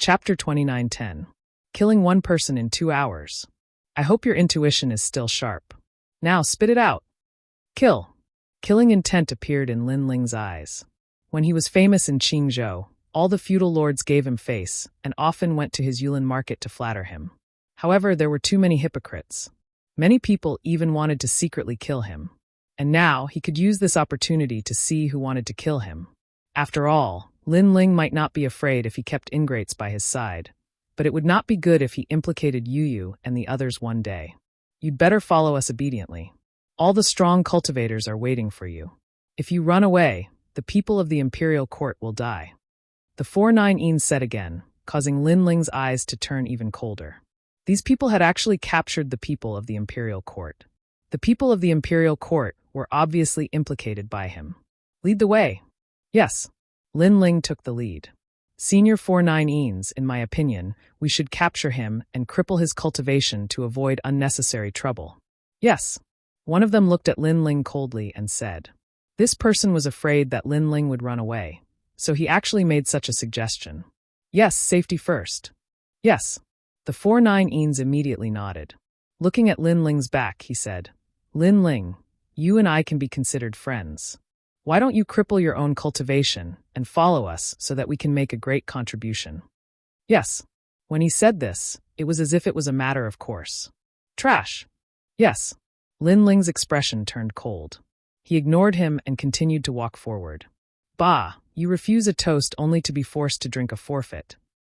Chapter 29:10. Killing one person in 2 hours. I hope your intuition is still sharp. Now spit it out. Kill. Killing intent appeared in Lin Ling's eyes. When he was famous in Qingzhou, all the feudal lords gave him face and often went to his Yulin market to flatter him. However, there were too many hypocrites. Many people even wanted to secretly kill him. And now he could use this opportunity to see who wanted to kill him. After all, Lin Ling might not be afraid if he kept ingrates by his side, but it would not be good if he implicated Yu and the others one day. You'd better follow us obediently. All the strong cultivators are waiting for you. If you run away, the people of the imperial court will die. The 4-9 said again, causing Lin Ling's eyes to turn even colder. These people had actually captured the people of the imperial court. The people of the imperial court were obviously implicated by him. Lead the way. Yes. Lin Ling took the lead. Senior 4-9, in my opinion, we should capture him and cripple his cultivation to avoid unnecessary trouble. Yes. One of them looked at Lin Ling coldly and said. This person was afraid that Lin Ling would run away, so he actually made such a suggestion. Yes, safety first. Yes. The 4-9 immediately nodded. Looking at Lin Ling's back, he said, Lin Ling, you and I can be considered friends. Why don't you cripple your own cultivation and follow us so that we can make a great contribution? Yes. When he said this, it was as if it was a matter of course. Trash. Yes. Lin Ling's expression turned cold. He ignored him and continued to walk forward. Bah, you refuse a toast only to be forced to drink a forfeit.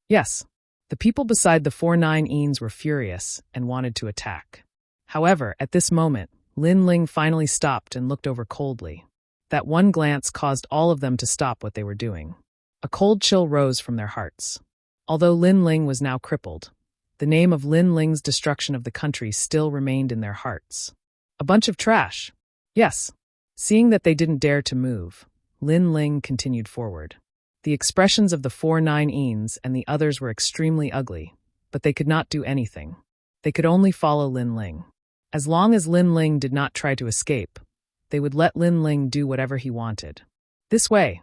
Yes. The people beside the 4-9 were furious and wanted to attack. However, at this moment, Lin Ling finally stopped and looked over coldly. That one glance caused all of them to stop what they were doing. A cold chill rose from their hearts. Although Lin Ling was now crippled, the name of Lin Ling's destruction of the country still remained in their hearts. A bunch of trash. Yes. Seeing that they didn't dare to move, Lin Ling continued forward. The expressions of the 4-9 and the others were extremely ugly, but they could not do anything. They could only follow Lin Ling. As long as Lin Ling did not try to escape, they would let Lin Ling do whatever he wanted. This way.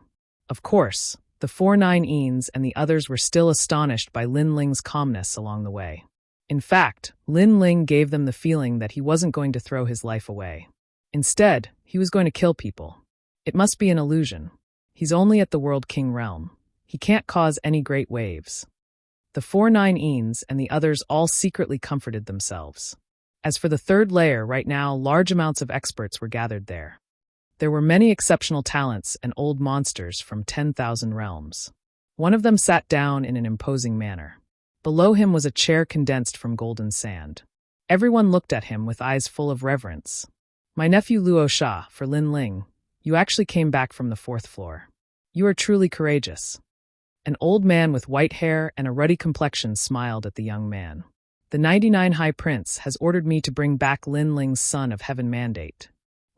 Of course, the 4-9 and the others were still astonished by Lin Ling's calmness along the way. In fact, Lin Ling gave them the feeling that he wasn't going to throw his life away. Instead, he was going to kill people. It must be an illusion. He's only at the World King realm. He can't cause any great waves. The 4-9 and the others all secretly comforted themselves. As for the third layer, right now, large amounts of experts were gathered there. There were many exceptional talents and old monsters from 10,000 realms. One of them sat down in an imposing manner. Below him was a chair condensed from golden sand. Everyone looked at him with eyes full of reverence. My nephew Luo Sha, for Lin Ling, you actually came back from the 4th floor. You are truly courageous. An old man with white hair and a ruddy complexion smiled at the young man. The 99 High Prince has ordered me to bring back Lin Ling's son of heaven mandate.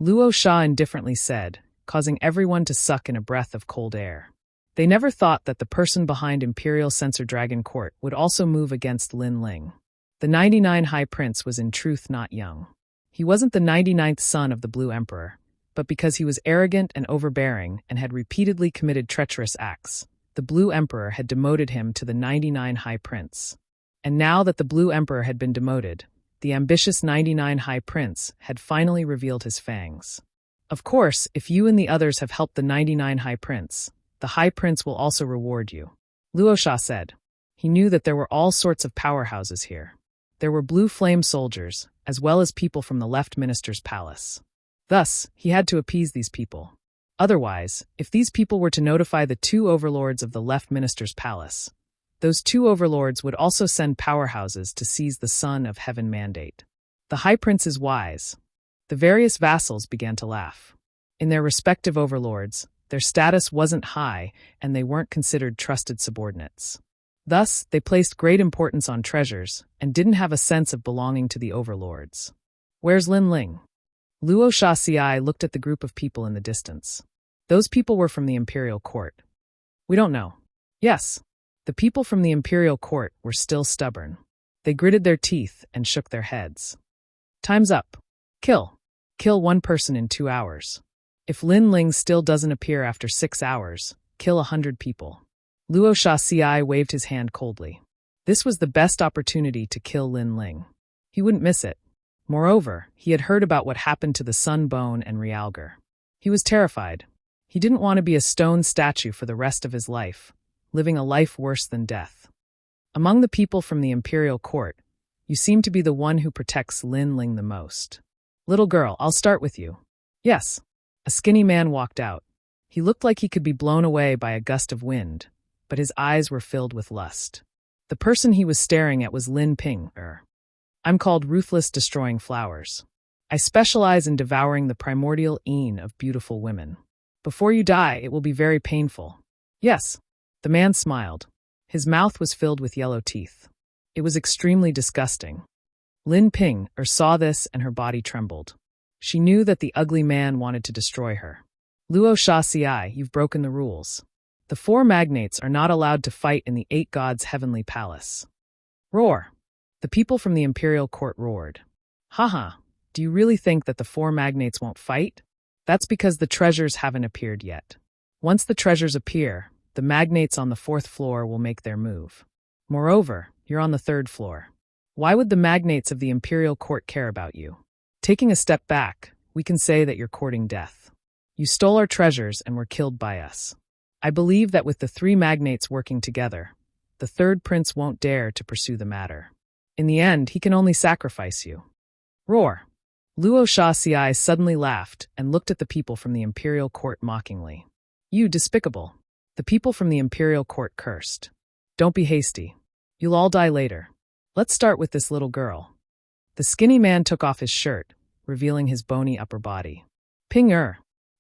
Luo Sha indifferently said, causing everyone to suck in a breath of cold air. They never thought that the person behind Imperial Censor Dragon Court would also move against Lin Ling. The 99 High Prince was in truth not young. He wasn't the 99th son of the Blue Emperor, but because he was arrogant and overbearing and had repeatedly committed treacherous acts, the Blue Emperor had demoted him to the 99 High Prince. And now that the Blue Emperor had been demoted, the ambitious 99 High Prince had finally revealed his fangs. Of course, if you and the others have helped the 99 High Prince, the High Prince will also reward you. Luo Sha said. He knew that there were all sorts of powerhouses here. There were blue flame soldiers, as well as people from the left minister's palace. Thus, he had to appease these people. Otherwise, if these people were to notify the 2 overlords of the left minister's palace, those 2 overlords would also send powerhouses to seize the son of heaven mandate. The High Prince is wise. The various vassals began to laugh. In their respective overlords, their status wasn't high and they weren't considered trusted subordinates. Thus, they placed great importance on treasures and didn't have a sense of belonging to the overlords. Where's Lin Ling? Luo Sha Ci looked at the group of people in the distance. Those people were from the imperial court. We don't know. Yes. The people from the imperial court were still stubborn. They gritted their teeth and shook their heads. Time's up. Kill. Kill one person in 2 hours. If Lin Ling still doesn't appear after 6 hours, kill 100 people. Luo Shaxi waved his hand coldly. This was the best opportunity to kill Lin Ling. He wouldn't miss it. Moreover, he had heard about what happened to the Sun Bone and Realgar. He was terrified. He didn't want to be a stone statue for the rest of his life, living a life worse than death. Among the people from the imperial court, you seem to be the one who protects Lin Ling the most. Little girl, I'll start with you. Yes. A skinny man walked out. He looked like he could be blown away by a gust of wind, but his eyes were filled with lust. The person he was staring at was Lin Ping. I'm called Ruthless Destroying Flowers. I specialize in devouring the primordial een of beautiful women. Before you die, it will be very painful. Yes. The man smiled. His mouth was filled with yellow teeth. It was extremely disgusting. Lin Ping saw this and her body trembled. She knew that the ugly man wanted to destroy her. Luo Shaxi, you've broken the rules. The 4 magnates are not allowed to fight in the 8 gods' heavenly palace. Roar! The people from the imperial court roared. Haha, do you really think that the 4 magnates won't fight? That's because the treasures haven't appeared yet. Once the treasures appear, the magnates on the 4th floor will make their move. Moreover, you're on the 3rd floor. Why would the magnates of the imperial court care about you? Taking a step back, we can say that you're courting death. You stole our treasures and were killed by us. I believe that with the 3 magnates working together, the 3rd prince won't dare to pursue the matter. In the end, he can only sacrifice you. Roar! Luo Shaxi suddenly laughed and looked at the people from the imperial court mockingly. You despicable! The people from the imperial court cursed. Don't be hasty. You'll all die later. Let's start with this little girl. The skinny man took off his shirt, revealing his bony upper body. Ping.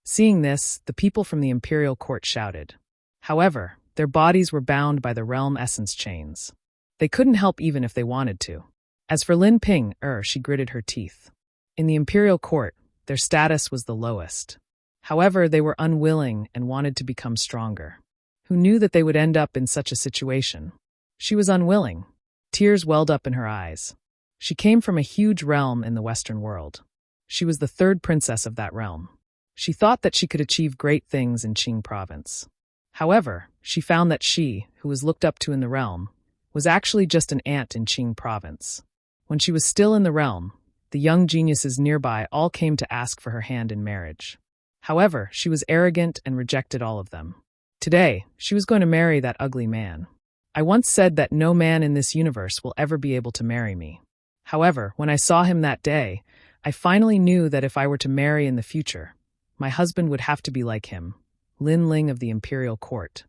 Seeing this, the people from the imperial court shouted. However, their bodies were bound by the realm essence chains. They couldn't help even if they wanted to. As for Lin Ping, she gritted her teeth. In the imperial court, their status was the lowest. However, they were unwilling and wanted to become stronger. Who knew that they would end up in such a situation? She was unwilling. Tears welled up in her eyes. She came from a huge realm in the Western world. She was the 3rd princess of that realm. She thought that she could achieve great things in Qing province. However, she found that she, who was looked up to in the realm, was actually just an ant in Qing province. When she was still in the realm, the young geniuses nearby all came to ask for her hand in marriage. However, she was arrogant and rejected all of them. Today, she was going to marry that ugly man. I once said that no man in this universe will ever be able to marry me. However, when I saw him that day, I finally knew that if I were to marry in the future, my husband would have to be like him, Lin Ling of the imperial court.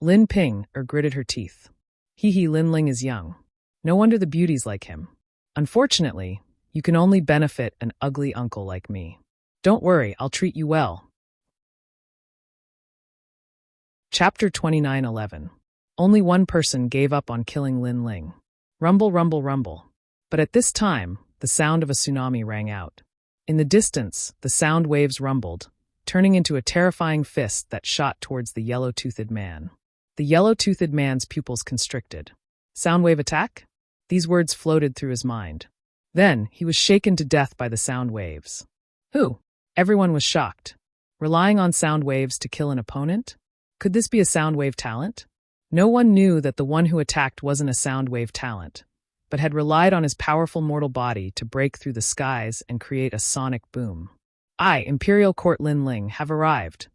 Lin Ping gritted her teeth. Lin Ling is young. No wonder the beauty's like him. Unfortunately, you can only benefit an ugly uncle like me. Don't worry, I'll treat you well. Chapter 29:11. Only one person gave up on killing Lin Ling. Rumble, rumble, rumble. But at this time, the sound of a tsunami rang out. In the distance, the sound waves rumbled, turning into a terrifying fist that shot towards the yellow-toothed man. The yellow-toothed man's pupils constricted. Sound wave attack? These words floated through his mind. Then, he was shaken to death by the sound waves. Who? Everyone was shocked. Relying on sound waves to kill an opponent? Could this be a sound wave talent? No one knew that the one who attacked wasn't a sound wave talent, but had relied on his powerful mortal body to break through the skies and create a sonic boom. I, Imperial Court Lin Ling, have arrived.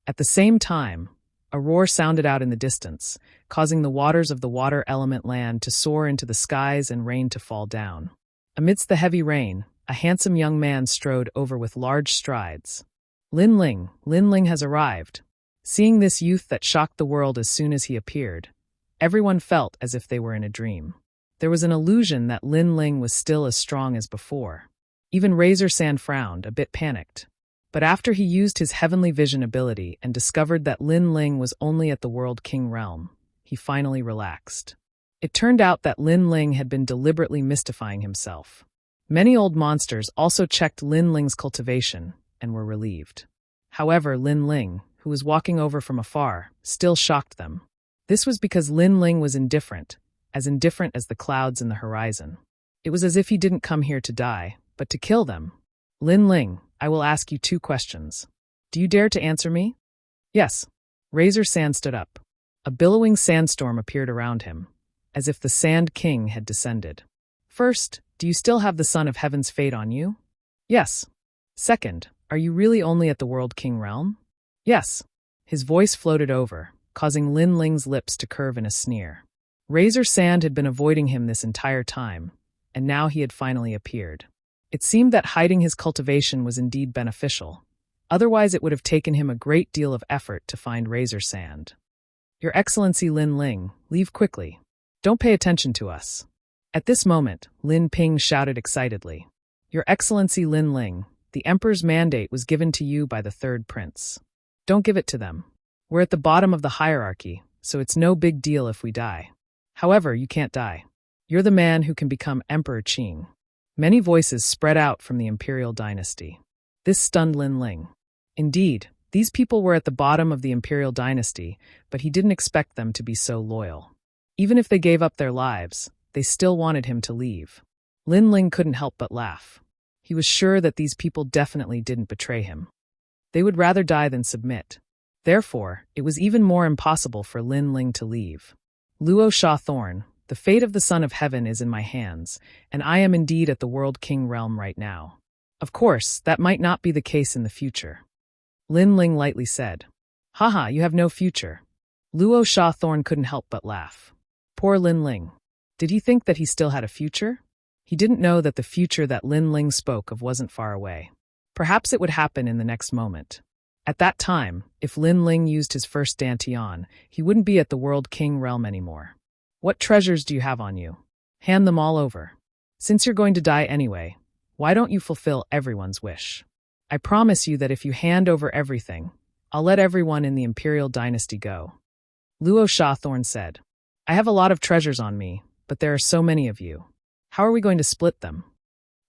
At the same time, a roar sounded out in the distance, causing the waters of the water element land to soar into the skies and rain to fall down. Amidst the heavy rain, a handsome young man strode over with large strides. Lin Ling has arrived. Seeing this youth that shocked the world as soon as he appeared, everyone felt as if they were in a dream. There was an illusion that Lin Ling was still as strong as before. Even Razor Sand frowned, a bit panicked. But after he used his heavenly vision ability and discovered that Lin Ling was only at the World King realm, he finally relaxed. It turned out that Lin Ling had been deliberately mystifying himself. Many old monsters also checked Lin Ling's cultivation and were relieved. However, Lin Ling, who was walking over from afar, still shocked them. This was because Lin Ling was indifferent as the clouds in the horizon. It was as if he didn't come here to die, but to kill them. Lin Ling, I will ask you 2 questions. Do you dare to answer me? Yes. Razor Sand stood up. A billowing sandstorm appeared around him, as if the Sand King had descended. First, do you still have the Son of Heaven's fate on you? Yes. Second, are you really only at the World King realm? Yes. His voice floated over, causing Lin Ling's lips to curve in a sneer. Razor Sand had been avoiding him this entire time, and now he had finally appeared. It seemed that hiding his cultivation was indeed beneficial. Otherwise, it would have taken him a great deal of effort to find Razor Sand. Your Excellency Lin Ling, leave quickly. Don't pay attention to us. At this moment, Lin Ping shouted excitedly. Your Excellency Lin Ling, the Emperor's mandate was given to you by the third prince. Don't give it to them. We're at the bottom of the hierarchy, so it's no big deal if we die. However, you can't die. You're the man who can become Emperor Qing. Many voices spread out from the imperial dynasty. This stunned Lin Ling. Indeed, these people were at the bottom of the imperial dynasty, but he didn't expect them to be so loyal. Even if they gave up their lives, they still wanted him to leave. Lin Ling couldn't help but laugh. He was sure that these people definitely didn't betray him. They would rather die than submit. Therefore, it was even more impossible for Lin Ling to leave. Luo Sha Thorn, the fate of the Son of Heaven is in my hands, and I am indeed at the World King realm right now. Of course, that might not be the case in the future. Lin Ling lightly said. Haha, you have no future. Luo Sha Thorn couldn't help but laugh. Poor Lin Ling. Did he think that he still had a future? He didn't know that the future that Lin Ling spoke of wasn't far away. Perhaps it would happen in the next moment. At that time, if Lin Ling used his first dantian, he wouldn't be at the World King realm anymore. What treasures do you have on you? Hand them all over. Since you're going to die anyway, why don't you fulfill everyone's wish? I promise you that if you hand over everything, I'll let everyone in the imperial dynasty go. Luo Sha Thorn said. I have a lot of treasures on me, but there are so many of you. How are we going to split them?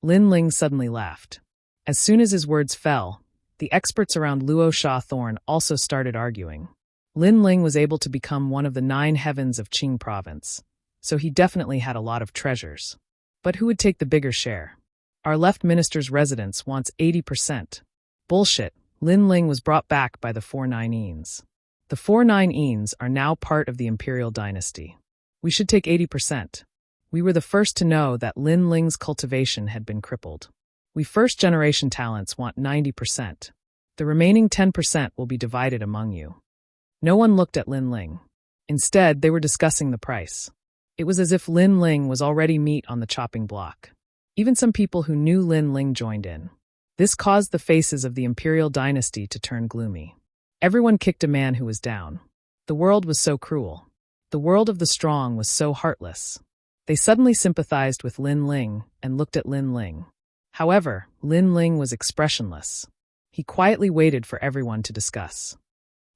Lin Ling suddenly laughed. As soon as his words fell, the experts around Luo Sha Thorn also started arguing. Lin Ling was able to become one of the 9 heavens of Qing province, so he definitely had a lot of treasures. But who would take the bigger share? Our left minister's residence wants 80%. Bullshit. Lin Ling was brought back by the 4-9-eens. The 4-9-eens are now part of the imperial dynasty. We should take 80%. We were the first to know that Lin Ling's cultivation had been crippled. We first-generation talents want 90%. The remaining 10% will be divided among you. No one looked at Lin Ling. Instead, they were discussing the price. It was as if Lin Ling was already meat on the chopping block. Even some people who knew Lin Ling joined in. This caused the faces of the imperial dynasty to turn gloomy. Everyone kicked a man who was down. The world was so cruel. The world of the strong was so heartless. They suddenly sympathized with Lin Ling and looked at Lin Ling. However, Lin Ling was expressionless. He quietly waited for everyone to discuss.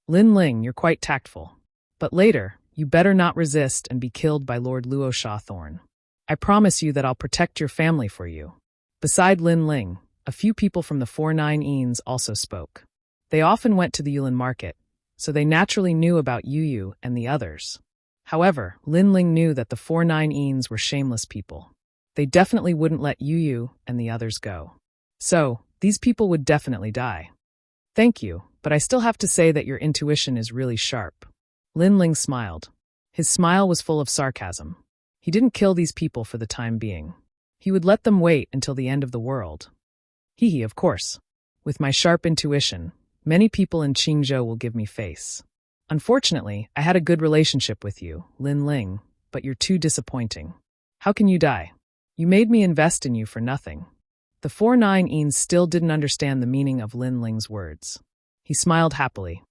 Lin Ling, you're quite tactful. But later, you better not resist and be killed by Lord Luo Sha Thorn. I promise you that I'll protect your family for you. Beside Lin Ling, a few people from the 4-9-eens also spoke. They often went to the Yulin market, so they naturally knew about Yu and the others. However, Lin Ling knew that the 4-9-eens were shameless people. They definitely wouldn't let Yu and the others go. So, these people would definitely die. Thank you, but I still have to say that your intuition is really sharp. Lin Ling smiled. His smile was full of sarcasm. He didn't kill these people for the time being. He would let them wait until the end of the world. Hee, of course. With my sharp intuition, many people in Qingzhou will give me face. Unfortunately, I had a good relationship with you, Lin Ling, but you're too disappointing. How can you die? You made me invest in you for nothing. The 4-9-eens still didn't understand the meaning of Lin Ling's words. He smiled happily.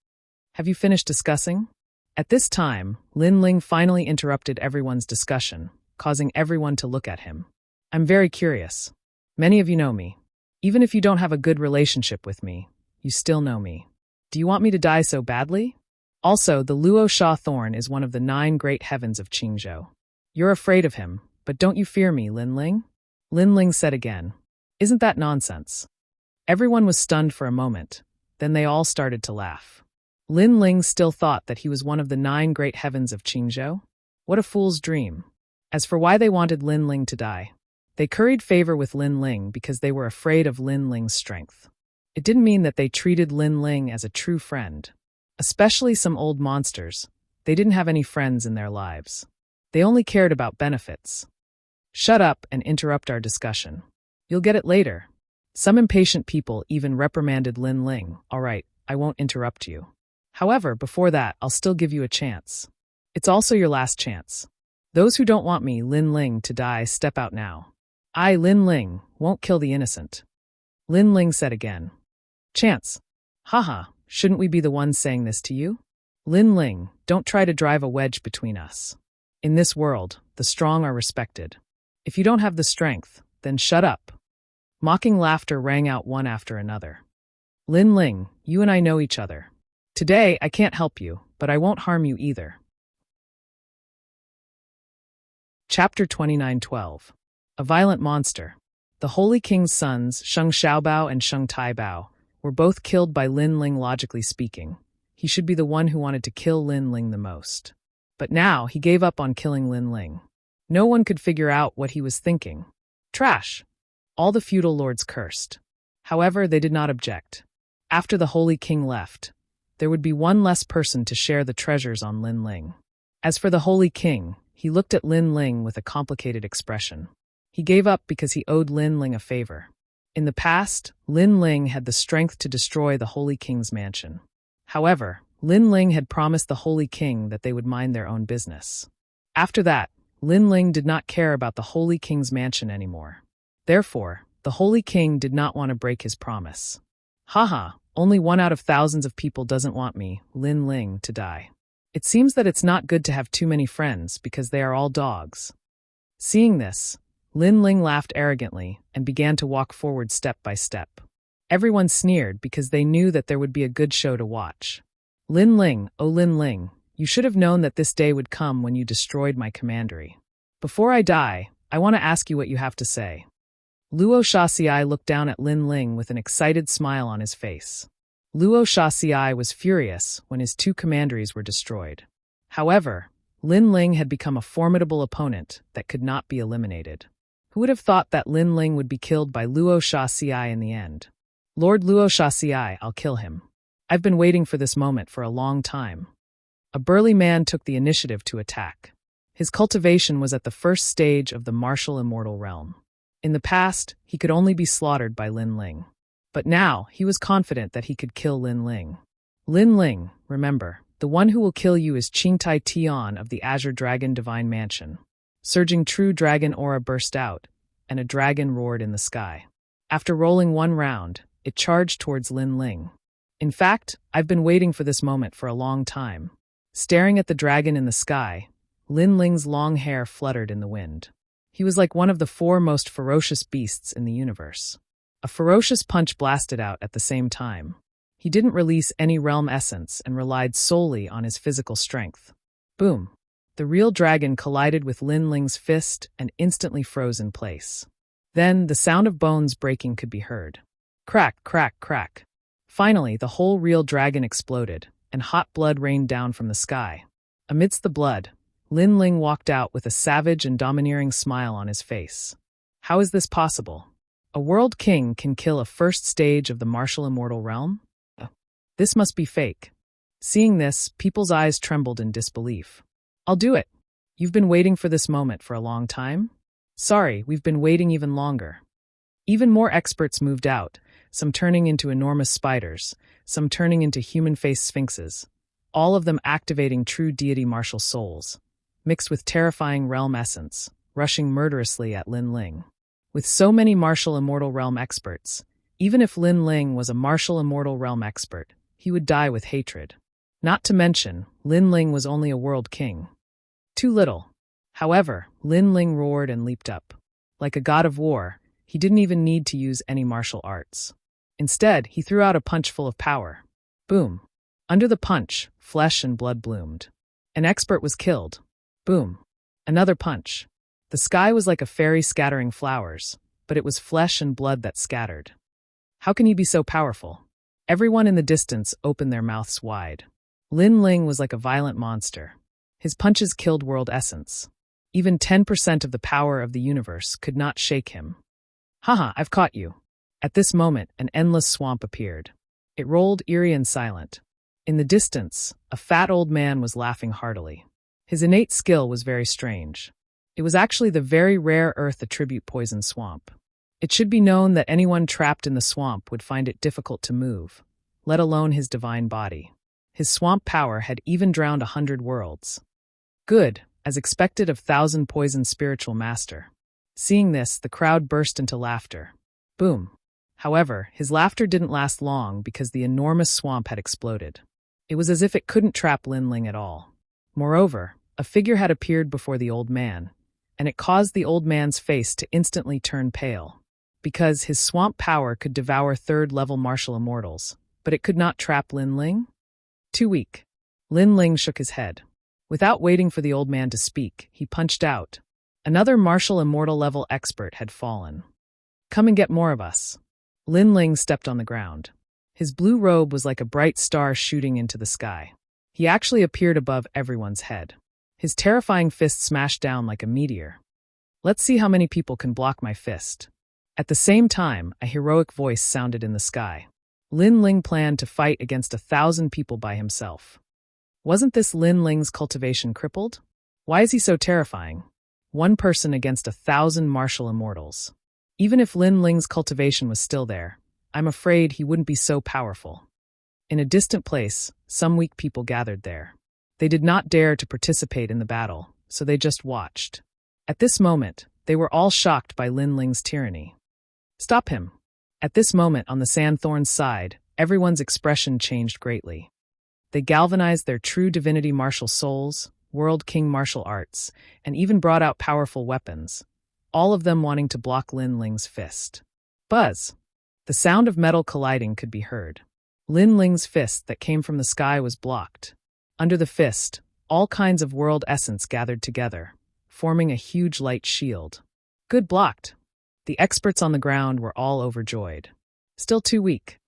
Have you finished discussing? At this time, Lin Ling finally interrupted everyone's discussion, causing everyone to look at him. I'm very curious. Many of you know me. Even if you don't have a good relationship with me, you still know me. Do you want me to die so badly? Also, the Luo Sha Thorn is one of the 9 great heavens of Qingzhou. You're afraid of him, but don't you fear me, Lin Ling? Lin Ling said again. Isn't that nonsense? Everyone was stunned for a moment. Then they all started to laugh. Lin Ling still thought that he was one of the 9 great heavens of Qingzhou. What a fool's dream. As for why they wanted Lin Ling to die, they curried favor with Lin Ling because they were afraid of Lin Ling's strength. It didn't mean that they treated Lin Ling as a true friend. Especially some old monsters, They didn't have any friends in their lives. They only cared about benefits. Shut up and interrupt our discussion. You'll get it later. Some impatient people even reprimanded Lin Ling. All right, I won't interrupt you. However, before that, I'll still give you a chance. It's also your last chance. Those who don't want me, Lin Ling, to die, step out now. I, Lin Ling, won't kill the innocent. Lin Ling said again. Chance. Haha, shouldn't we be the ones saying this to you? Lin Ling, don't try to drive a wedge between us. In this world, the strong are respected. If you don't have the strength, then shut up. Mocking laughter rang out one after another. Lin Ling, you and I know each other. Today, I can't help you, but I won't harm you either. Chapter 29:12. A Violent Monster. The Holy King's sons, Sheng Xiaobao and Sheng Taibao, were both killed by Lin Ling. Logically speaking, he should be the one who wanted to kill Lin Ling the most. But now, he gave up on killing Lin Ling. No one could figure out what he was thinking. Trash! All the feudal lords cursed. However, they did not object. After the Holy King left, there would be one less person to share the treasures on Lin Ling. As for the Holy King, he looked at Lin Ling with a complicated expression. He gave up because he owed Lin Ling a favor. In the past, Lin Ling had the strength to destroy the Holy King's mansion. However, Lin Ling had promised the Holy King that they would mind their own business. After that, Lin Ling did not care about the Holy King's mansion anymore. Therefore, the Holy King did not want to break his promise. Haha, only one out of thousands of people doesn't want me, Lin Ling, to die. It seems that it's not good to have too many friends because they are all dogs. Seeing this, Lin Ling laughed arrogantly and began to walk forward step by step. Everyone sneered because they knew that there would be a good show to watch. Lin Ling, oh Lin Ling, you should have known that this day would come when you destroyed my commandery. Before I die, I want to ask you what you have to say. Luo Shaxiai looked down at Lin Ling with an excited smile on his face. Luo Shaxiai was furious when his two commanderies were destroyed. However, Lin Ling had become a formidable opponent that could not be eliminated. Who would have thought that Lin Ling would be killed by Luo Shaxiai in the end? Lord Luo Shaxiai, I'll kill him. I've been waiting for this moment for a long time. A burly man took the initiative to attack. His cultivation was at the first stage of the martial immortal realm. In the past, he could only be slaughtered by Lin Ling. But now, he was confident that he could kill Lin Ling. Lin Ling, remember, the one who will kill you is Qingtai Tian of the Azure Dragon Divine Mansion. Surging true dragon aura burst out, and a dragon roared in the sky. After rolling one round, it charged towards Lin Ling. In fact, I've been waiting for this moment for a long time. Staring at the dragon in the sky, Lin Ling's long hair fluttered in the wind. He was like one of the four most ferocious beasts in the universe. A ferocious punch blasted out at the same time. He didn't release any realm essence and relied solely on his physical strength. Boom! The real dragon collided with Lin Ling's fist and instantly froze in place. Then, the sound of bones breaking could be heard. Crack, crack, crack. Finally, the whole real dragon exploded, and hot blood rained down from the sky. Amidst the blood, Lin Ling walked out with a savage and domineering smile on his face. How is this possible? A world king can kill a first stage of the martial immortal realm? This must be fake. Seeing this, people's eyes trembled in disbelief. I'll do it. You've been waiting for this moment for a long time? Sorry, we've been waiting even longer. Even more experts moved out, some turning into enormous spiders, some turning into human-faced sphinxes, all of them activating true deity martial souls, mixed with terrifying realm essence, rushing murderously at Lin Ling. With so many martial immortal realm experts, even if Lin Ling was a martial immortal realm expert, he would die with hatred. Not to mention, Lin Ling was only a world king. Too little. However, Lin Ling roared and leaped up. Like a god of war, he didn't even need to use any martial arts. Instead, he threw out a punch full of power. Boom. Under the punch, flesh and blood bloomed. An expert was killed. Boom. Another punch. The sky was like a fairy scattering flowers, but it was flesh and blood that scattered. How can he be so powerful? Everyone in the distance opened their mouths wide. Lin Ling was like a violent monster. His punches killed world essence. Even 10% of the power of the universe could not shake him. Haha, I've caught you. At this moment, an endless swamp appeared. It rolled eerie and silent. In the distance, a fat old man was laughing heartily. His innate skill was very strange. It was actually the very rare earth attribute poison swamp. It should be known that anyone trapped in the swamp would find it difficult to move, let alone his divine body. His swamp power had even drowned 100 worlds. Good, as expected of 1,000 poison spiritual master. Seeing this, the crowd burst into laughter. Boom. However, his laughter didn't last long because the enormous swamp had exploded. It was as if it couldn't trap Lin Ling at all. Moreover, a figure had appeared before the old man, and it caused the old man's face to instantly turn pale. Because his swamp power could devour third-level martial immortals, but it could not trap Lin Ling? Too weak. Lin Ling shook his head. Without waiting for the old man to speak, he punched out. Another martial immortal level expert had fallen. Come and get more of us. Lin Ling stepped on the ground. His blue robe was like a bright star shooting into the sky. He actually appeared above everyone's head. His terrifying fist smashed down like a meteor. Let's see how many people can block my fist. At the same time, a heroic voice sounded in the sky. Lin Ling planned to fight against 1,000 people by himself. Wasn't this Lin Ling's cultivation crippled? Why is he so terrifying? One person against 1,000 martial immortals. Even if Lin Ling's cultivation was still there, I'm afraid he wouldn't be so powerful. In a distant place, some weak people gathered there. They did not dare to participate in the battle, so they just watched. At this moment, they were all shocked by Lin Ling's tyranny. Stop him. At this moment on the Sandthorn's side, everyone's expression changed greatly. They galvanized their true divinity martial souls, world king martial arts, and even brought out powerful weapons, all of them wanting to block Lin Ling's fist. Buzz! The sound of metal colliding could be heard. Lin Ling's fist that came from the sky was blocked. Under the fist, all kinds of world essence gathered together, forming a huge light shield. Good blocked. The experts on the ground were all overjoyed. Still too weak.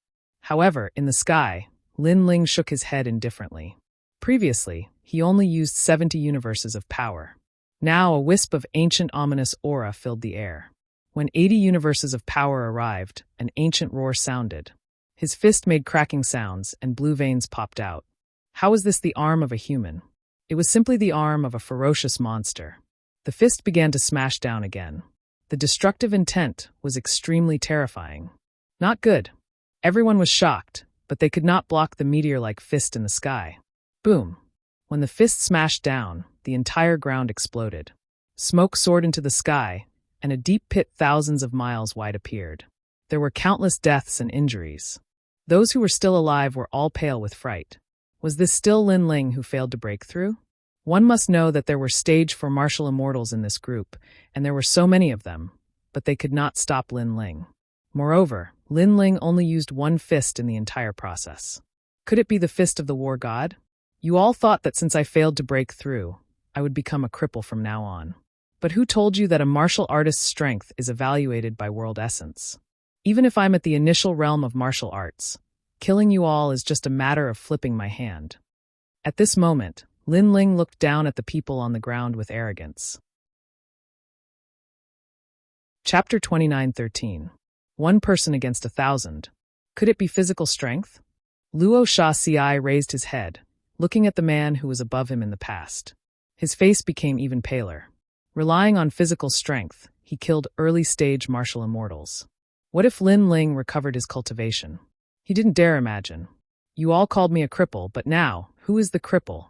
However, in the sky, Lin Ling shook his head indifferently. Previously, he only used 70 universes of power. Now a wisp of ancient ominous aura filled the air. When 80 universes of power arrived, an ancient roar sounded. His fist made cracking sounds, and blue veins popped out. How was this the arm of a human? It was simply the arm of a ferocious monster. The fist began to smash down again. The destructive intent was extremely terrifying. Not good. Everyone was shocked, but they could not block the meteor-like fist in the sky. Boom. When the fist smashed down, the entire ground exploded. Smoke soared into the sky, and a deep pit thousands of miles wide appeared. There were countless deaths and injuries. Those who were still alive were all pale with fright. Was this still Lin Ling who failed to break through? One must know that there were stage 4 martial immortals in this group, and there were so many of them, but they could not stop Lin Ling. Moreover, Lin Ling only used one fist in the entire process. Could it be the fist of the war god? You all thought that since I failed to break through, I would become a cripple from now on. But who told you that a martial artist's strength is evaluated by world essence? Even if I'm at the initial realm of martial arts, killing you all is just a matter of flipping my hand. At this moment, Lin Ling looked down at the people on the ground with arrogance. Chapter 29:13. One person against 1,000. Could it be physical strength? Luo Sha-Ci raised his head, looking at the man who was above him in the past. His face became even paler. Relying on physical strength, he killed early-stage martial immortals. What if Lin Ling recovered his cultivation? He didn't dare imagine. You all called me a cripple, but now, who is the cripple?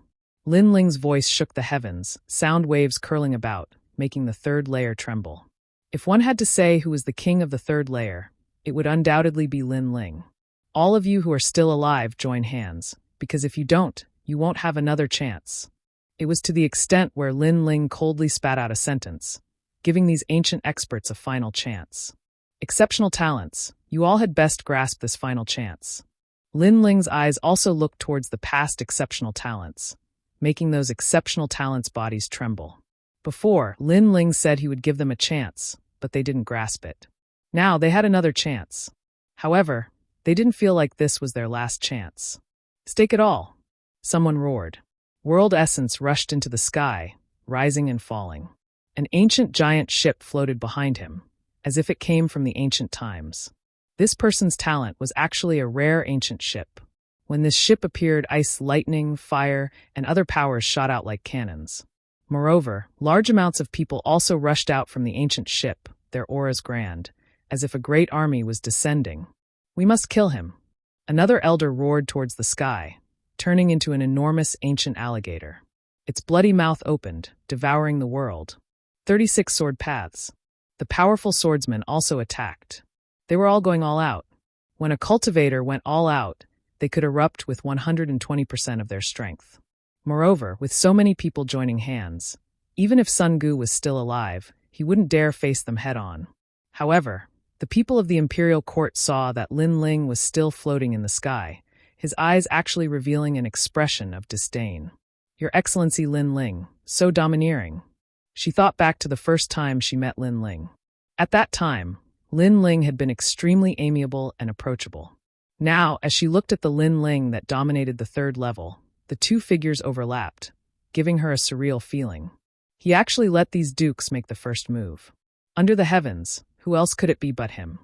Lin Ling's voice shook the heavens, sound waves curling about, making the third layer tremble. If one had to say who was the king of the third layer, it would undoubtedly be Lin Ling. All of you who are still alive join hands, because if you don't, you won't have another chance. It was to the extent where Lin Ling coldly spat out a sentence, giving these ancient experts a final chance. Exceptional talents, you all had best grasp this final chance. Lin Ling's eyes also looked towards the past exceptional talents, making those exceptional talents' bodies tremble. Before, Lin Ling said he would give them a chance, but they didn't grasp it. Now they had another chance. However, they didn't feel like this was their last chance. Stake it all. Someone roared. World essence rushed into the sky, rising and falling. An ancient giant ship floated behind him, as if it came from the ancient times. This person's talent was actually a rare ancient ship. When this ship appeared, ice, lightning, fire, and other powers shot out like cannons. Moreover, large amounts of people also rushed out from the ancient ship, their auras grand, as if a great army was descending. "We must kill him." Another elder roared towards the sky, turning into an enormous ancient alligator. Its bloody mouth opened, devouring the world. 36 sword paths. The powerful swordsmen also attacked. They were all going all out. When a cultivator went all out, they could erupt with 120% of their strength. Moreover, with so many people joining hands, even if Sun Gu was still alive, he wouldn't dare face them head-on. However, the people of the imperial court saw that Lin Ling was still floating in the sky, his eyes actually revealing an expression of disdain. "Your Excellency Lin Ling, so domineering." She thought back to the first time she met Lin Ling. At that time, Lin Ling had been extremely amiable and approachable. Now, as she looked at the Lin Ling that dominated the third level, the two figures overlapped, giving her a surreal feeling. He actually let these dukes make the first move. Under the heavens, who else could it be but him?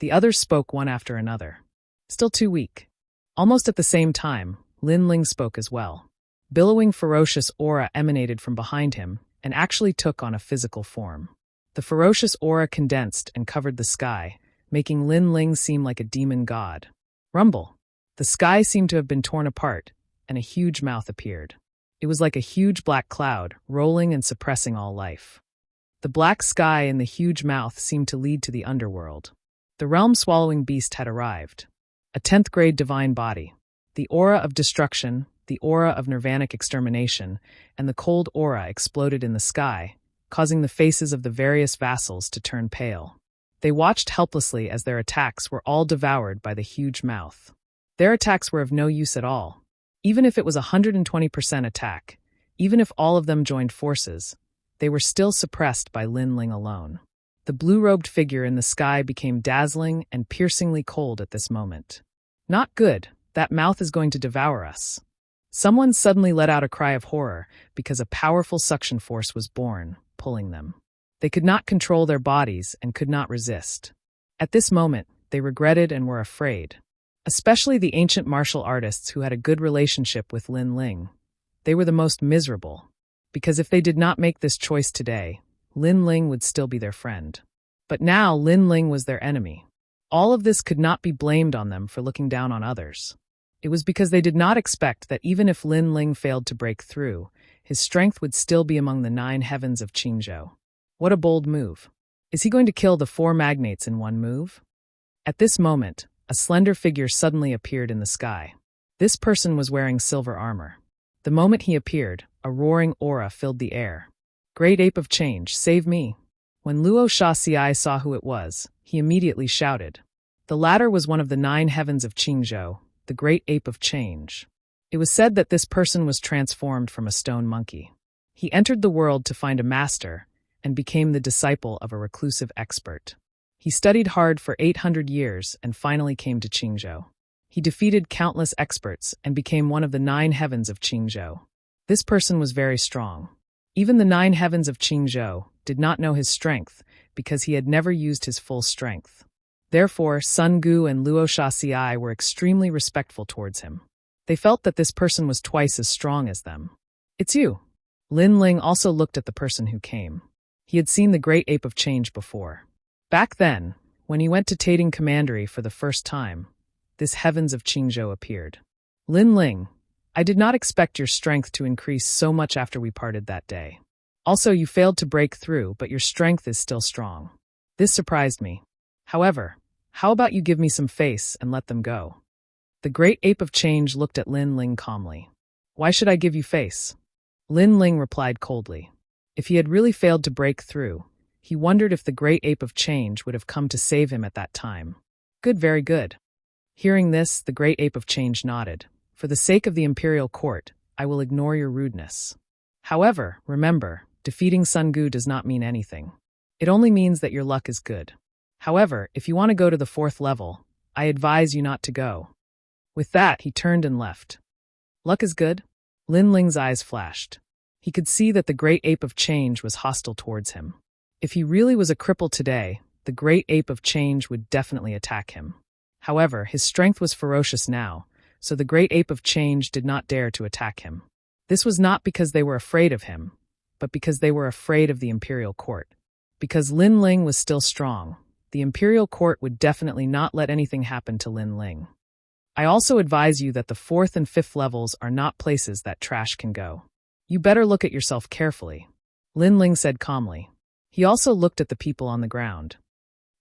The others spoke one after another. "Still too weak." Almost at the same time, Lin Ling spoke as well. Billowing ferocious aura emanated from behind him and actually took on a physical form. The ferocious aura condensed and covered the sky, making Lin Ling seem like a demon god. Rumble. The sky seemed to have been torn apart, and a huge mouth appeared. It was like a huge black cloud, rolling and suppressing all life. The black sky and the huge mouth seemed to lead to the underworld. The realm-swallowing beast had arrived. A 10th grade divine body. The aura of destruction, the aura of nirvanic extermination, and the cold aura exploded in the sky, causing the faces of the various vassals to turn pale. They watched helplessly as their attacks were all devoured by the huge mouth. Their attacks were of no use at all. Even if it was a 120% attack, even if all of them joined forces, they were still suppressed by Lin Ling alone. The blue-robed figure in the sky became dazzling and piercingly cold at this moment. "Not good, that mouth is going to devour us." Someone suddenly let out a cry of horror because a powerful suction force was born, pulling them. They could not control their bodies and could not resist. At this moment, they regretted and were afraid. Especially the ancient martial artists who had a good relationship with Lin Ling. They were the most miserable, because if they did not make this choice today, Lin Ling would still be their friend. But now Lin Ling was their enemy. All of this could not be blamed on them for looking down on others. It was because they did not expect that even if Lin Ling failed to break through, his strength would still be among the 9 heavens of Qingzhou. What a bold move. Is he going to kill the 4 magnates in one move? At this moment, a slender figure suddenly appeared in the sky. This person was wearing silver armor. The moment he appeared, a roaring aura filled the air. "Great Ape of Change, save me." When Luo Shaxiai saw who it was, he immediately shouted. The latter was one of the 9 heavens of Qingzhou, the Great Ape of Change. It was said that this person was transformed from a stone monkey. He entered the world to find a master and became the disciple of a reclusive expert. He studied hard for 800 years and finally came to Qingzhou. He defeated countless experts and became one of the 9 heavens of Qingzhou. This person was very strong. Even the 9 heavens of Qingzhou did not know his strength because he had never used his full strength. Therefore, Sun Gu and Luo Shaxiai were extremely respectful towards him. They felt that this person was twice as strong as them. "It's you." Lin Ling also looked at the person who came. He had seen the Great Ape of Change before. Back then, when he went to Tating Commandery for the first time, this heavens of Qingzhou appeared. "Lin Ling, I did not expect your strength to increase so much after we parted that day. Also, you failed to break through, but your strength is still strong. This surprised me. However, how about you give me some face and let them go?" The Great Ape of Change looked at Lin Ling calmly. "Why should I give you face?" Lin Ling replied coldly. If he had really failed to break through, he wondered if the Great Ape of Change would have come to save him at that time. "Good, very good." Hearing this, the Great Ape of Change nodded. "For the sake of the imperial court, I will ignore your rudeness. However, remember, defeating Sun Gu does not mean anything. It only means that your luck is good. However, if you want to go to the 4th level, I advise you not to go." With that, he turned and left. Luck is good? Lin Ling's eyes flashed. He could see that the Great Ape of Change was hostile towards him. If he really was a cripple today, the Great Ape of Change would definitely attack him. However, his strength was ferocious now, so the great ape of change did not dare to attack him. This was not because they were afraid of him, but because they were afraid of the imperial court. Because Lin Ling was still strong, the imperial court would definitely not let anything happen to Lin Ling. I also advise you that the 4th and 5th levels are not places that trash can go. You better look at yourself carefully, Lin Ling said calmly. He also looked at the people on the ground.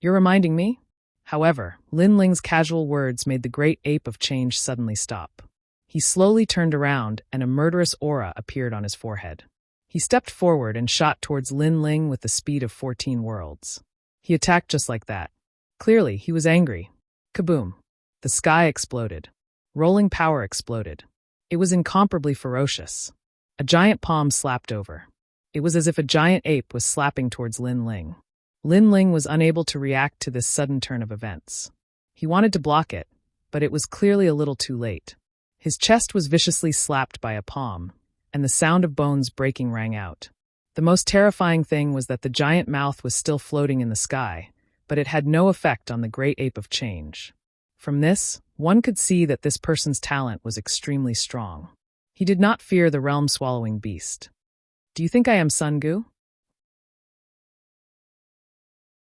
You're reminding me? However, Lin Ling's casual words made the great ape of change suddenly stop. He slowly turned around and a murderous aura appeared on his forehead. He stepped forward and shot towards Lin Ling with the speed of 14 worlds. He attacked just like that. Clearly, he was angry. Kaboom! The sky exploded. Rolling power exploded. It was incomparably ferocious. A giant palm slapped over. It was as if a giant ape was slapping towards Lin Ling. Lin Ling was unable to react to this sudden turn of events. He wanted to block it, but it was clearly a little too late. His chest was viciously slapped by a palm, and the sound of bones breaking rang out. The most terrifying thing was that the giant mouth was still floating in the sky, but it had no effect on the great ape of change. From this, one could see that this person's talent was extremely strong. He did not fear the realm-swallowing beast. Do you think I am Sun Gu?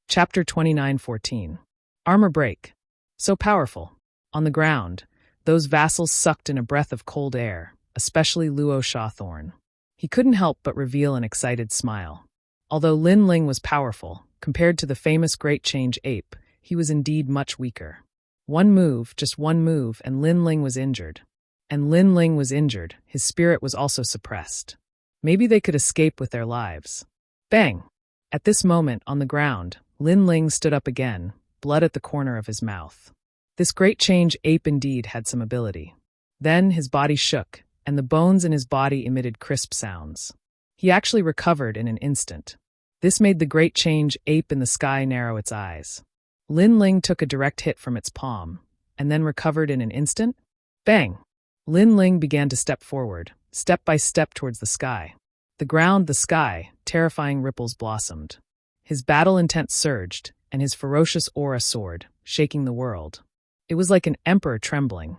Chapter 29:14. Armor break. So powerful. On the ground, those vassals sucked in a breath of cold air, especially Luo Shawthorn. He couldn't help but reveal an excited smile. Although Lin Ling was powerful, compared to the famous Great Change Ape, he was indeed much weaker. One move, just one move, and Lin Ling was injured. And Lin Ling was injured, his spirit was also suppressed. Maybe they could escape with their lives. Bang! At this moment, on the ground, Lin Ling stood up again, blood at the corner of his mouth. This Great Change Ape indeed had some ability. Then his body shook, and the bones in his body emitted crisp sounds. He actually recovered in an instant. This made the Great Change Ape in the sky narrow its eyes. Lin Ling took a direct hit from its palm, and then recovered in an instant. Bang! Lin Ling began to step forward, step by step towards the sky. The ground, the sky, terrifying ripples blossomed. His battle intent surged, and his ferocious aura soared, shaking the world. It was like an emperor trembling.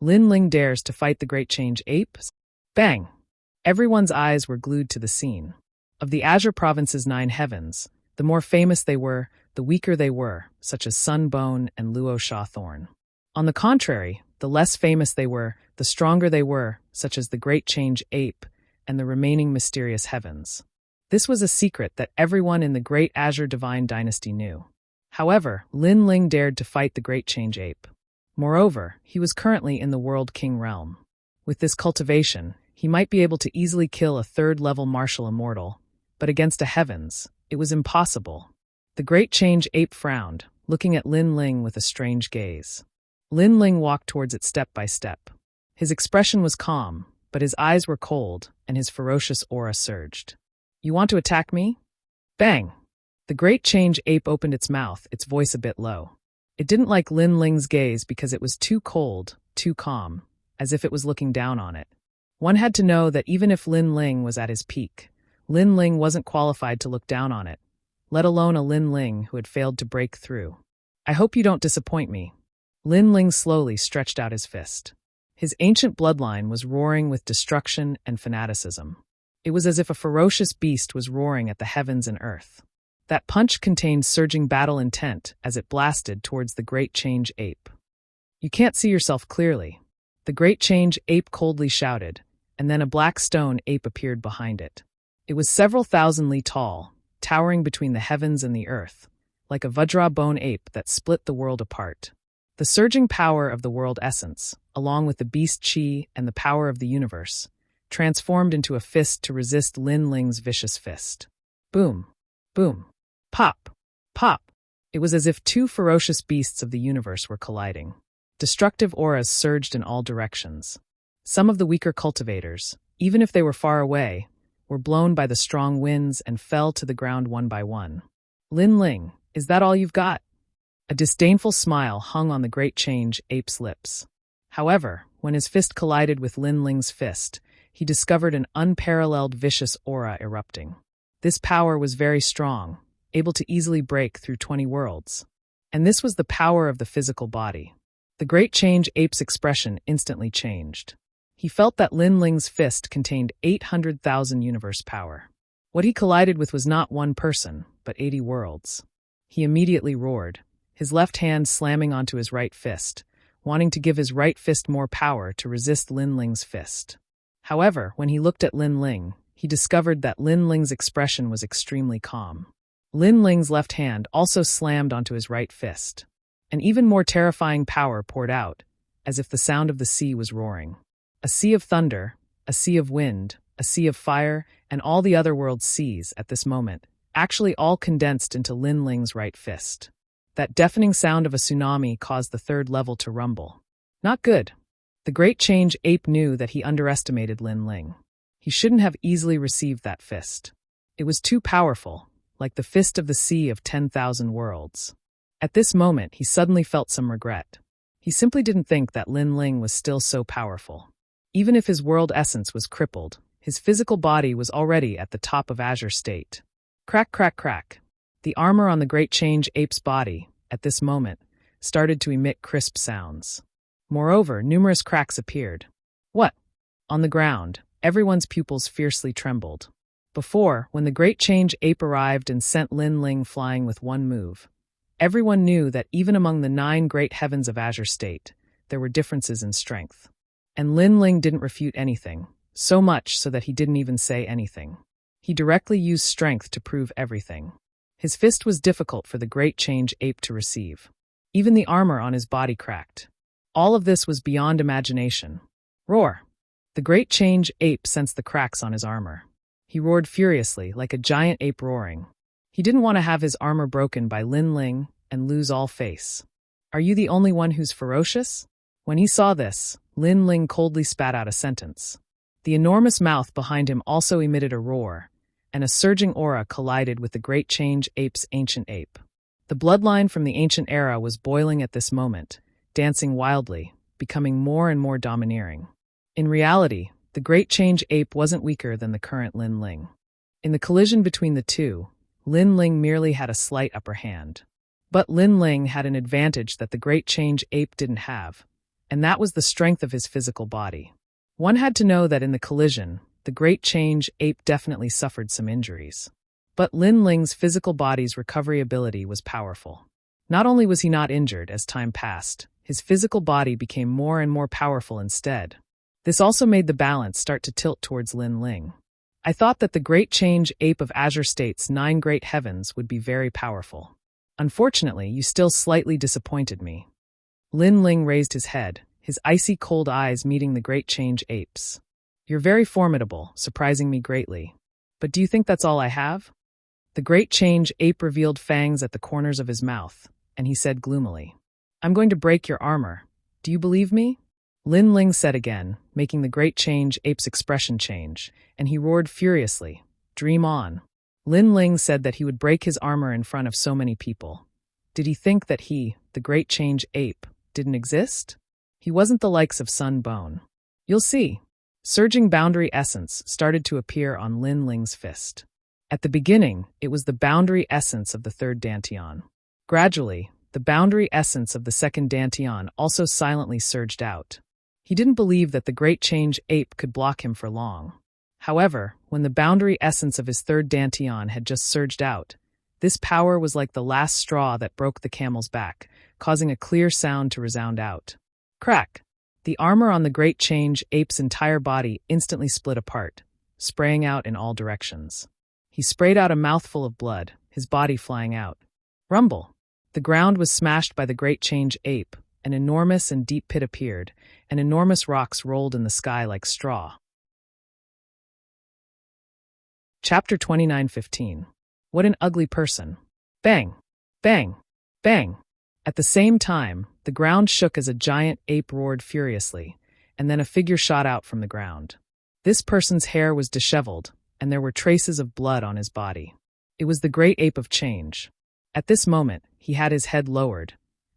Lin Ling dares to fight the Great Change Ape? Bang! Everyone's eyes were glued to the scene. Of the Azure Province's 9 heavens, the more famous they were, the weaker they were, such as Sun Bone and Luo Shawthorn. On the contrary, the less famous they were, the stronger they were, such as the Great Change Ape and the remaining mysterious heavens. This was a secret that everyone in the Great Azure Divine Dynasty knew. However, Lin Ling dared to fight the Great Change Ape. Moreover, he was currently in the World King realm. With this cultivation, he might be able to easily kill a 3rd-level martial immortal, but against a heavens, it was impossible. The Great Change Ape frowned, looking at Lin Ling with a strange gaze. Lin Ling walked towards it step by step. His expression was calm, but his eyes were cold, and his ferocious aura surged. You want to attack me? Bang! The Great Change Ape opened its mouth, its voice a bit low. It didn't like Lin Ling's gaze because it was too cold, too calm, as if it was looking down on it. One had to know that even if Lin Ling was at his peak, Lin Ling wasn't qualified to look down on it, let alone a Lin Ling who had failed to break through. I hope you don't disappoint me. Lin Ling slowly stretched out his fist. His ancient bloodline was roaring with destruction and fanaticism. It was as if a ferocious beast was roaring at the heavens and earth. That punch contained surging battle intent as it blasted towards the Great Change Ape. You can't see yourself clearly. The Great Change Ape coldly shouted, and then a black stone ape appeared behind it. It was several thousand li tall, towering between the heavens and the earth, like a Vajra bone ape that split the world apart. The surging power of the world essence, along with the beast chi and the power of the universe, transformed into a fist to resist Lin Ling's vicious fist. Boom, boom, pop, pop. It was as if 2 ferocious beasts of the universe were colliding. Destructive auras surged in all directions. Some of the weaker cultivators, even if they were far away, were blown by the strong winds and fell to the ground one by one. Lin Ling, is that all you've got? A disdainful smile hung on the Great Change Ape's lips. However, when his fist collided with Lin Ling's fist, he discovered an unparalleled vicious aura erupting. This power was very strong, able to easily break through 20 worlds. And this was the power of the physical body. The great change ape's expression instantly changed. He felt that Lin Ling's fist contained 800,000 universe power. What he collided with was not one person, but 80 worlds. He immediately roared, his left hand slamming onto his right fist, wanting to give his right fist more power to resist Lin Ling's fist. However, when he looked at Lin Ling, he discovered that Lin Ling's expression was extremely calm. Lin Ling's left hand also slammed onto his right fist. An even more terrifying power poured out, as if the sound of the sea was roaring. A sea of thunder, a sea of wind, a sea of fire, and all the other world's seas at this moment, actually all condensed into Lin Ling's right fist. That deafening sound of a tsunami caused the third level to rumble. Not good. The great change ape knew that he underestimated Lin Ling. He shouldn't have easily received that fist. It was too powerful, like the fist of the sea of 10,000 worlds. At this moment, he suddenly felt some regret. He simply didn't think that Lin Ling was still so powerful. Even if his world essence was crippled, his physical body was already at the top of Azure state. Crack, crack, crack. The armor on the great change ape's body, at this moment, started to emit crisp sounds. Moreover, numerous cracks appeared. What? On the ground, everyone's pupils fiercely trembled. Before, when the great change ape arrived and sent Lin Ling flying with one move, everyone knew that even among the 9 great heavens of Azure state, there were differences in strength. And Lin Ling didn't refute anything, so much so that he didn't even say anything. He directly used strength to prove everything. His fist was difficult for the great change ape to receive. Even the armor on his body cracked. All of this was beyond imagination. Roar! The great change ape sensed the cracks on his armor. He roared furiously, like a giant ape roaring. He didn't want to have his armor broken by Lin Ling and lose all face. Are you the only one who's ferocious? When he saw this, Lin Ling coldly spat out a sentence. The enormous mouth behind him also emitted a roar, and a surging aura collided with the great change ape's ancient ape. The bloodline from the ancient era was boiling at this moment, dancing wildly, becoming more and more domineering. In reality, the great change ape wasn't weaker than the current Lin Ling. In the collision between the two, Lin Ling merely had a slight upper hand. But Lin Ling had an advantage that the great change ape didn't have, and that was the strength of his physical body. One had to know that in the collision, the great change ape definitely suffered some injuries. But Lin Ling's physical body's recovery ability was powerful. Not only was he not injured as time passed, his physical body became more and more powerful instead. This also made the balance start to tilt towards Lin Ling. I thought that the great change ape of Azure State's 9 great heavens would be very powerful. Unfortunately, you still slightly disappointed me. Lin Ling raised his head, his icy cold eyes meeting the great change ape's. You're very formidable, surprising me greatly. But do you think that's all I have? The great change ape revealed fangs at the corners of his mouth, and he said gloomily, I'm going to break your armor. Do you believe me? Lin Ling said again, making the great change ape's expression change, and he roared furiously, Dream on. Lin Ling said that he would break his armor in front of so many people. Did he think that he, the great change ape, didn't exist? He wasn't the likes of Sun Bone. You'll see. Surging boundary essence started to appear on Lin Ling's fist. At the beginning, it was the boundary essence of the third Dantian. Gradually, the boundary essence of the second Dantian also silently surged out. He didn't believe that the great change ape could block him for long. However, when the boundary essence of his third Dantian had just surged out, this power was like the last straw that broke the camel's back, causing a clear sound to resound out. Crack! The armor on the great change ape's entire body instantly split apart, spraying out in all directions. He sprayed out a mouthful of blood, his body flying out. Rumble! The ground was smashed by the great change ape, an enormous and deep pit appeared, and enormous rocks rolled in the sky like straw. Chapter 29:15. What an ugly person. Bang! Bang! Bang! At the same time, the ground shook as a giant ape roared furiously, and then a figure shot out from the ground. This person's hair was disheveled, and there were traces of blood on his body. It was the great ape of change. At this moment, he had his head lowered,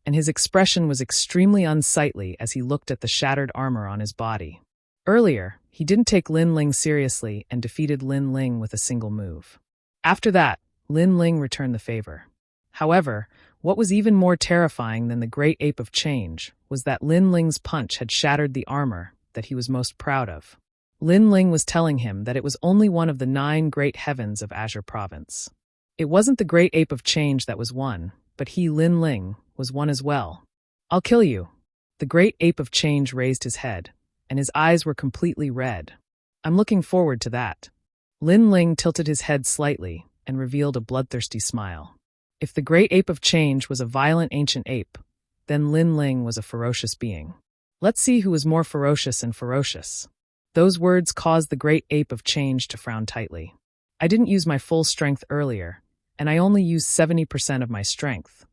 and his expression was extremely unsightly as he looked at the shattered armor on his body. Earlier, he didn't take Lin Ling seriously and defeated Lin Ling with a single move. After that, Lin Ling returned the favor. However, What was even more terrifying than the great ape of change was that Lin Ling's punch had shattered the armor that he was most proud of. Lin Ling was telling him that it was only one of the 9 great heavens of Azure Province. It wasn't the great ape of change that was one, but he, Lin Ling, was one as well. I'll kill you. The great ape of change raised his head, and his eyes were completely red. I'm looking forward to that. Lin Ling tilted his head slightly and revealed a bloodthirsty smile. If the great ape of change was a violent ancient ape, then Lin Ling was a ferocious being. Let's see who was more ferocious and ferocious. Those words caused the great ape of change to frown tightly. I didn't use my full strength earlier, and I only used 70% of my strength.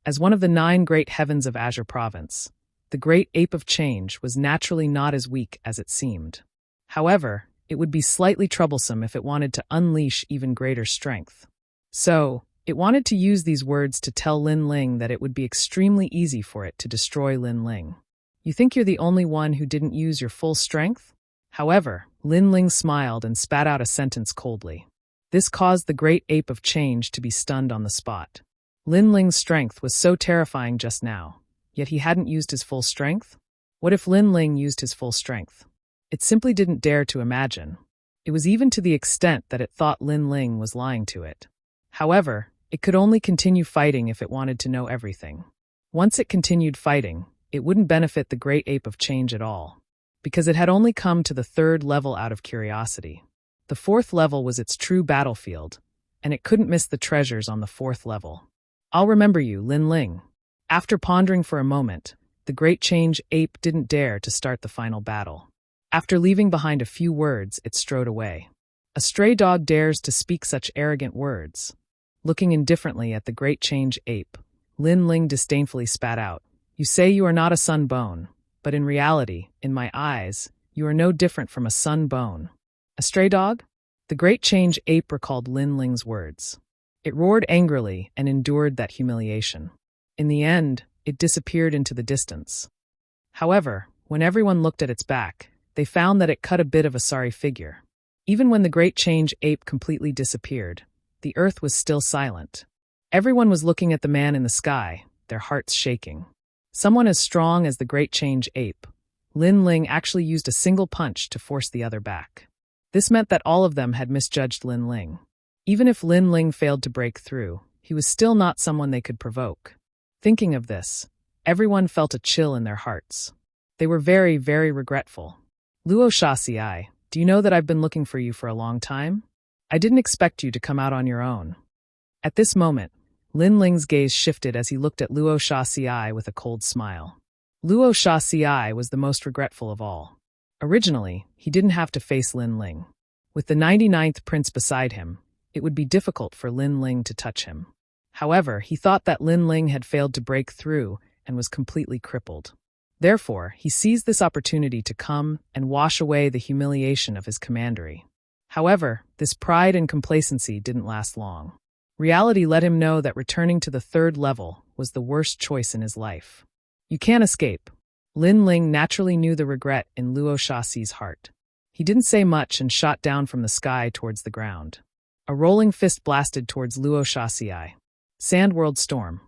As one of the 9 great heavens of Azure Province, the great ape of change was naturally not as weak as it seemed. However, it would be slightly troublesome if it wanted to unleash even greater strength. So, it wanted to use these words to tell Lin Ling that it would be extremely easy for it to destroy Lin Ling. You think you're the only one who didn't use your full strength? However, Lin Ling smiled and spat out a sentence coldly. This caused the great ape of change to be stunned on the spot. Lin Ling's strength was so terrifying just now, yet he hadn't used his full strength? What if Lin Ling used his full strength? It simply didn't dare to imagine. It was even to the extent that it thought Lin Ling was lying to it. However, it could only continue fighting if it wanted to know everything. Once it continued fighting, it wouldn't benefit the great ape of change at all, because it had only come to the 3rd level out of curiosity. The 4th level was its true battlefield, and it couldn't miss the treasures on the 4th level. I'll remember you, Lin Ling. After pondering for a moment, the great change ape didn't dare to start the final battle. After leaving behind a few words, it strode away. A stray dog dares to speak such arrogant words. Looking indifferently at the great change ape, Lin Ling disdainfully spat out, You say you are not a sun bone, but in reality, in my eyes, you are no different from a sun bone. A stray dog? The great change ape recalled Lin Ling's words. It roared angrily and endured that humiliation. In the end, it disappeared into the distance. However, when everyone looked at its back, they found that it cut a bit of a sorry figure. Even when the great change ape completely disappeared, the earth was still silent. Everyone was looking at the man in the sky, their hearts shaking. Someone as strong as the great change ape, Lin Ling actually used a single punch to force the other back. This meant that all of them had misjudged Lin Ling. Even if Lin Ling failed to break through, he was still not someone they could provoke. Thinking of this, everyone felt a chill in their hearts. They were very, very regretful. Luo Shaxiai, do you know that I've been looking for you for a long time? I didn't expect you to come out on your own. At this moment, Lin Ling's gaze shifted as he looked at Luo Shaxiai with a cold smile. Luo Shaxiai was the most regretful of all. Originally, he didn't have to face Lin Ling. With the 99th prince beside him, it would be difficult for Lin Ling to touch him. However, he thought that Lin Ling had failed to break through and was completely crippled. Therefore, he seized this opportunity to come and wash away the humiliation of his commandery. However, this pride and complacency didn't last long. Reality let him know that returning to the 3rd level was the worst choice in his life. You can't escape. Lin Ling naturally knew the regret in Luo Shaxi's heart. He didn't say much and shot down from the sky towards the ground. A rolling fist blasted towards Luo Shaxiai. Sandworld Storm.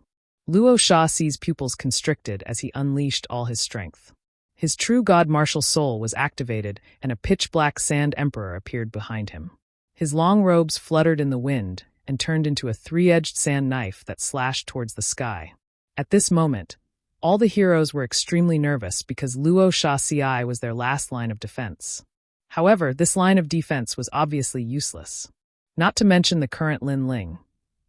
Luo Shaxi's pupils constricted as he unleashed all his strength. His true god martial soul was activated and a pitch-black sand emperor appeared behind him. His long robes fluttered in the wind and turned into a 3-edged sand knife that slashed towards the sky. At this moment, all the heroes were extremely nervous because Luo Shaxiai was their last line of defense. However, this line of defense was obviously useless. Not to mention the current Lin Ling.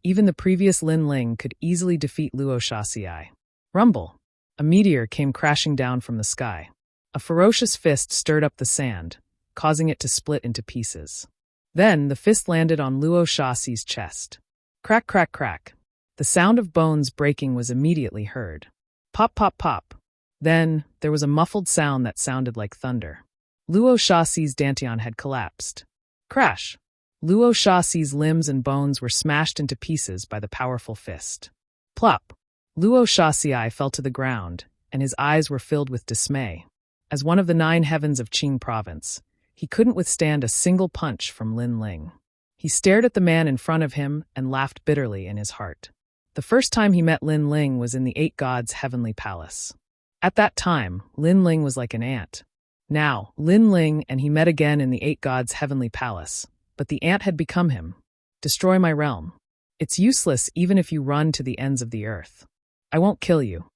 Even the previous Lin Ling could easily defeat Luo Shaxiai. Rumble. A meteor came crashing down from the sky. A ferocious fist stirred up the sand, causing it to split into pieces. Then, the fist landed on Luo Shaxi's chest. Crack, crack, crack. The sound of bones breaking was immediately heard. Pop, pop, pop. Then, there was a muffled sound that sounded like thunder. Luo Shaxi's dantian had collapsed. Crash. Luo Shaxi's limbs and bones were smashed into pieces by the powerful fist. Plop. Luo Shaxiai fell to the ground, and his eyes were filled with dismay. As one of the 9 heavens of Qing province, he couldn't withstand a single punch from Lin Ling. He stared at the man in front of him and laughed bitterly in his heart. The first time he met Lin Ling was in the Eight Gods' heavenly palace. At that time, Lin Ling was like an ant. Now, Lin Ling and he met again in the Eight Gods' heavenly palace, but the ant had become him. Destroy my realm. It's useless even if you run to the ends of the earth. I won't kill you.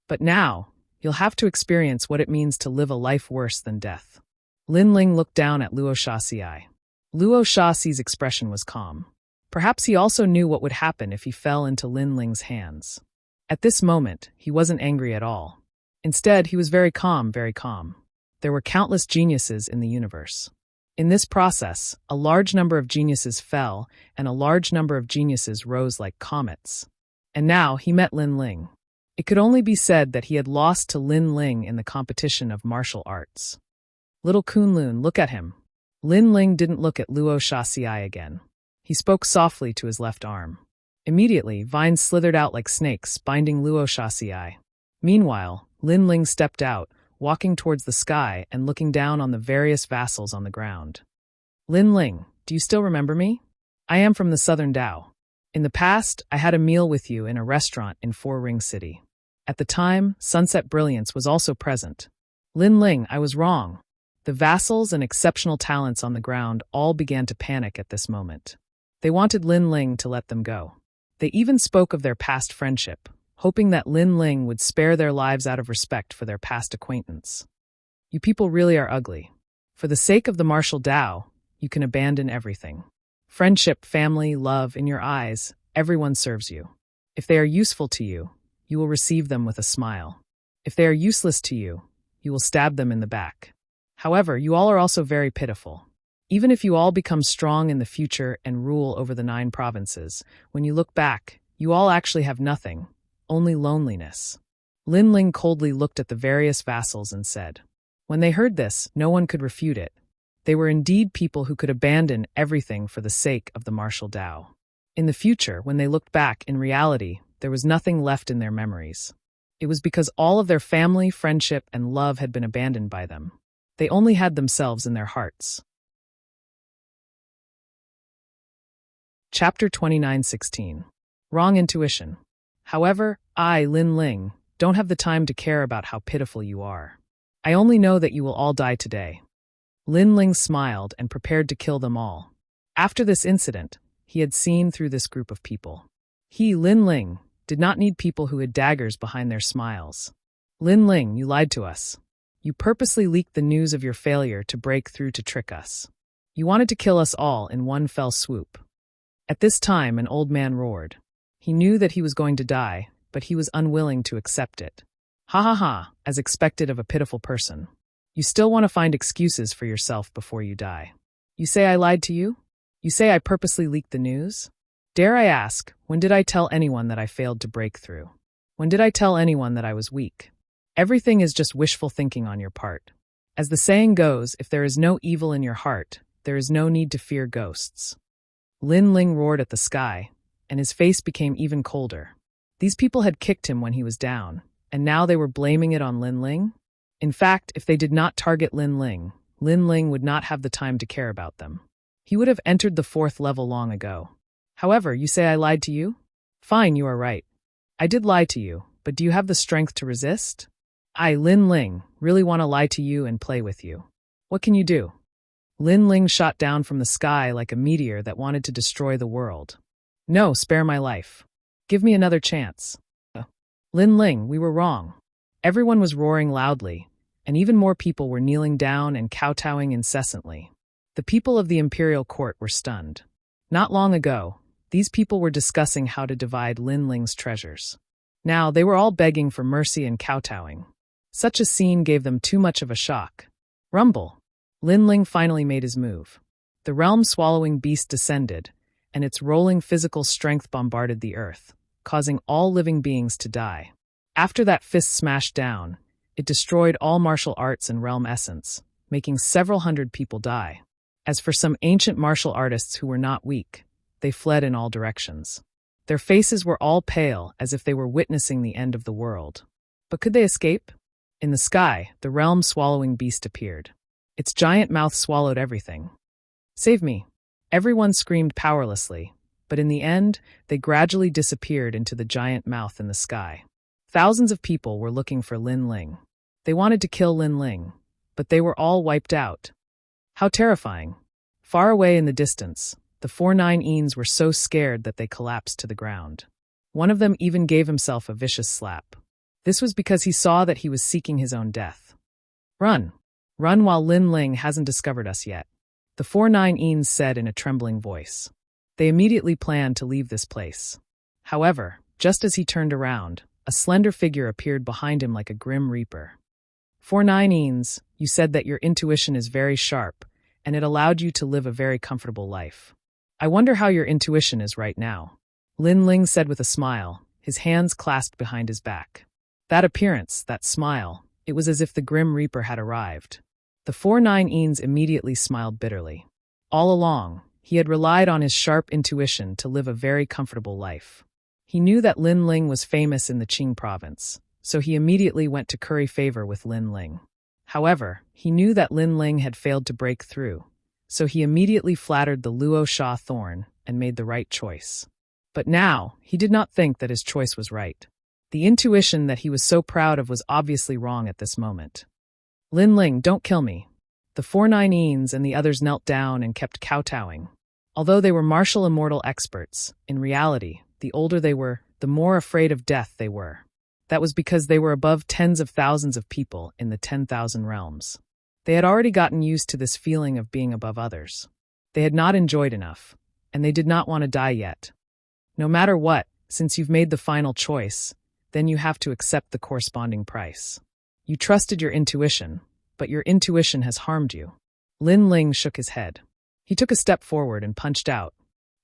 But now, you'll have to experience what it means to live a life worse than death. Lin Ling looked down at Luo Shaxiai. Luo Shaxi's expression was calm. Perhaps he also knew what would happen if he fell into Lin Ling's hands. At this moment, he wasn't angry at all. Instead, he was very calm, very calm. There were countless geniuses in the universe. In this process, a large number of geniuses fell, and a large number of geniuses rose like comets. And now he met Lin Ling. It could only be said that he had lost to Lin Ling in the competition of martial arts. Little Kunlun, look at him. Lin Ling didn't look at Luo Shaxiai again. He spoke softly to his left arm. Immediately, vines slithered out like snakes, binding Luo Shaxiai. Meanwhile, Lin Ling stepped out, walking towards the sky and looking down on the various vassals on the ground. Lin Ling, do you still remember me? I am from the Southern Dao. In the past, I had a meal with you in a restaurant in Four Ring City. At the time, Sunset Brilliance was also present. Lin Ling, I was wrong. The vassals and exceptional talents on the ground all began to panic at this moment. They wanted Lin Ling to let them go. They even spoke of their past friendship, hoping that Lin Ling would spare their lives out of respect for their past acquaintance. You people really are ugly. For the sake of the martial Dao, you can abandon everything. Friendship, family, love, in your eyes, everyone serves you. If they are useful to you, you will receive them with a smile. If they are useless to you, you will stab them in the back. However, you all are also very pitiful. Even if you all become strong in the future and rule over the 9 provinces, when you look back, you all actually have nothing, only loneliness. Lin Ling coldly looked at the various vassals and said. When they heard this, no one could refute it. They were indeed people who could abandon everything for the sake of the martial Dao. In the future, when they looked back, in reality, there was nothing left in their memories. It was because all of their family, friendship, and love had been abandoned by them. They only had themselves in their hearts. Chapter 29:16. Wrong intuition. However, I, Lin Ling, don't have the time to care about how pitiful you are. I only know that you will all die today. Lin Ling smiled and prepared to kill them all. After this incident, he had seen through this group of people. He, Lin Ling, did not need people who had daggers behind their smiles. Lin Ling, you lied to us. You purposely leaked the news of your failure to break through to trick us. You wanted to kill us all in one fell swoop. At this time, an old man roared. He knew that he was going to die, but he was unwilling to accept it. Ha ha ha, as expected of a pitiful person. You still want to find excuses for yourself before you die. You say I lied to you? You say I purposely leaked the news? Dare I ask, when did I tell anyone that I failed to break through? When did I tell anyone that I was weak? Everything is just wishful thinking on your part. As the saying goes, if there is no evil in your heart, there is no need to fear ghosts. Lin Ling roared at the sky, and his face became even colder. These people had kicked him when he was down, and now they were blaming it on Lin Ling? In fact, if they did not target Lin Ling would not have the time to care about them. He would have entered the 4th level long ago. However, you say I lied to you? Fine, you are right. I did lie to you, but do you have the strength to resist? I, Lin Ling, really want to lie to you and play with you. What can you do? Lin Ling shot down from the sky like a meteor that wanted to destroy the world. No, spare my life. Give me another chance. Lin Ling, we were wrong. Everyone was roaring loudly, and even more people were kneeling down and kowtowing incessantly. The people of the imperial court were stunned. Not long ago, these people were discussing how to divide Lin Ling's treasures. Now they were all begging for mercy and kowtowing. Such a scene gave them too much of a shock. Rumble. Lin Ling finally made his move. The realm-swallowing beast descended, and its rolling physical strength bombarded the earth, causing all living beings to die. After that fist smashed down, it destroyed all martial arts and realm essence, making several hundred people die. As for some ancient martial artists who were not weak, they fled in all directions. Their faces were all pale, as if they were witnessing the end of the world. But could they escape? In the sky, the realm-swallowing beast appeared. Its giant mouth swallowed everything. Save me! Everyone screamed powerlessly, but in the end, they gradually disappeared into the giant mouth in the sky. Thousands of people were looking for Lin Ling. They wanted to kill Lin Ling, but they were all wiped out. How terrifying. Far away in the distance, the 4-9-eens were so scared that they collapsed to the ground. One of them even gave himself a vicious slap. This was because he saw that he was seeking his own death. Run! Run while Lin Ling hasn't discovered us yet, the 4-9-eens said in a trembling voice. They immediately planned to leave this place. However, just as he turned around, a slender figure appeared behind him like a grim reaper. 4-9-eens, you said that your intuition is very sharp, and it allowed you to live a very comfortable life. I wonder how your intuition is right now, Lin Ling said with a smile, his hands clasped behind his back. That appearance, that smile, it was as if the Grim Reaper had arrived. The 4-9-eens immediately smiled bitterly. All along, he had relied on his sharp intuition to live a very comfortable life. He knew that Lin Ling was famous in the Qing province, so he immediately went to curry favor with Lin Ling. However, he knew that Lin Ling had failed to break through, so he immediately flattered the Luo Sha thorn and made the right choice. But now, he did not think that his choice was right. The intuition that he was so proud of was obviously wrong at this moment. Lin Ling, don't kill me. The 4-9-eens and the others knelt down and kept kowtowing. Although they were martial immortal experts, in reality, the older they were, the more afraid of death they were. That was because they were above tens of thousands of people in the 10,000 realms. They had already gotten used to this feeling of being above others. They had not enjoyed enough, and they did not want to die yet. No matter what, since you've made the final choice, then you have to accept the corresponding price. You trusted your intuition, but your intuition has harmed you. Lin Ling shook his head. He took a step forward and punched out.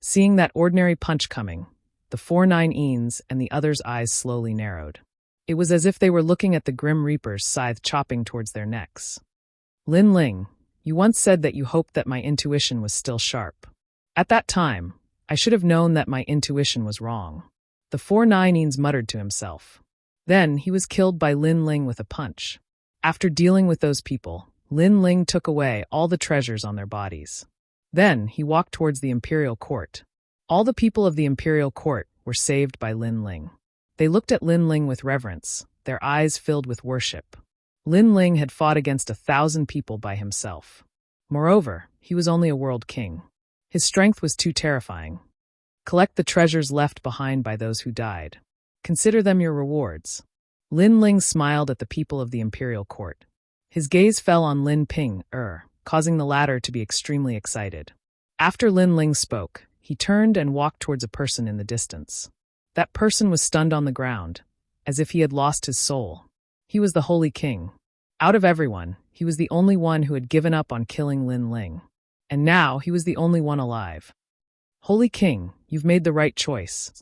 Seeing that ordinary punch coming, the 4-9-eens and the others' eyes slowly narrowed. It was as if they were looking at the Grim Reaper's scythe chopping towards their necks. Lin Ling, you once said that you hoped that my intuition was still sharp. At that time, I should have known that my intuition was wrong. The 4-9-eens muttered to himself. Then he was killed by Lin Ling with a punch. After dealing with those people, Lin Ling took away all the treasures on their bodies. Then he walked towards the imperial court. All the people of the imperial court were saved by Lin Ling. They looked at Lin Ling with reverence, their eyes filled with worship. Lin Ling had fought against 1,000 people by himself. Moreover, he was only a world king. His strength was too terrifying. Collect the treasures left behind by those who died. Consider them your rewards. Lin Ling smiled at the people of the imperial court. His gaze fell on Lin Ping, causing the latter to be extremely excited. After Lin Ling spoke, he turned and walked towards a person in the distance. That person was stunned on the ground, as if he had lost his soul. He was the Holy King. Out of everyone, he was the only one who had given up on killing Lin Ling. And now he was the only one alive. Holy King, you've made the right choice.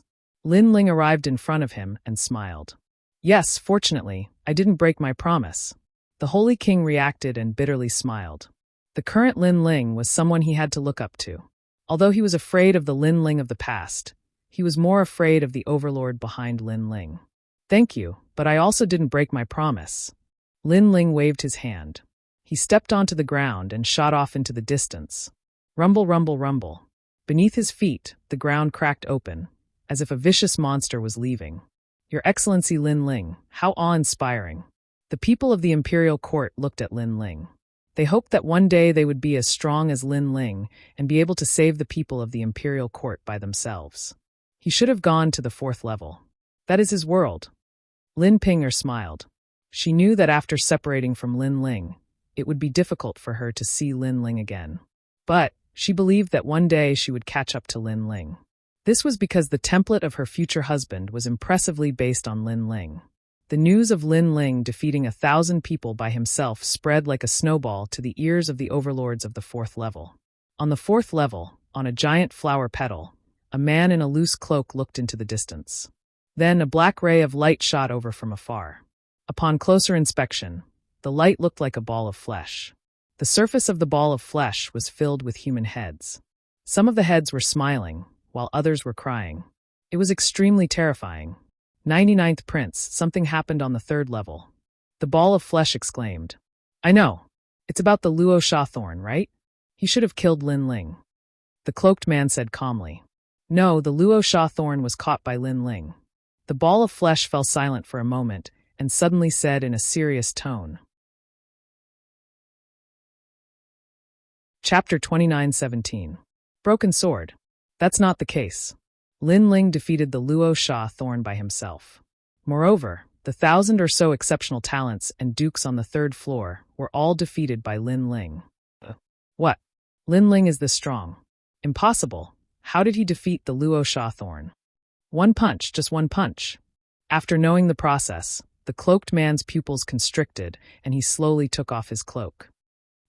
Lin Ling arrived in front of him and smiled. Yes, fortunately, I didn't break my promise. The Holy King reacted and bitterly smiled. The current Lin Ling was someone he had to look up to. Although he was afraid of the Lin Ling of the past, he was more afraid of the overlord behind Lin Ling. Thank you, but I also didn't break my promise. Lin Ling waved his hand. He stepped onto the ground and shot off into the distance. Rumble, rumble, rumble. Beneath his feet, the ground cracked open, as if a vicious monster was leaving. Your Excellency Lin Ling, how awe-inspiring. The people of the imperial court looked at Lin Ling. They hoped that one day they would be as strong as Lin Ling and be able to save the people of the imperial court by themselves. He should have gone to the 4th level. That is his world. Lin Pinger smiled. She knew that after separating from Lin Ling, it would be difficult for her to see Lin Ling again. But she believed that one day she would catch up to Lin Ling. This was because the template of her future husband was impressively based on Lin Ling. The news of Lin Ling defeating 1,000 people by himself spread like a snowball to the ears of the overlords of the 4th level. On the 4th level, on a giant flower petal, a man in a loose cloak looked into the distance. Then a black ray of light shot over from afar. Upon closer inspection, the light looked like a ball of flesh. The surface of the ball of flesh was filled with human heads. Some of the heads were smiling, while others were crying. It was extremely terrifying. 99th Prince, something happened on the 3rd level. The ball of flesh exclaimed. I know. It's about the Luo Sha thorn, right? He should have killed Lin Ling. The cloaked man said calmly. No, the Luo Sha thorn was caught by Lin Ling. The ball of flesh fell silent for a moment and suddenly said in a serious tone. Chapter 29:17. Broken Sword. That's not the case. Lin Ling defeated the Luo Sha thorn by himself. Moreover, the 1,000 or so exceptional talents and dukes on the third floor were all defeated by Lin Ling. What? Lin Ling is this strong? Impossible. How did he defeat the Luo Sha thorn? One punch, just one punch. After knowing the process, the cloaked man's pupils constricted and he slowly took off his cloak.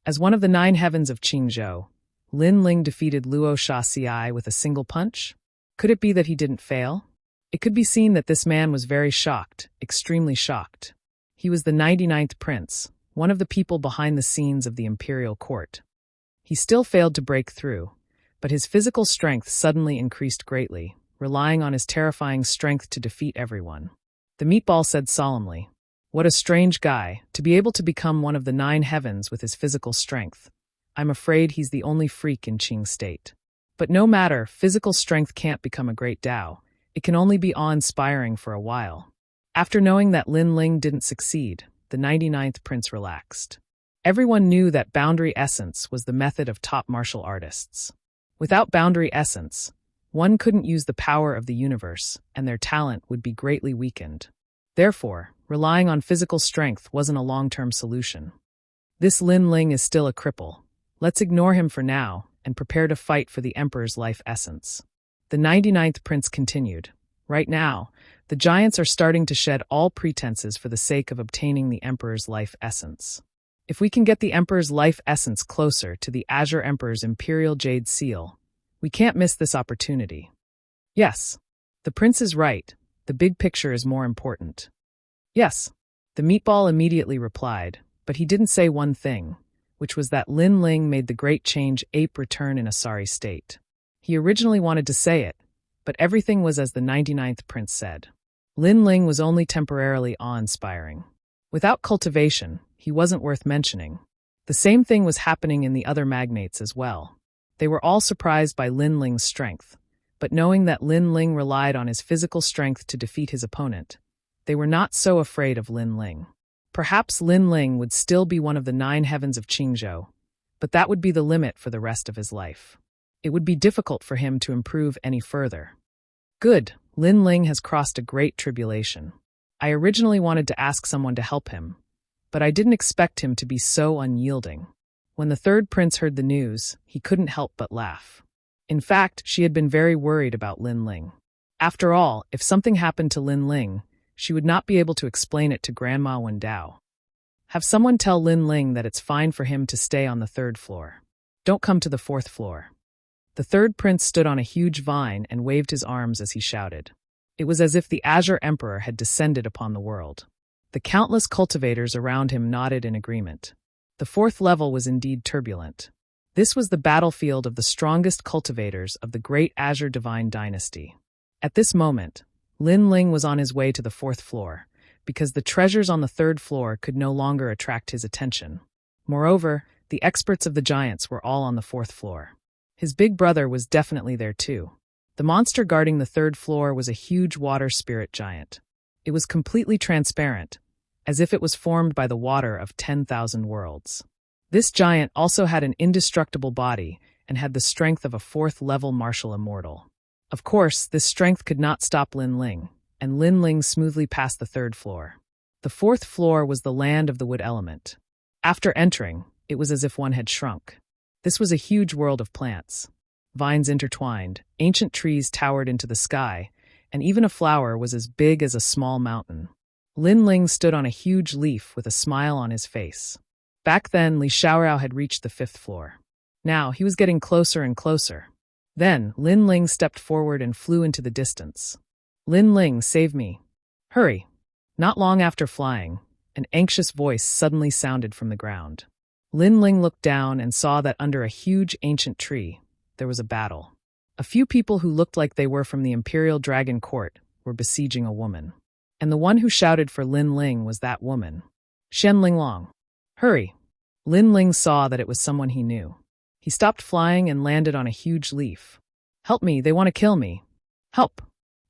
As one of the 9 heavens of Qingzhou, Lin Ling defeated Luo Sha Ci with a single punch? Could it be that he didn't fail? It could be seen that this man was very shocked, extremely shocked. He was the 99th prince, one of the people behind the scenes of the imperial court. He still failed to break through, but his physical strength suddenly increased greatly, relying on his terrifying strength to defeat everyone. The meatball said solemnly, "What a strange guy, to be able to become one of the 9 heavens with his physical strength. I'm afraid he's the only freak in Qing state. But no matter, physical strength can't become a great Tao. It can only be awe-inspiring for a while." After knowing that Lin Ling didn't succeed, the 99th prince relaxed. Everyone knew that boundary essence was the method of top martial artists. Without boundary essence, one couldn't use the power of the universe, and their talent would be greatly weakened. Therefore, relying on physical strength wasn't a long-term solution. This Lin Ling is still a cripple. Let's ignore him for now and prepare to fight for the Emperor's life essence. The 99th prince continued. Right now, the giants are starting to shed all pretenses for the sake of obtaining the Emperor's life essence. If we can get the Emperor's life essence closer to the Azure Emperor's Imperial Jade Seal, we can't miss this opportunity. Yes, the prince is right. The big picture is more important. Yes, the meatball immediately replied, but he didn't say one thing, which was that Lin Ling made the great change ape return in a sorry state. He originally wanted to say it, but everything was as the 99th prince said. Lin Ling was only temporarily awe-inspiring. Without cultivation, he wasn't worth mentioning. The same thing was happening in the other magnates as well. They were all surprised by Lin Ling's strength, but knowing that Lin Ling relied on his physical strength to defeat his opponent, they were not so afraid of Lin Ling. Perhaps Lin Ling would still be one of the 9 heavens of Qingzhou, but that would be the limit for the rest of his life. It would be difficult for him to improve any further. Good, Lin Ling has crossed a great tribulation. I originally wanted to ask someone to help him, but I didn't expect him to be so unyielding. When the third prince heard the news, he couldn't help but laugh. In fact, she had been very worried about Lin Ling. After all, if something happened to Lin Ling, she would not be able to explain it to Grandma Wendao. Have someone tell Lin Ling that it's fine for him to stay on the 3rd floor. Don't come to the 4th floor. The third prince stood on a huge vine and waved his arms as he shouted. It was as if the Azure Emperor had descended upon the world. The countless cultivators around him nodded in agreement. The 4th level was indeed turbulent. This was the battlefield of the strongest cultivators of the great Azure Divine Dynasty. At this moment, Lin Ling was on his way to the 4th floor, because the treasures on the 3rd floor could no longer attract his attention. Moreover, the experts of the giants were all on the 4th floor. His big brother was definitely there too. The monster guarding the 3rd floor was a huge water spirit giant. It was completely transparent, as if it was formed by the water of 10,000 worlds. This giant also had an indestructible body and had the strength of a 4th-level martial immortal. Of course, this strength could not stop Lin Ling, and Lin Ling smoothly passed the 3rd floor. The 4th floor was the land of the wood element. After entering, it was as if one had shrunk. This was a huge world of plants. Vines intertwined, ancient trees towered into the sky, and even a flower was as big as a small mountain. Lin Ling stood on a huge leaf with a smile on his face. Back then, Li Xiaorao had reached the 5th floor. Now, he was getting closer and closer. Then, Lin Ling stepped forward and flew into the distance. Lin Ling, save me. Hurry. Not long after flying, an anxious voice suddenly sounded from the ground. Lin Ling looked down and saw that under a huge ancient tree, there was a battle. A few people who looked like they were from the Imperial Dragon Court were besieging a woman. And the one who shouted for Lin Ling was that woman. Shen Linglong. Hurry. Lin Ling saw that it was someone he knew. He stopped flying and landed on a huge leaf. Help me, they want to kill me. Help!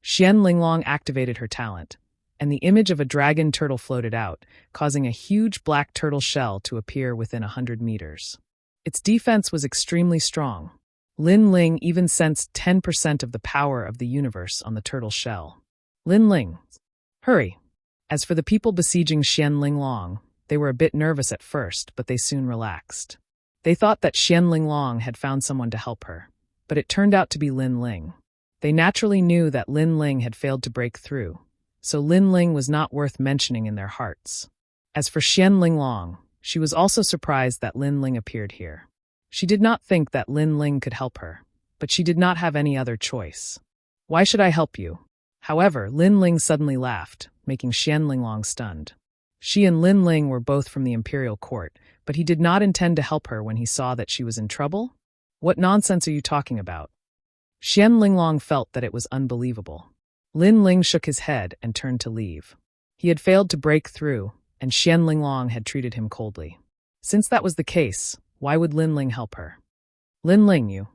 Xian Linglong activated her talent, and the image of a dragon turtle floated out, causing a huge black turtle shell to appear within 100 meters. Its defense was extremely strong. Lin Ling even sensed 10% of the power of the universe on the turtle shell. Lin Ling, hurry! As for the people besieging Xian Linglong, they were a bit nervous at first, but they soon relaxed. They thought that Xian Linglong had found someone to help her, but it turned out to be Lin Ling. They naturally knew that Lin Ling had failed to break through, so Lin Ling was not worth mentioning in their hearts. As for Xian Linglong, she was also surprised that Lin Ling appeared here. She did not think that Lin Ling could help her, but she did not have any other choice. Why should I help you? However, Lin Ling suddenly laughed, making Xian Linglong stunned. She and Lin Ling were both from the imperial court, but he did not intend to help her when he saw that she was in trouble. What nonsense are you talking about? Xian Linglong felt that it was unbelievable. Lin Ling shook his head and turned to leave. He had failed to break through, and Xian Linglong had treated him coldly. Since that was the case, why would Lin Ling help her? Lin Ling, you.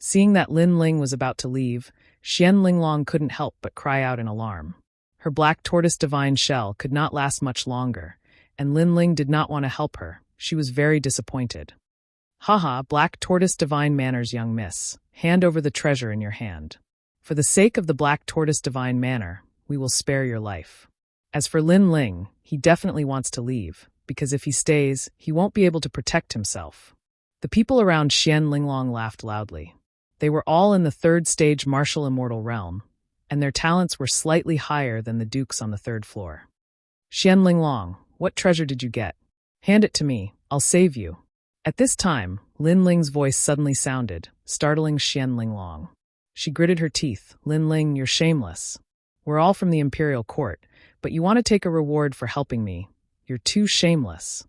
Seeing that Lin Ling was about to leave, Xian Linglong couldn't help but cry out in alarm. Her black tortoise divine shell could not last much longer, and Lin Ling did not want to help her. She was very disappointed. Haha, black tortoise divine manners, young miss. Hand over the treasure in your hand. For the sake of the black tortoise divine manner, we will spare your life. As for Lin Ling, he definitely wants to leave, because if he stays, he won't be able to protect himself. The people around Xian Linglong laughed loudly. They were all in the 3rd stage martial immortal realm, and their talents were slightly higher than the dukes on the 3rd floor. Xian Linglong, what treasure did you get? Hand it to me, I'll save you. At this time, Lin Ling's voice suddenly sounded, startling Xian Linglong. She gritted her teeth. Lin Ling, you're shameless. We're all from the imperial court, but you want to take a reward for helping me. You're too shameless.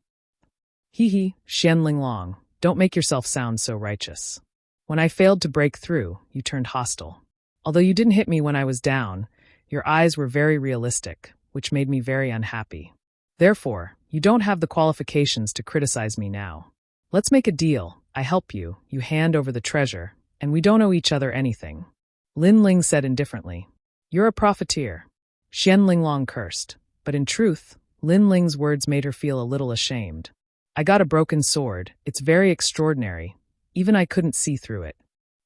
Hee, Xian Linglong, don't make yourself sound so righteous. When I failed to break through, you turned hostile. Although you didn't hit me when I was down, your eyes were very realistic, which made me very unhappy. Therefore, you don't have the qualifications to criticize me now. Let's make a deal. I help you, you hand over the treasure, and we don't owe each other anything. Lin Ling said indifferently. You're a profiteer. Xian Linglong cursed, but in truth, Lin Ling's words made her feel a little ashamed. I got a broken sword. It's very extraordinary. Even I couldn't see through it.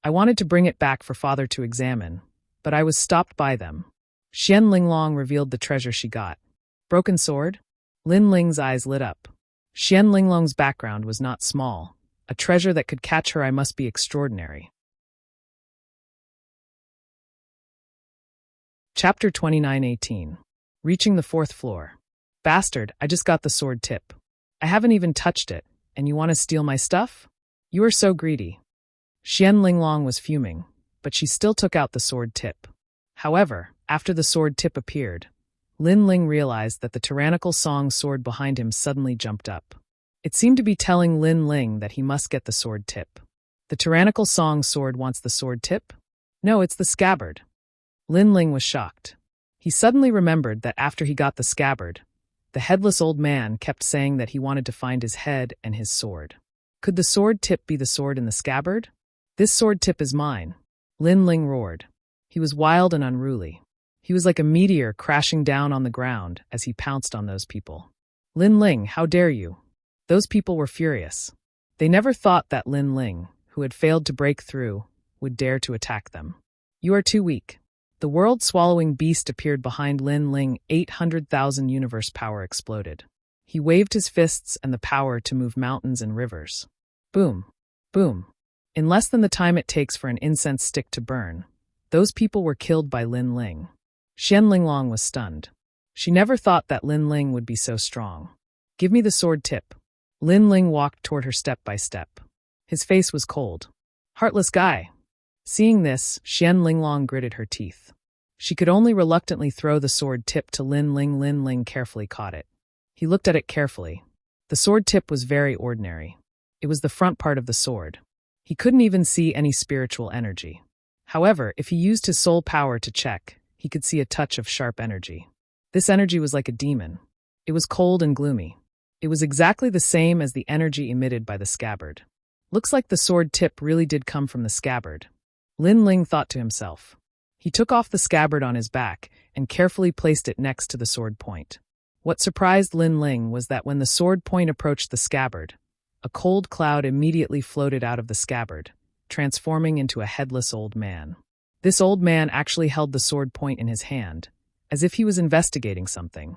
I wanted to bring it back for father to examine, but I was stopped by them. Xian Linglong revealed the treasure she got. Broken sword? Lin Ling's eyes lit up. Xian Linglong's background was not small. A treasure that could catch her, I must be extraordinary. Chapter 29:18. Reaching the 4th floor. Bastard, I just got the sword tip. I haven't even touched it, and you want to steal my stuff? You are so greedy. Xian Linglong was fuming, but she still took out the sword tip. However, after the sword tip appeared, Lin Ling realized that the tyrannical Song sword behind him suddenly jumped up. It seemed to be telling Lin Ling that he must get the sword tip. The tyrannical Song sword wants the sword tip? No, it's the scabbard. Lin Ling was shocked. He suddenly remembered that after he got the scabbard, the headless old man kept saying that he wanted to find his head and his sword. Could the sword tip be the sword in the scabbard? This sword tip is mine. Lin Ling roared. He was wild and unruly. He was like a meteor crashing down on the ground as he pounced on those people. Lin Ling, how dare you? Those people were furious. They never thought that Lin Ling, who had failed to break through, would dare to attack them. You are too weak. The world-swallowing beast appeared behind Lin Ling. 800,000 universe power exploded. He waved his fists and the power to move mountains and rivers. Boom. Boom. In less than the time it takes for an incense stick to burn, those people were killed by Lin Ling. Xian Linglong was stunned. She never thought that Lin Ling would be so strong. Give me the sword tip. Lin Ling walked toward her step by step. His face was cold. Heartless guy. Seeing this, Xian Linglong gritted her teeth. She could only reluctantly throw the sword tip to Lin Ling. Lin Ling carefully caught it. He looked at it carefully. The sword tip was very ordinary. It was the front part of the sword. He couldn't even see any spiritual energy. However, if he used his soul power to check, he could see a touch of sharp energy. This energy was like a demon. It was cold and gloomy. It was exactly the same as the energy emitted by the scabbard. Looks like the sword tip really did come from the scabbard. Lin Ling thought to himself. He took off the scabbard on his back and carefully placed it next to the sword point. What surprised Lin Ling was that when the sword point approached the scabbard, a cold cloud immediately floated out of the scabbard, transforming into a headless old man. This old man actually held the sword point in his hand, as if he was investigating something.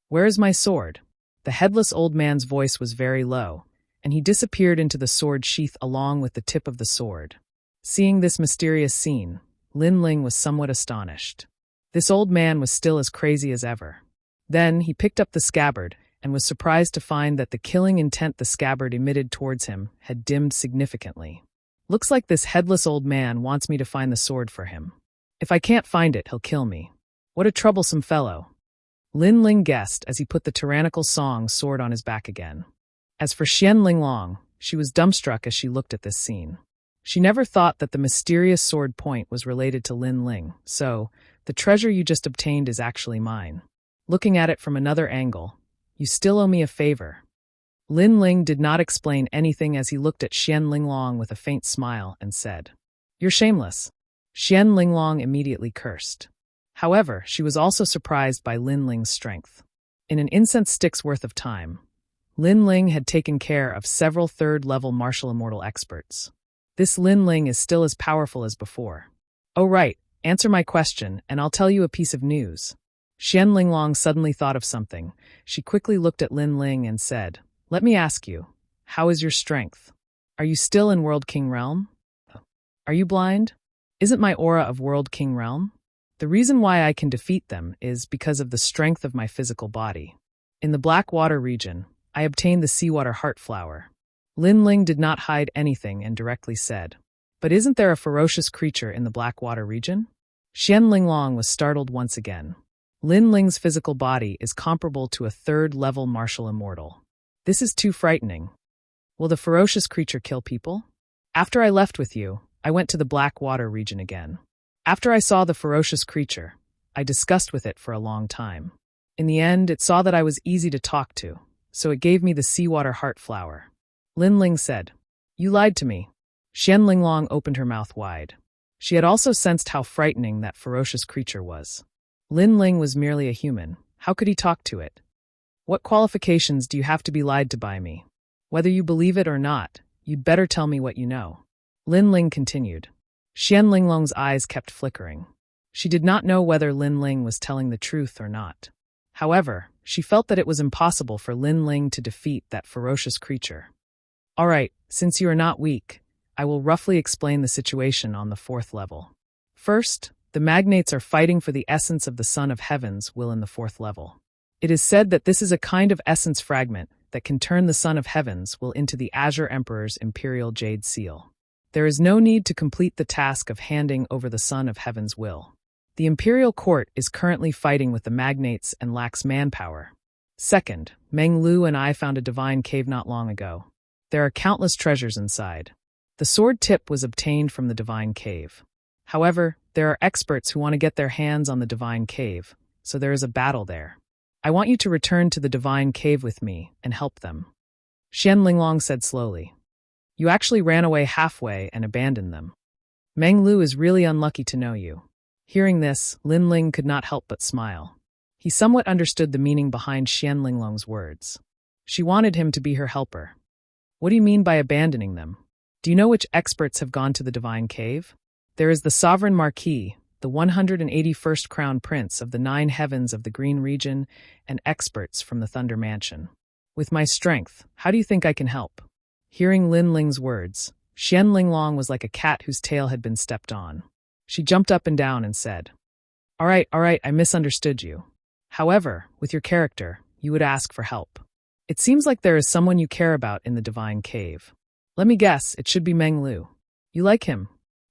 "Where is my sword?" The headless old man's voice was very low, and he disappeared into the sword sheath along with the tip of the sword. Seeing this mysterious scene, Lin Ling was somewhat astonished. This old man was still as crazy as ever. Then he picked up the scabbard and was surprised to find that the killing intent the scabbard emitted towards him had dimmed significantly. "Looks like this headless old man wants me to find the sword for him. If I can't find it, he'll kill me. What a troublesome fellow," Lin Ling guessed as he put the tyrannical Song sword on his back again. As for Xian Linglong, she was dumbstruck as she looked at this scene. She never thought that the mysterious sword point was related to Lin Ling, so, the treasure you just obtained is actually mine. Looking at it from another angle, you still owe me a favor. Lin Ling did not explain anything as he looked at Xian Linglong with a faint smile and said, "You're shameless." Xian Linglong immediately cursed. However, she was also surprised by Lin Ling's strength. In an incense stick's worth of time, Lin Ling had taken care of several third-level martial immortal experts. This Lin Ling is still as powerful as before. "Oh right, answer my question, and I'll tell you a piece of news." Xian Linglong suddenly thought of something. She quickly looked at Lin Ling and said, "Let me ask you, how is your strength? Are you still in World King Realm? Are you blind? Isn't my aura of World King Realm? The reason why I can defeat them is because of the strength of my physical body. In the Blackwater region, I obtained the Seawater Heart Flower." Lin Ling did not hide anything and directly said, "But isn't there a ferocious creature in the Blackwater region?" Xian Linglong was startled once again. Lin Ling's physical body is comparable to a third-level martial immortal. This is too frightening. Will the ferocious creature kill people? After I left with you, I went to the Blackwater region again. After I saw the ferocious creature, I discussed with it for a long time. In the end, it saw that I was easy to talk to, so it gave me the Seawater Heart Flower. Lin Ling said, "You lied to me." Xian Linglong opened her mouth wide. She had also sensed how frightening that ferocious creature was. Lin Ling was merely a human. How could he talk to it? "What qualifications do you have to be lied to by me? Whether you believe it or not, you'd better tell me what you know." Lin Ling continued. Xian Linglong's eyes kept flickering. She did not know whether Lin Ling was telling the truth or not. However, she felt that it was impossible for Lin Ling to defeat that ferocious creature. "All right, since you are not weak, I will roughly explain the situation on the 4th level. First, the magnates are fighting for the essence of the Son of Heaven's will in the 4th level. It is said that this is a kind of essence fragment that can turn the Son of Heaven's will into the Azure Emperor's Imperial Jade Seal. There is no need to complete the task of handing over the Son of Heaven's will. The Imperial Court is currently fighting with the magnates and lacks manpower. Second, Meng Lu and I found a divine cave not long ago. There are countless treasures inside. The sword tip was obtained from the divine cave. However, there are experts who want to get their hands on the divine cave, so there is a battle there. I want you to return to the divine cave with me and help them." Xian Linglong said slowly. "You actually ran away halfway and abandoned them. Meng Lu is really unlucky to know you." Hearing this, Lin Ling could not help but smile. He somewhat understood the meaning behind Xian Linglong's words. She wanted him to be her helper. "What do you mean by abandoning them? Do you know which experts have gone to the divine cave? There is the Sovereign Marquis, the 181st Crown Prince of the 9 Heavens of the Green Region, and experts from the Thunder Mansion. With my strength, how do you think I can help?" Hearing Lin Ling's words, Xian Linglong was like a cat whose tail had been stepped on. She jumped up and down and said, all right, I misunderstood you. However, with your character, you would ask for help. It seems like there is someone you care about in the divine cave. Let me guess, it should be Meng Lu. You like him?"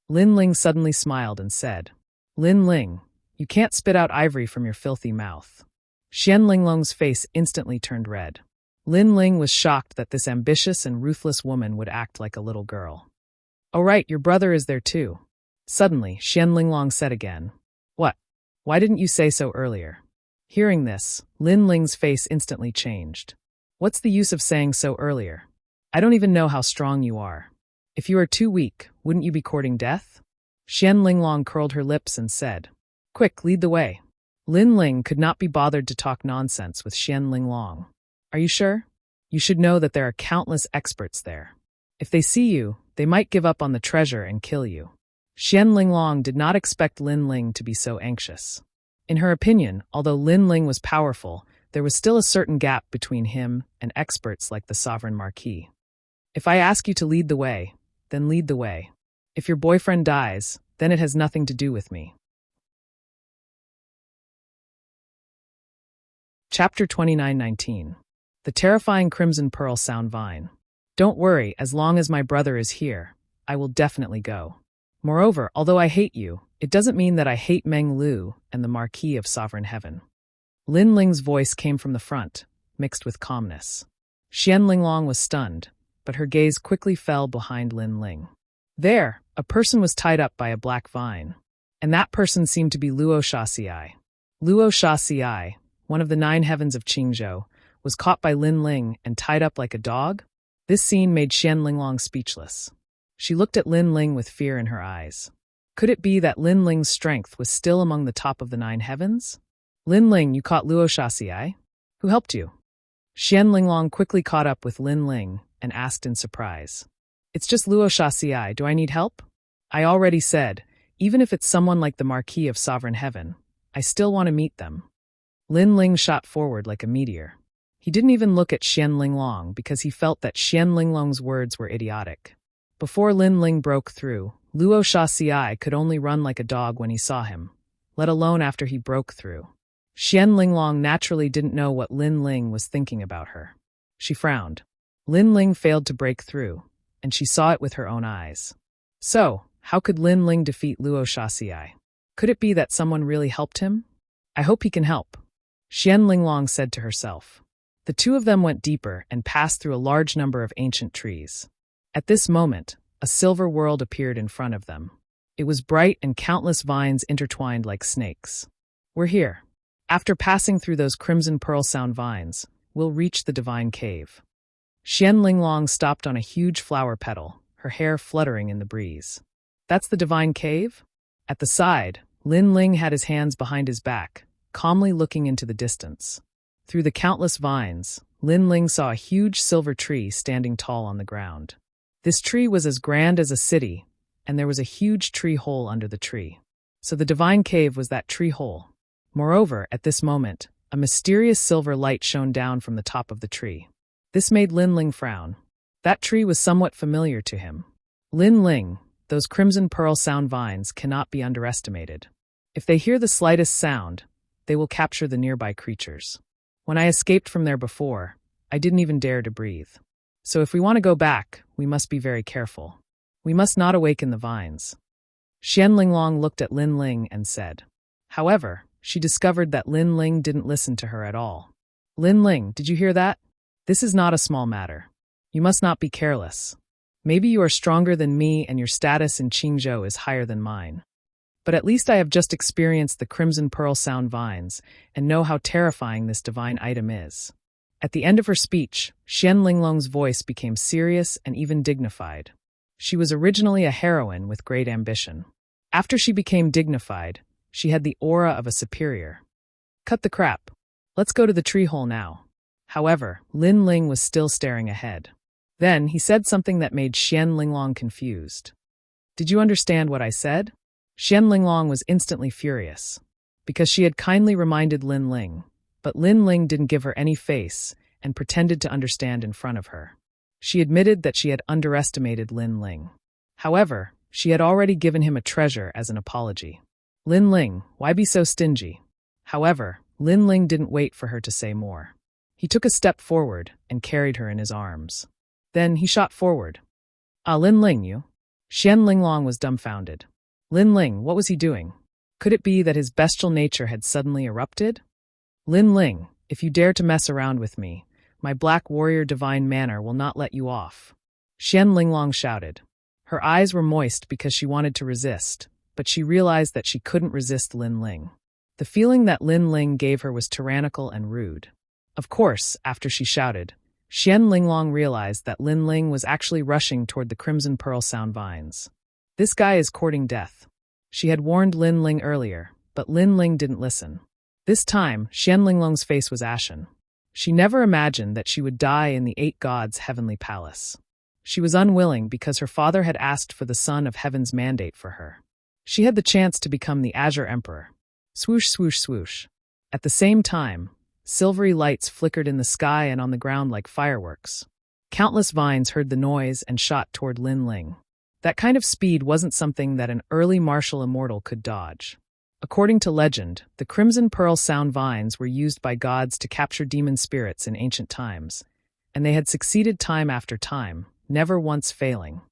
Lin Ling suddenly smiled and said, "Lin Ling, you can't spit out ivory from your filthy mouth." Xian Linglong's face instantly turned red. Lin Ling was shocked that this ambitious and ruthless woman would act like a little girl. "Oh right, your brother is there too." Suddenly, Xian Linglong said again, "What? Why didn't you say so earlier?" Hearing this, Lin Ling's face instantly changed. "What's the use of saying so earlier? I don't even know how strong you are. If you are too weak, wouldn't you be courting death?" Xian Linglong curled her lips and said, "Quick, lead the way." Lin Ling could not be bothered to talk nonsense with Xian Linglong. "Are you sure? You should know that there are countless experts there. If they see you, they might give up on the treasure and kill you." Xian Linglong did not expect Lin Ling to be so anxious. In her opinion, although Lin Ling was powerful, there was still a certain gap between him and experts like the Sovereign Marquis. "If I ask you to lead the way, then lead the way. If your boyfriend dies, then it has nothing to do with me." Chapter 29:19. The Terrifying Crimson Pearl Sound Vine. "Don't worry, as long as my brother is here, I will definitely go. Moreover, although I hate you, it doesn't mean that I hate Meng Lu and the Marquis of Sovereign Heaven." Lin Ling's voice came from the front, mixed with calmness. Xian Linglong was stunned, but her gaze quickly fell behind Lin Ling. There, a person was tied up by a black vine, and that person seemed to be Luo Shaxiai. Luo Shaxiai, one of the 9 heavens of Qingzhou, was caught by Lin Ling and tied up like a dog? This scene made Xian Linglong speechless. She looked at Lin Ling with fear in her eyes. Could it be that Lin Ling's strength was still among the top of the 9 heavens? "Lin Ling, you caught Luo Shaxiai? Who helped you?" Xian Linglong quickly caught up with Lin Ling and asked in surprise. "It's just Luo Shaxiai. Do I need help?" "I already said, even if it's someone like the Marquis of Sovereign Heaven, I still want to meet them." Lin Ling shot forward like a meteor. He didn't even look at Xian Linglong because he felt that Xian Linglong's words were idiotic. Before Lin Ling broke through, Luo Shaxiai could only run like a dog when he saw him, let alone after he broke through. Xian Linglong naturally didn't know what Lin Ling was thinking about her. She frowned. Lin Ling failed to break through, and she saw it with her own eyes. So, how could Lin Ling defeat Luo Shaxiai? Could it be that someone really helped him? "I hope he can help," Xian Linglong said to herself. The two of them went deeper and passed through a large number of ancient trees. At this moment, a silver world appeared in front of them. It was bright and countless vines intertwined like snakes. "We're here. After passing through those crimson pearl sound vines, we'll reach the divine cave." Xian Linglong stopped on a huge flower petal, her hair fluttering in the breeze. "That's the divine cave?" At the side, Lin Ling had his hands behind his back, calmly looking into the distance. Through the countless vines, Lin Ling saw a huge silver tree standing tall on the ground. This tree was as grand as a city, and there was a huge tree hole under the tree. So the divine cave was that tree hole. Moreover, at this moment, a mysterious silver light shone down from the top of the tree. This made Lin Ling frown. That tree was somewhat familiar to him. "Lin Ling, those crimson pearl sound vines cannot be underestimated. If they hear the slightest sound, they will capture the nearby creatures. When I escaped from there before, I didn't even dare to breathe. So if we want to go back, we must be very careful. We must not awaken the vines." Xian Linglong looked at Lin Ling and said. However, she discovered that Lin Ling didn't listen to her at all. "Lin Ling, did you hear that? This is not a small matter. You must not be careless. Maybe you are stronger than me and your status in Qingzhou is higher than mine. But at least I have just experienced the crimson pearl sound vines and know how terrifying this divine item is." At the end of her speech, Xian Linglong's voice became serious and even dignified. She was originally a heroine with great ambition. After she became dignified, she had the aura of a superior. "Cut the crap. Let's go to the tree hole now." However, Lin Ling was still staring ahead. Then he said something that made Xian Linglong confused. "Did you understand what I said?" Xian Linglong was instantly furious, because she had kindly reminded Lin Ling, but Lin Ling didn't give her any face and pretended to understand in front of her. She admitted that she had underestimated Lin Ling. However, she had already given him a treasure as an apology. "Lin Ling, why be so stingy?" However, Lin Ling didn't wait for her to say more. He took a step forward and carried her in his arms. Then he shot forward. "Ah, Lin Ling, you?" Xian Linglong was dumbfounded. Lin Ling, what was he doing? Could it be that his bestial nature had suddenly erupted? "Lin Ling, if you dare to mess around with me, my black warrior divine manner will not let you off," Xian Linglong shouted. Her eyes were moist because she wanted to resist, but she realized that she couldn't resist Lin Ling. The feeling that Lin Ling gave her was tyrannical and rude. Of course, after she shouted, Xian Linglong realized that Lin Ling was actually rushing toward the crimson pearl sound vines. This guy is courting death. She had warned Lin Ling earlier, but Lin Ling didn't listen. This time, Xian Linglong's face was ashen. She never imagined that she would die in the Eight Gods' heavenly palace. She was unwilling because her father had asked for the Son of Heaven's mandate for her. She had the chance to become the Azure Emperor. Swoosh, swoosh, swoosh. At the same time, silvery lights flickered in the sky and on the ground like fireworks. Countless vines heard the noise and shot toward Lin Ling. That kind of speed wasn't something that an early martial immortal could dodge. According to legend, the crimson pearl sound vines were used by gods to capture demon spirits in ancient times, and they had succeeded time after time, never once failing.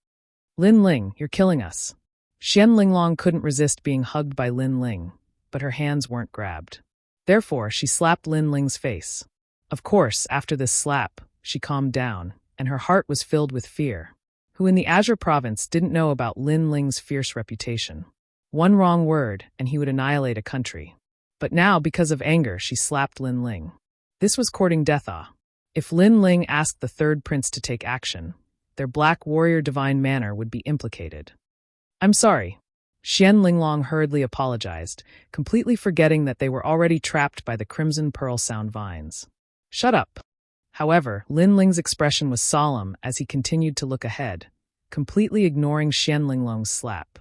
Lin Ling, you're killing us. Xian Linglong couldn't resist being hugged by Lin Ling, but her hands weren't grabbed. Therefore, she slapped Lin Ling's face. Of course, after this slap, she calmed down, and her heart was filled with fear. Who in the Azure province didn't know about Lin Ling's fierce reputation? One wrong word, and he would annihilate a country. But now, because of anger, she slapped Lin Ling. This was courting death. If Lin Ling asked the third prince to take action, their black warrior divine manner would be implicated. I'm sorry. Xian Linglong hurriedly apologized, completely forgetting that they were already trapped by the crimson pearl sound vines. Shut up. However, Lin Ling's expression was solemn as he continued to look ahead, completely ignoring Xian Linglong's slap.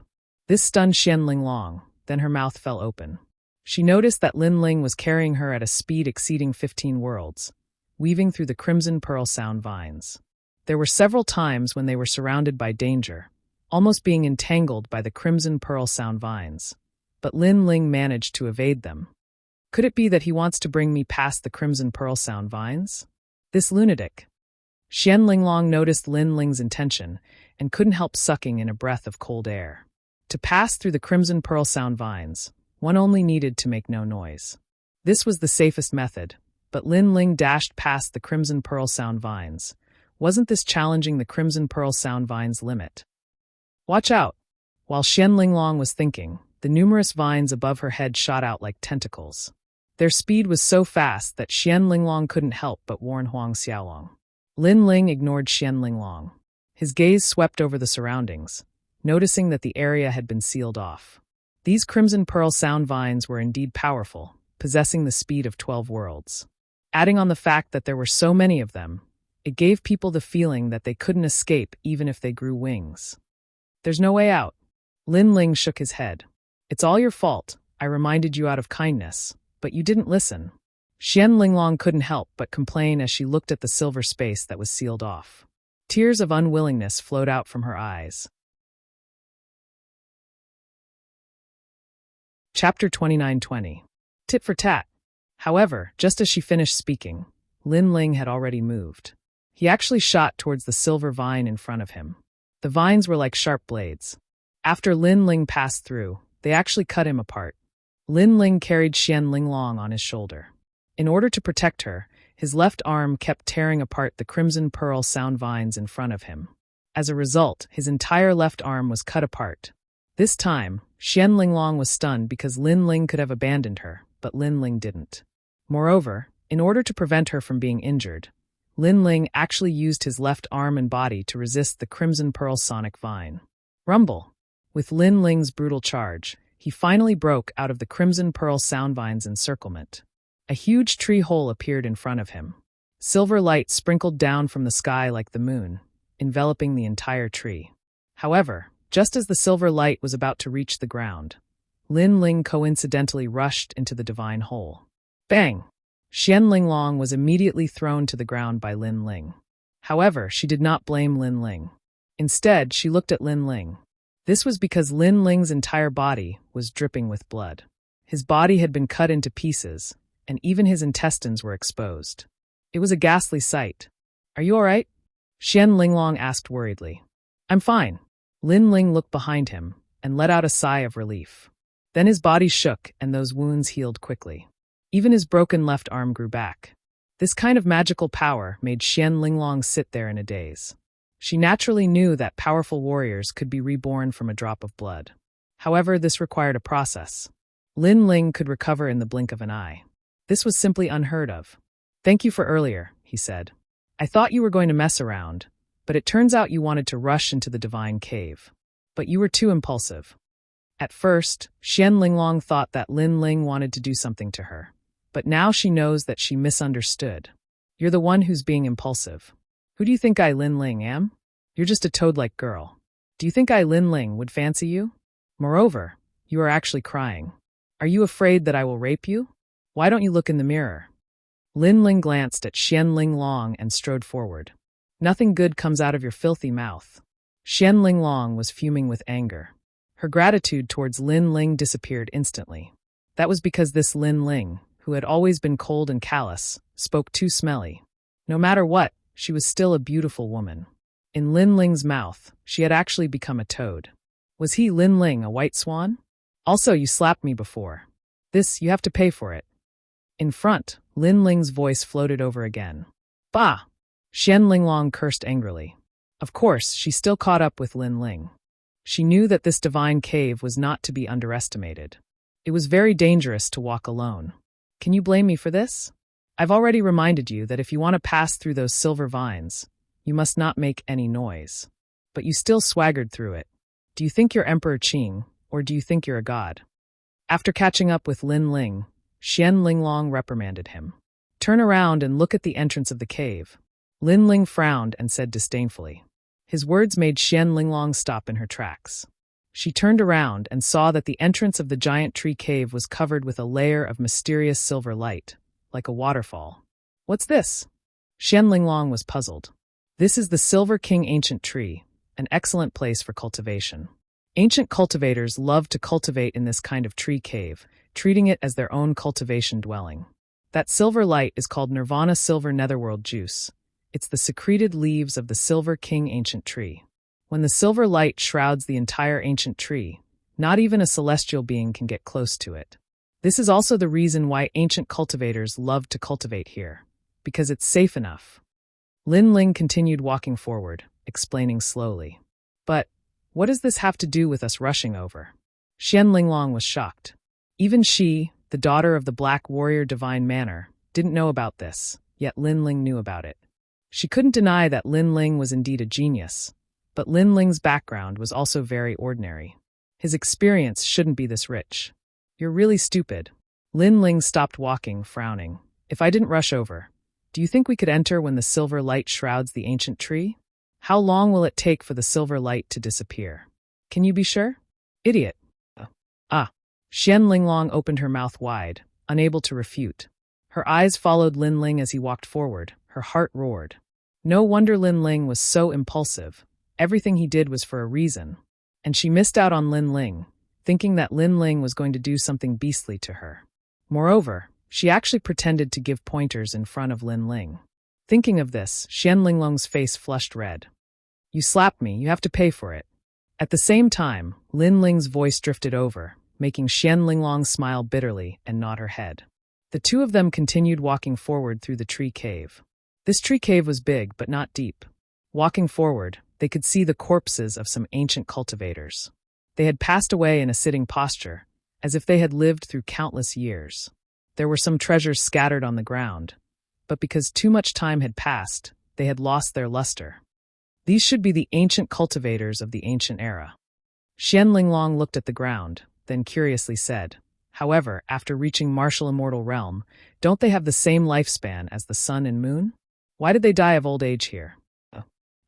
This stunned Xian Linglong, then her mouth fell open. She noticed that Lin Ling was carrying her at a speed exceeding 15 worlds, weaving through the crimson pearl sound vines. There were several times when they were surrounded by danger, almost being entangled by the crimson pearl sound vines, but Lin Ling managed to evade them. Could it be that he wants to bring me past the crimson pearl sound vines? This lunatic. Xian Linglong noticed Lin Ling's intention and couldn't help sucking in a breath of cold air. To pass through the crimson pearl sound vines, one only needed to make no noise. This was the safest method, but Lin Ling dashed past the crimson pearl sound vines. Wasn't this challenging the crimson pearl sound vines' limit? Watch out! While Xian Linglong was thinking, the numerous vines above her head shot out like tentacles. Their speed was so fast that Xian Linglong couldn't help but warn Huang Xiaolong. Lin Ling ignored Xian Linglong. His gaze swept over the surroundings, noticing that the area had been sealed off. These crimson pearl sound vines were indeed powerful, possessing the speed of 12 worlds. Adding on the fact that there were so many of them, it gave people the feeling that they couldn't escape even if they grew wings. There's no way out. Lin Ling shook his head. It's all your fault. I reminded you out of kindness, but you didn't listen. Xian Linglong couldn't help but complain as she looked at the silver space that was sealed off. Tears of unwillingness flowed out from her eyes. Chapter 29:20. Tit for tat. However, just as she finished speaking, Lin Ling had already moved. He actually shot towards the silver vine in front of him. The vines were like sharp blades. After Lin Ling passed through, they actually cut him apart. Lin Ling carried Xian Linglong on his shoulder. In order to protect her, his left arm kept tearing apart the crimson pearl sound vines in front of him. As a result, his entire left arm was cut apart. This time, Xian Linglong was stunned because Lin Ling could have abandoned her, but Lin Ling didn't. Moreover, in order to prevent her from being injured, Lin Ling actually used his left arm and body to resist the crimson pearl sonic vine. Rumble! With Lin Ling's brutal charge, he finally broke out of the crimson pearl sound vine's encirclement. A huge tree hole appeared in front of him. Silver light sprinkled down from the sky like the moon, enveloping the entire tree. However, just as the silver light was about to reach the ground, Lin Ling coincidentally rushed into the divine hole. Bang! Xian Linglong was immediately thrown to the ground by Lin Ling. However, she did not blame Lin Ling. Instead, she looked at Lin Ling. This was because Lin Ling's entire body was dripping with blood. His body had been cut into pieces, and even his intestines were exposed. It was a ghastly sight. Are you all right? Xian Linglong asked worriedly. I'm fine. Lin Ling looked behind him and let out a sigh of relief. Then his body shook and those wounds healed quickly. Even his broken left arm grew back. This kind of magical power made Xian Linglong sit there in a daze. She naturally knew that powerful warriors could be reborn from a drop of blood. However, this required a process. Lin Ling could recover in the blink of an eye. This was simply unheard of. Thank you for earlier, he said. I thought you were going to mess around, but it turns out you wanted to rush into the divine cave. But you were too impulsive. At first, Xian Linglong thought that Lin Ling wanted to do something to her. But now she knows that she misunderstood. You're the one who's being impulsive. Who do you think I Lin Ling am? You're just a toad-like girl. Do you think I Lin Ling would fancy you? Moreover, you are actually crying. Are you afraid that I will rape you? Why don't you look in the mirror? Lin Ling glanced at Xian Linglong and strode forward. Nothing good comes out of your filthy mouth. Xian Linglong was fuming with anger. Her gratitude towards Lin Ling disappeared instantly. That was because this Lin Ling, who had always been cold and callous, spoke too smelly. No matter what, she was still a beautiful woman. In Lin Ling's mouth, she had actually become a toad. Was he, Lin Ling, a white swan? Also, you slapped me before. This, you have to pay for it. In front, Lin Ling's voice floated over again. Bah! Xian Linglong cursed angrily. Of course, she still caught up with Lin Ling. She knew that this divine cave was not to be underestimated. It was very dangerous to walk alone. Can you blame me for this? I've already reminded you that if you want to pass through those silver vines, you must not make any noise. But you still swaggered through it. Do you think you're Emperor Qing, or do you think you're a god? After catching up with Lin Ling, Xian Linglong reprimanded him. Turn around and look at the entrance of the cave. Lin Ling frowned and said disdainfully. His words made Xian Linglong stop in her tracks. She turned around and saw that the entrance of the giant tree cave was covered with a layer of mysterious silver light, like a waterfall. What's this? Xian Linglong was puzzled. This is the Silver King ancient tree, an excellent place for cultivation. Ancient cultivators loved to cultivate in this kind of tree cave, treating it as their own cultivation dwelling. That silver light is called Nirvana Silver Netherworld Juice. It's the secreted leaves of the Silver King ancient tree. When the silver light shrouds the entire ancient tree, not even a celestial being can get close to it. This is also the reason why ancient cultivators love to cultivate here, because it's safe enough. Lin Ling continued walking forward, explaining slowly. But what does this have to do with us rushing over? Xian Linglong was shocked. Even she, the daughter of the Black Warrior Divine Manor, didn't know about this, yet Lin Ling knew about it. She couldn't deny that Lin Ling was indeed a genius, but Lin Ling's background was also very ordinary. His experience shouldn't be this rich. You're really stupid. Lin Ling stopped walking, frowning. If I didn't rush over, do you think we could enter when the silver light shrouds the ancient tree? How long will it take for the silver light to disappear? Can you be sure? Idiot. Xian Linglong opened her mouth wide, unable to refute. Her eyes followed Lin Ling as he walked forward. Her heart roared. No wonder Lin Ling was so impulsive. Everything he did was for a reason. And she missed out on Lin Ling, thinking that Lin Ling was going to do something beastly to her. Moreover, she actually pretended to give pointers in front of Lin Ling. Thinking of this, Xian Linglong's face flushed red. You slapped me, you have to pay for it. At the same time, Lin Ling's voice drifted over, making Xian Linglong smile bitterly and nod her head. The two of them continued walking forward through the tree cave. This tree cave was big, but not deep. Walking forward, they could see the corpses of some ancient cultivators. They had passed away in a sitting posture, as if they had lived through countless years. There were some treasures scattered on the ground, but because too much time had passed, they had lost their luster. These should be the ancient cultivators of the ancient era. Xian Linglong looked at the ground, then curiously said, however, after reaching martial immortal realm, don't they have the same lifespan as the sun and moon? Why did they die of old age here?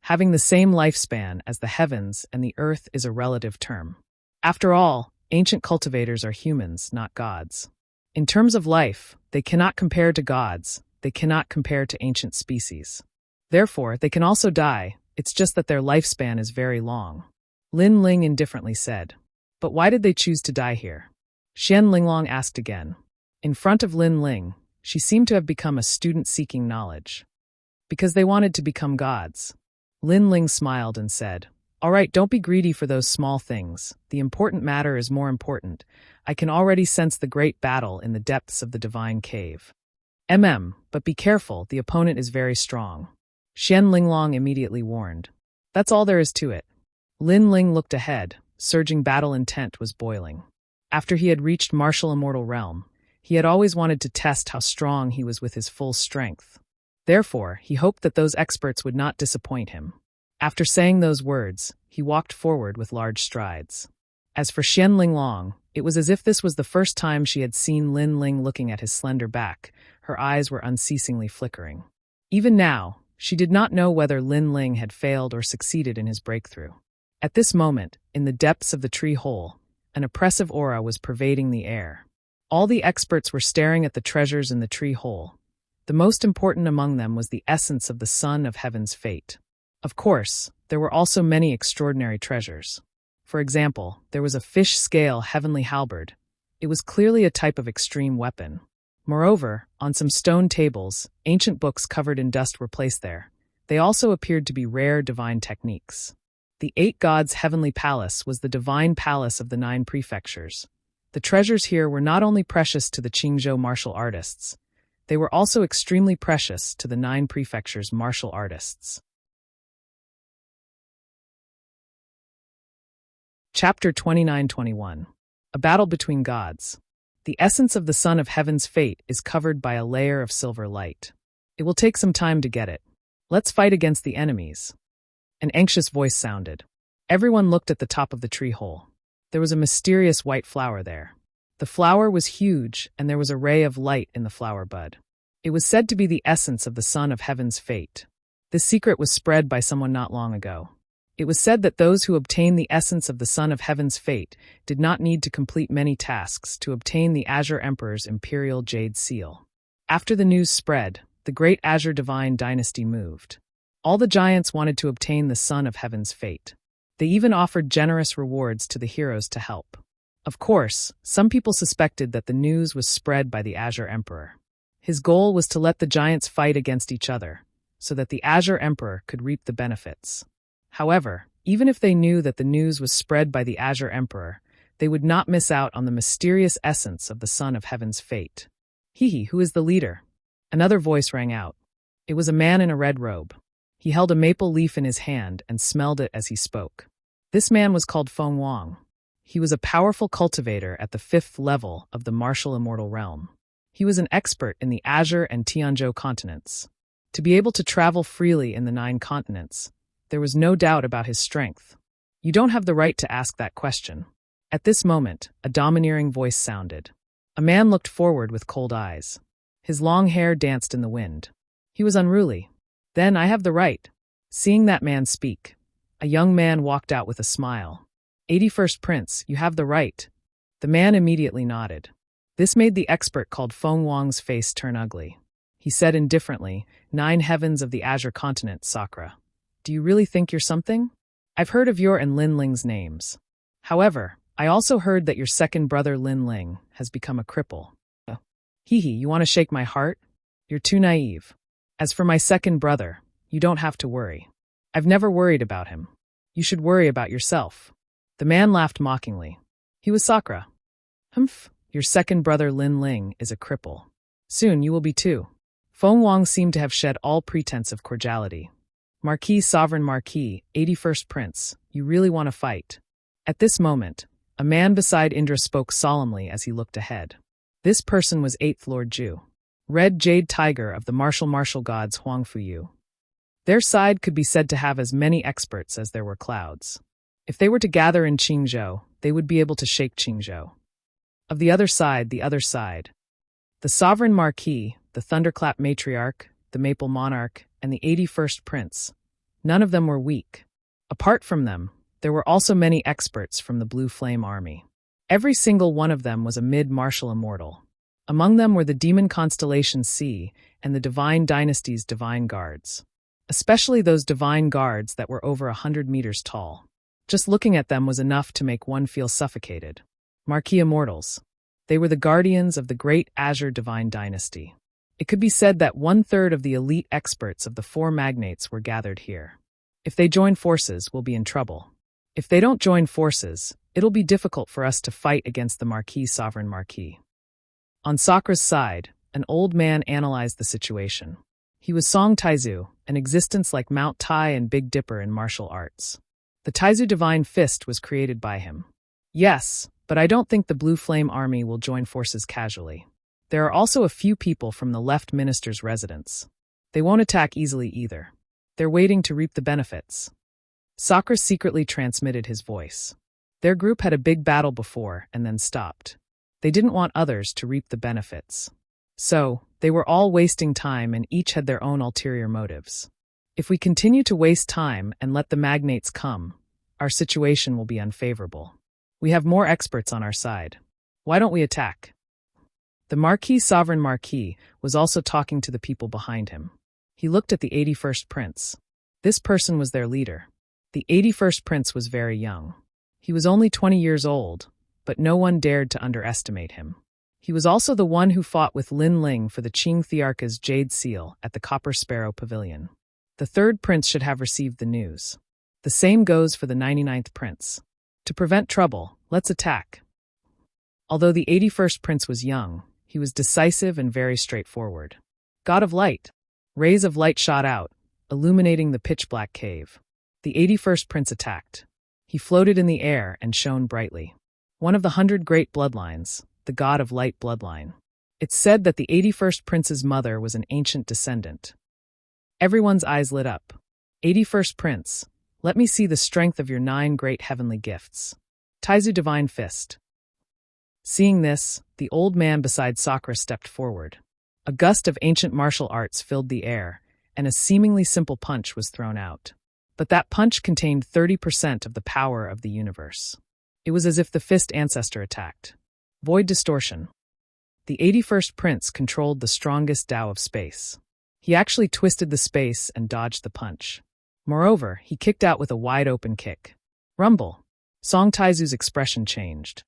Having the same lifespan as the heavens and the earth is a relative term. After all, ancient cultivators are humans, not gods. In terms of life, they cannot compare to gods, they cannot compare to ancient species. Therefore, they can also die, it's just that their lifespan is very long. Lin Ling indifferently said. But why did they choose to die here? Xian Linglong asked again. In front of Lin Ling, she seemed to have become a student seeking knowledge. Because they wanted to become gods. Lin Ling smiled and said, all right, don't be greedy for those small things. The important matter is more important. I can already sense the great battle in the depths of the divine cave. But be careful, the opponent is very strong. Xian Linglong immediately warned. That's all there is to it. Lin Ling looked ahead, surging battle intent was boiling. After he had reached martial immortal realm, he had always wanted to test how strong he was with his full strength. Therefore, he hoped that those experts would not disappoint him. After saying those words, he walked forward with large strides. As for Xian Linglong, it was as if this was the first time she had seen Lin Ling looking at his slender back. Her eyes were unceasingly flickering. Even now, she did not know whether Lin Ling had failed or succeeded in his breakthrough. At this moment, in the depths of the tree hole, an oppressive aura was pervading the air. All the experts were staring at the treasures in the tree hole. The most important among them was the essence of the Son of Heaven's fate. Of course, there were also many extraordinary treasures. For example, there was a fish-scale heavenly halberd. It was clearly a type of extreme weapon. Moreover, on some stone tables, ancient books covered in dust were placed there. They also appeared to be rare divine techniques. The 8 gods' heavenly palace was the divine palace of the 9 prefectures. The treasures here were not only precious to the Qingzhou martial artists, they were also extremely precious to the 9 prefectures' martial artists. Chapter 29-21. A Battle Between Gods. The essence of the Son of Heaven's fate is covered by a layer of silver light. It will take some time to get it. Let's fight against the enemies. An anxious voice sounded. Everyone looked at the top of the tree hole. There was a mysterious white flower there. The flower was huge, and there was a ray of light in the flower bud. It was said to be the essence of the Son of Heaven's fate. This secret was spread by someone not long ago. It was said that those who obtained the essence of the Son of Heaven's fate did not need to complete many tasks to obtain the Azure Emperor's imperial jade seal. After the news spread, the great Azure Divine dynasty moved. All the giants wanted to obtain the Son of Heaven's fate. They even offered generous rewards to the heroes to help. Of course, some people suspected that the news was spread by the Azure Emperor. His goal was to let the giants fight against each other, so that the Azure Emperor could reap the benefits. However, even if they knew that the news was spread by the Azure Emperor, they would not miss out on the mysterious essence of the Son of Heaven's fate. Who is the leader? Another voice rang out. It was a man in a red robe. He held a maple leaf in his hand and smelled it as he spoke. This man was called Feng Wang. He was a powerful cultivator at the 5th level of the martial immortal realm. He was an expert in the Azure and Tianzhou continents. To be able to travel freely in the 9 continents, there was no doubt about his strength. You don't have the right to ask that question. At this moment, a domineering voice sounded. A man looked forward with cold eyes. His long hair danced in the wind. He was unruly. Then I have the right. Seeing that man speak, a young man walked out with a smile. 81st Prince, you have the right. The man immediately nodded. This made the expert called Feng Wang's face turn ugly. He said indifferently, 9 heavens of the Azure continent, Sakura. Do you really think you're something? I've heard of your and Lin Ling's names. However, I also heard that your second brother Lin Ling has become a cripple. You want to shake my heart? You're too naive. As for my second brother, you don't have to worry. I've never worried about him. You should worry about yourself. The man laughed mockingly. He was Sakura. Your second brother Lin Ling is a cripple. Soon you will be too. Feng Wang seemed to have shed all pretense of cordiality. Marquis, Sovereign Marquis, 81st Prince, you really want to fight. At this moment, a man beside Indra spoke solemnly as he looked ahead. This person was 8th Lord Zhu, Red Jade Tiger of the martial gods Huang Fuyu. Their side could be said to have as many experts as there were clouds. If they were to gather in Qingzhou, they would be able to shake Qingzhou. Of the other side, the Sovereign Marquis, the Thunderclap Matriarch, the Maple Monarch, and the 81st Prince. None of them were weak. Apart from them, there were also many experts from the Blue Flame Army. Every single one of them was a mid-martial immortal. Among them were the Demon Constellation C and the Divine Dynasty's Divine Guards. Especially those Divine Guards that were over 100 meters tall. Just looking at them was enough to make one feel suffocated. Marquis Immortals. They were the guardians of the great Azure Divine Dynasty. It could be said that 1/3 of the elite experts of the 4 magnates were gathered here. If they join forces, we'll be in trouble. If they don't join forces, it'll be difficult for us to fight against the Marquis Sovereign Marquis. On Sakura's side, an old man analyzed the situation. He was Song Taizu, an existence like Mount Tai and Big Dipper in martial arts. The Taizu Divine Fist was created by him. Yes, but I don't think the Blue Flame Army will join forces casually. There are also a few people from the left minister's residence. They won't attack easily either. They're waiting to reap the benefits. Sakura secretly transmitted his voice. Their group had a big battle before and then stopped. They didn't want others to reap the benefits. So, they were all wasting time and each had their own ulterior motives. If we continue to waste time and let the magnates come, our situation will be unfavorable. We have more experts on our side. Why don't we attack? The Sovereign Marquis, was also talking to the people behind him. He looked at the 81st Prince. This person was their leader. The 81st Prince was very young. He was only 20 years old, but no one dared to underestimate him. He was also the one who fought with Lin Ling for the Qing Thearka's Jade Seal at the Copper Sparrow Pavilion. The third prince should have received the news. The same goes for the 99th Prince. To prevent trouble, let's attack. Although the 81st Prince was young, he was decisive and very straightforward. God of Light. Rays of light shot out, illuminating the pitch-black cave. The 81st Prince attacked. He floated in the air and shone brightly. One of the 100 great bloodlines, the God of Light bloodline. It's said that the 81st Prince's mother was an ancient descendant. Everyone's eyes lit up. 81st Prince, let me see the strength of your 9 great heavenly gifts. Taizu Divine Fist. Seeing this, the old man beside Sakura stepped forward. A gust of ancient martial arts filled the air, and a seemingly simple punch was thrown out. But that punch contained 30% of the power of the universe. It was as if the fist ancestor attacked. Void distortion. The 81st Prince controlled the strongest Tao of space. He actually twisted the space and dodged the punch. Moreover, he kicked out with a wide-open kick. Rumble. Song Taizu's expression changed.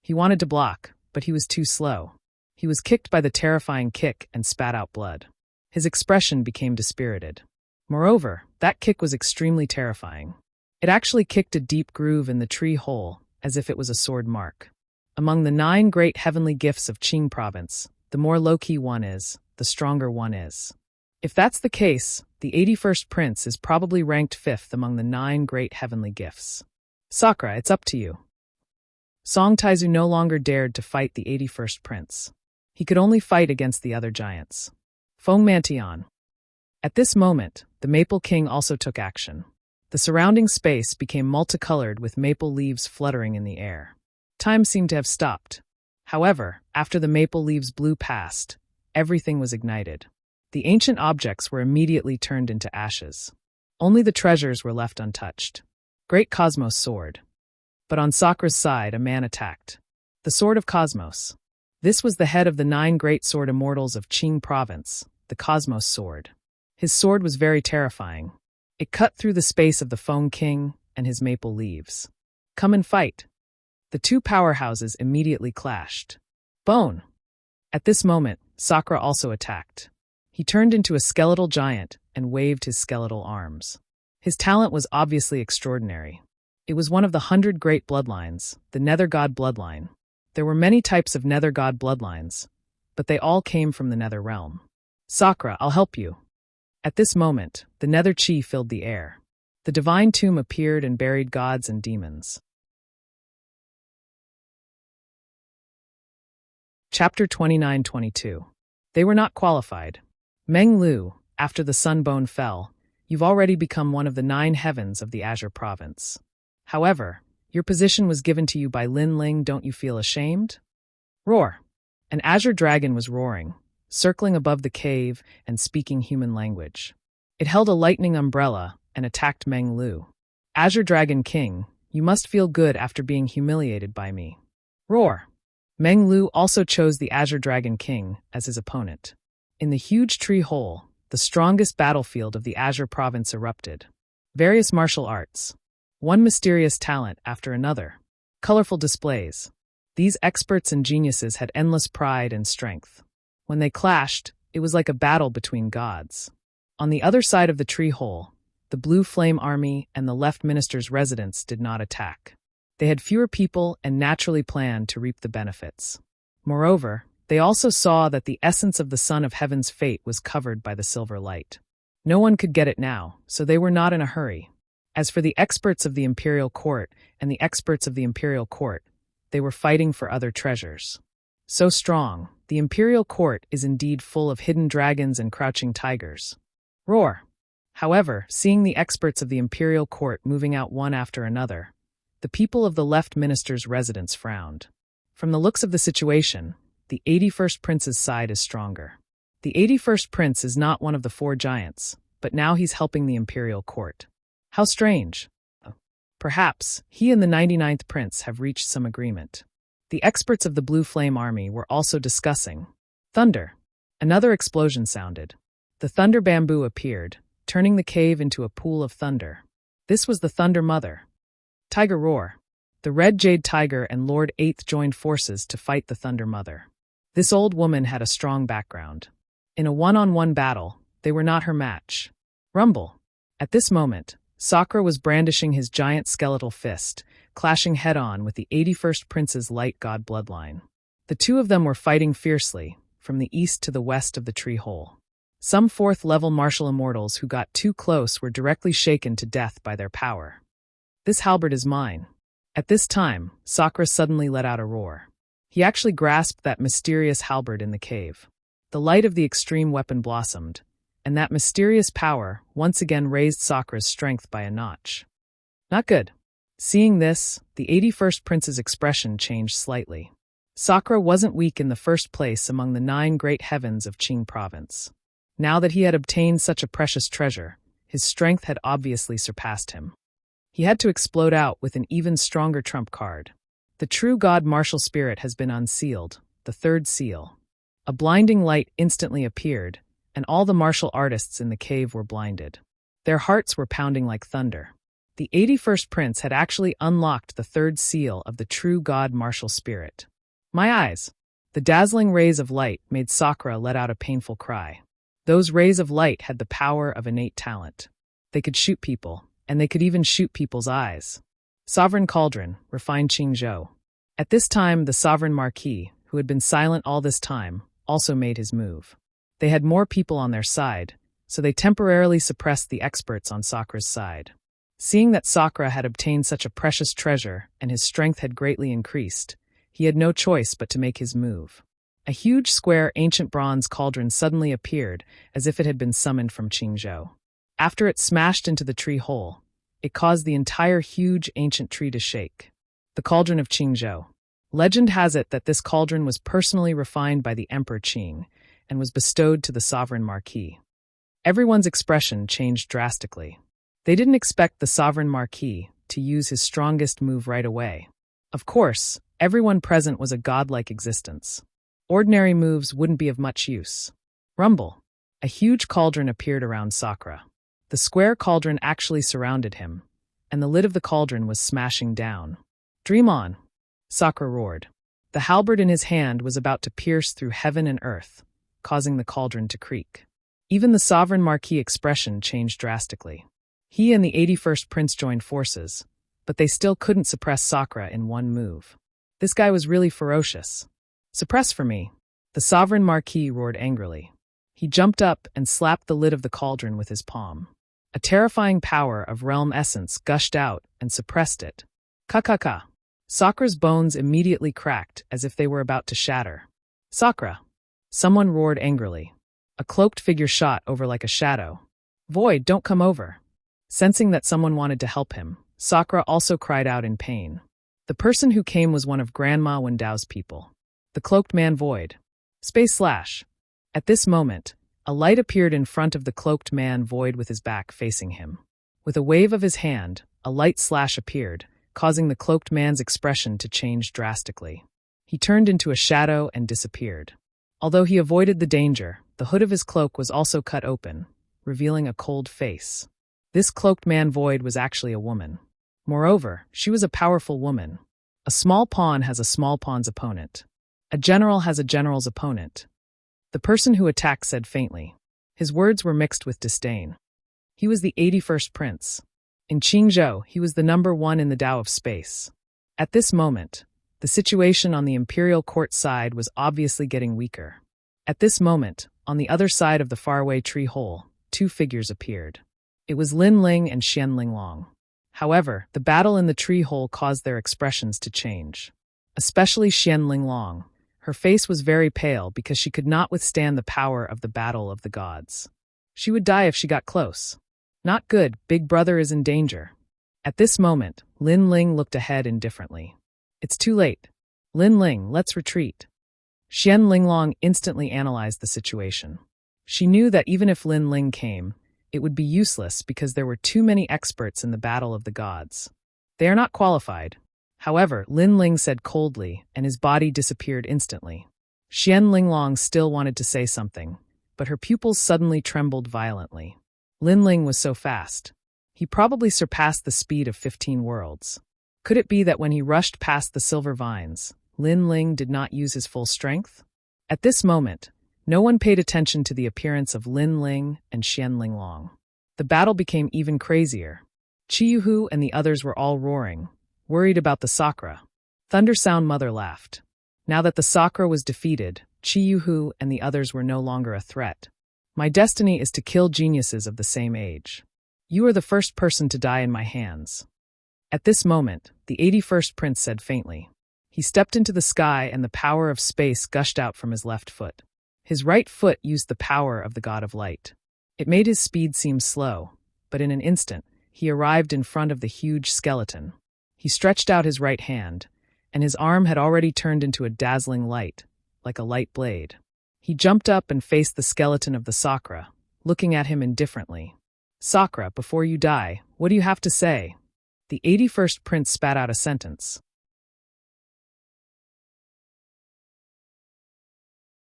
He wanted to block, but he was too slow. He was kicked by the terrifying kick and spat out blood. His expression became dispirited. Moreover, that kick was extremely terrifying. It actually kicked a deep groove in the tree hole, as if it was a sword mark. Among the 9 great heavenly gifts of Qing province, the more low-key one is, the stronger one is. If that's the case, the 81st Prince is probably ranked 5th among the 9 great heavenly gifts. Sakura, it's up to you. Song Taizu no longer dared to fight the 81st Prince. He could only fight against the other giants. Feng Mantian. At this moment, the Maple King also took action. The surrounding space became multicolored with maple leaves fluttering in the air. Time seemed to have stopped. However, after the maple leaves blew past, everything was ignited. The ancient objects were immediately turned into ashes. Only the treasures were left untouched. Great Cosmos Sword. But on Sakura's side, a man attacked. The Sword of Cosmos. This was the head of the 9 great sword immortals of Qing province, the Cosmos Sword. His sword was very terrifying. It cut through the space of the Feng King and his maple leaves. Come and fight. The 2 powerhouses immediately clashed. Bone. At this moment, Sakura also attacked. He turned into a skeletal giant and waved his skeletal arms. His talent was obviously extraordinary. It was one of the 100 great bloodlines, the Nether God bloodline. There were many types of Nether God bloodlines, but they all came from the Nether realm. Sakura, I'll help you. At this moment, the Nether Chi filled the air. The divine tomb appeared and buried gods and demons. Chapter 29-22. They were not qualified. Meng Lu, after the Sunbone fell, you've already become one of the 9 heavens of the Azure province. However, your position was given to you by Lin Ling, don't you feel ashamed? Roar. An azure dragon was roaring, circling above the cave and speaking human language. It held a lightning umbrella and attacked Meng Lu. Azure Dragon King, you must feel good after being humiliated by me. Roar. Meng Lu also chose the Azure Dragon King as his opponent. In the huge tree hole, the strongest battlefield of the Azure province erupted. Various martial arts. One mysterious talent after another. Colorful displays. These experts and geniuses had endless pride and strength. When they clashed, it was like a battle between gods. On the other side of the tree hole, the Blue Flame Army and the Left Minister's residents did not attack. They had fewer people and naturally planned to reap the benefits. Moreover, they also saw that the essence of the Son of Heaven's fate was covered by the silver light. No one could get it now, so they were not in a hurry. As for the experts of the Imperial Court and the experts of the Imperial Court, they were fighting for other treasures. So strong, the Imperial Court is indeed full of hidden dragons and crouching tigers. Roar! However, seeing the experts of the Imperial Court moving out one after another, The people of the left minister's residence frowned. From the looks of the situation, the 81st prince's side is stronger. The 81st prince is not one of the 4 giants, but now he's helping the imperial court. How strange. Perhaps he and the 99th prince have reached some agreement. The experts of the Blue Flame Army were also discussing. Thunder. Another explosion sounded. The thunder bamboo appeared, turning the cave into a pool of thunder. This was the Thunder Mother. Tiger Roar. The Red Jade Tiger and Lord 8th joined forces to fight the Thunder Mother. This old woman had a strong background. In a one-on-one battle, they were not her match. Rumble. At this moment, Sakura was brandishing his giant skeletal fist, clashing head-on with the 81st Prince's light god bloodline. The two of them were fighting fiercely, from the east to the west of the tree hole. Some 4th-level martial immortals who got too close were directly shaken to death by their power. This halberd is mine. At this time, Sakura suddenly let out a roar. He actually grasped that mysterious halberd in the cave. The light of the extreme weapon blossomed, and that mysterious power once again raised Sakura's strength by a notch. Not good. Seeing this, the 81st Prince's expression changed slightly. Sakura wasn't weak in the first place among the 9 great heavens of Qing province. Now that he had obtained such a precious treasure, his strength had obviously surpassed him. He had to explode out with an even stronger trump card. The true god martial spirit has been unsealed, the 3rd seal. A blinding light instantly appeared, and all the martial artists in the cave were blinded. Their hearts were pounding like thunder. The 81st Prince had actually unlocked the 3rd seal of the true god martial spirit. My eyes! The dazzling rays of light made Sakura let out a painful cry. Those rays of light had the power of innate talent. They could shoot people, and they could even shoot people's eyes. Sovereign Cauldron, refined Qingzhou. At this time, the Sovereign Marquis, who had been silent all this time, also made his move. They had more people on their side, so they temporarily suppressed the experts on Sakura's side. Seeing that Sakura had obtained such a precious treasure and his strength had greatly increased, he had no choice but to make his move. A huge square ancient bronze cauldron suddenly appeared as if it had been summoned from Qingzhou. After it smashed into the tree hole, it caused the entire huge ancient tree to shake. The Cauldron of Qingzhou. Legend has it that this cauldron was personally refined by the Emperor Qing and was bestowed to the Sovereign Marquis. Everyone's expression changed drastically. They didn't expect the Sovereign Marquis to use his strongest move right away. Of course, everyone present was a godlike existence. Ordinary moves wouldn't be of much use. Rumble. A huge cauldron appeared around Sakura. The square cauldron actually surrounded him, and the lid of the cauldron was smashing down. Dream on! Sakura roared. The halberd in his hand was about to pierce through heaven and earth, causing the cauldron to creak. Even the Sovereign Marquis expression changed drastically. He and the 81st Prince joined forces, but they still couldn't suppress Sakura in one move. This guy was really ferocious. Suppress for me! The Sovereign Marquis roared angrily. He jumped up and slapped the lid of the cauldron with his palm. A terrifying power of realm essence gushed out and suppressed it. Ka-ka-ka! Sakura's bones immediately cracked as if they were about to shatter. Sakura! Someone roared angrily. A cloaked figure shot over like a shadow. Void, don't come over! Sensing that someone wanted to help him, Sakura also cried out in pain. The person who came was one of Grandma Wendao's people. The cloaked man Void. Space slash. At this moment, a light appeared in front of the cloaked man Void with his back facing him. With a wave of his hand, a light slash appeared, causing the cloaked man's expression to change drastically. He turned into a shadow and disappeared. Although he avoided the danger, the hood of his cloak was also cut open, revealing a cold face. This cloaked man Void was actually a woman. Moreover, she was a powerful woman. A small pawn has a small pawn's opponent. A general has a general's opponent. The person who attacked said faintly. His words were mixed with disdain. He was the 81st Prince. In Qingzhou, he was the number 1 in the Tao of space. At this moment, the situation on the imperial court side was obviously getting weaker. At this moment, on the other side of the faraway tree hole, 2 figures appeared. It was Lin Ling and Xian Linglong. However, the battle in the tree hole caused their expressions to change. Especially Xian Linglong. Her face was very pale because she could not withstand the power of the battle of the gods. She would die if she got close. Not good, Big Brother is in danger. At this moment, Lin Ling looked ahead indifferently. It's too late. Lin Ling, let's retreat. Xian Linglong instantly analyzed the situation. She knew that even if Lin Ling came, it would be useless because there were too many experts in the battle of the gods. They are not qualified. However, Lin Ling said coldly, and his body disappeared instantly. Xian Linglong still wanted to say something, but her pupils suddenly trembled violently. Lin Ling was so fast. He probably surpassed the speed of 15 worlds. Could it be that when he rushed past the silver vines, Lin Ling did not use his full strength? At this moment, no one paid attention to the appearance of Lin Ling and Xian Linglong. The battle became even crazier. Chiyuhu and the others were all roaring, worried about the Sakura. Thundersound Mother laughed. Now that the Sakura was defeated, Chiyuhu and the others were no longer a threat. My destiny is to kill geniuses of the same age. You are the first person to die in my hands. At this moment, the 81st prince said faintly. He stepped into the sky and the power of space gushed out from his left foot. His right foot used the power of the god of light. It made his speed seem slow, but in an instant, he arrived in front of the huge skeleton. He stretched out his right hand, and his arm had already turned into a dazzling light, like a light blade. He jumped up and faced the skeleton of the Sakura, looking at him indifferently. Sakura, before you die, what do you have to say? The 81st prince spat out a sentence.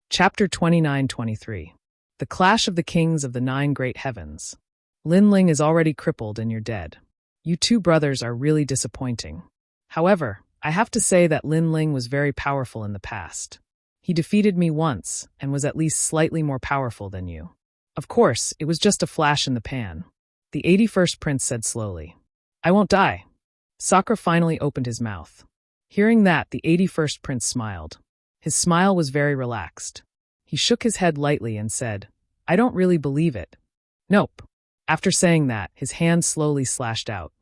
Chapter 29-23. The Clash of the Kings of the Nine Great Heavens. Lin Ling is already crippled and you're dead. You two brothers are really disappointing. However, I have to say that Lin Ling was very powerful in the past. He defeated me once and was at least slightly more powerful than you. Of course, it was just a flash in the pan. The 81st prince said slowly. I won't die. Sakura finally opened his mouth. Hearing that, the 81st prince smiled. His smile was very relaxed. He shook his head lightly and said, I don't really believe it. Nope. After saying that, his hand slowly slashed out.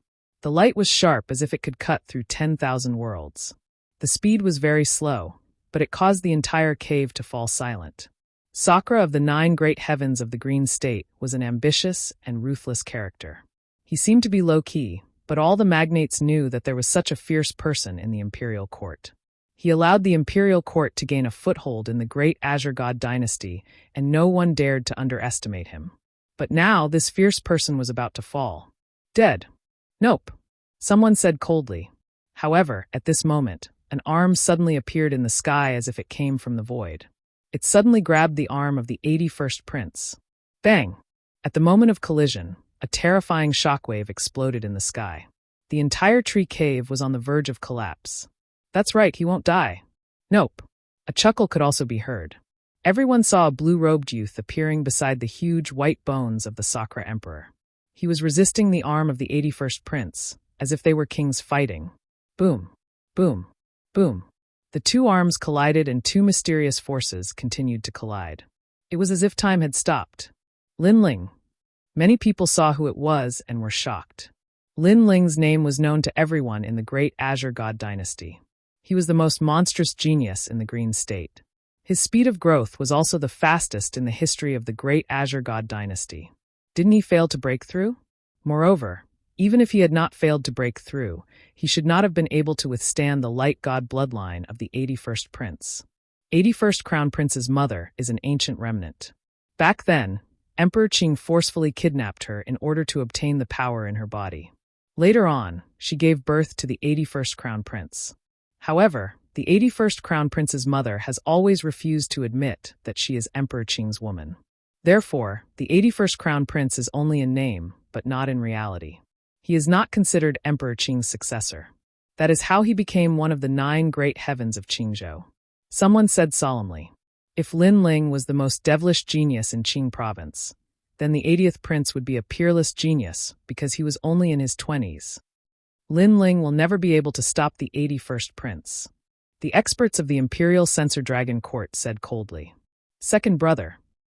The light was sharp as if it could cut through 10,000 worlds. The speed was very slow, but it caused the entire cave to fall silent. Sakura of the Nine Great Heavens of the Green State was an ambitious and ruthless character. He seemed to be low-key, but all the magnates knew that there was such a fierce person in the imperial court. He allowed the imperial court to gain a foothold in the great Azure God dynasty, and no one dared to underestimate him. But now this fierce person was about to fall. Dead. Nope. Someone said coldly. However, at this moment, an arm suddenly appeared in the sky as if it came from the void. It suddenly grabbed the arm of the 81st prince. Bang! At the moment of collision, a terrifying shockwave exploded in the sky. The entire tree cave was on the verge of collapse. That's right, he won't die. Nope. A chuckle could also be heard. Everyone saw a blue-robed youth appearing beside the huge white bones of the Sakura Emperor. He was resisting the arm of the 81st prince, as if they were kings fighting. Boom. Boom. Boom. The two arms collided and two mysterious forces continued to collide. It was as if time had stopped. Lin Ling. Many people saw who it was and were shocked. Lin Ling's name was known to everyone in the great Azure God dynasty. He was the most monstrous genius in the Green State. His speed of growth was also the fastest in the history of the great Azure God dynasty. Didn't he fail to break through? Moreover, even if he had not failed to break through, he should not have been able to withstand the light god bloodline of the 81st prince. 81st Crown Prince's mother is an ancient remnant. Back then, Emperor Qing forcefully kidnapped her in order to obtain the power in her body. Later on, she gave birth to the 81st Crown Prince. However, the 81st Crown Prince's mother has always refused to admit that she is Emperor Qing's woman. Therefore, the 81st Crown Prince is only in name, but not in reality. He is not considered Emperor Qing's successor. That is how he became one of the 9 great heavens of Qingzhou. Someone said solemnly, if Lin Ling was the most devilish genius in Qing province, then the 80th prince would be a peerless genius because he was only in his 20s. Lin Ling will never be able to stop the 81st prince. The experts of the Imperial Censor Dragon Court said coldly. Second brother.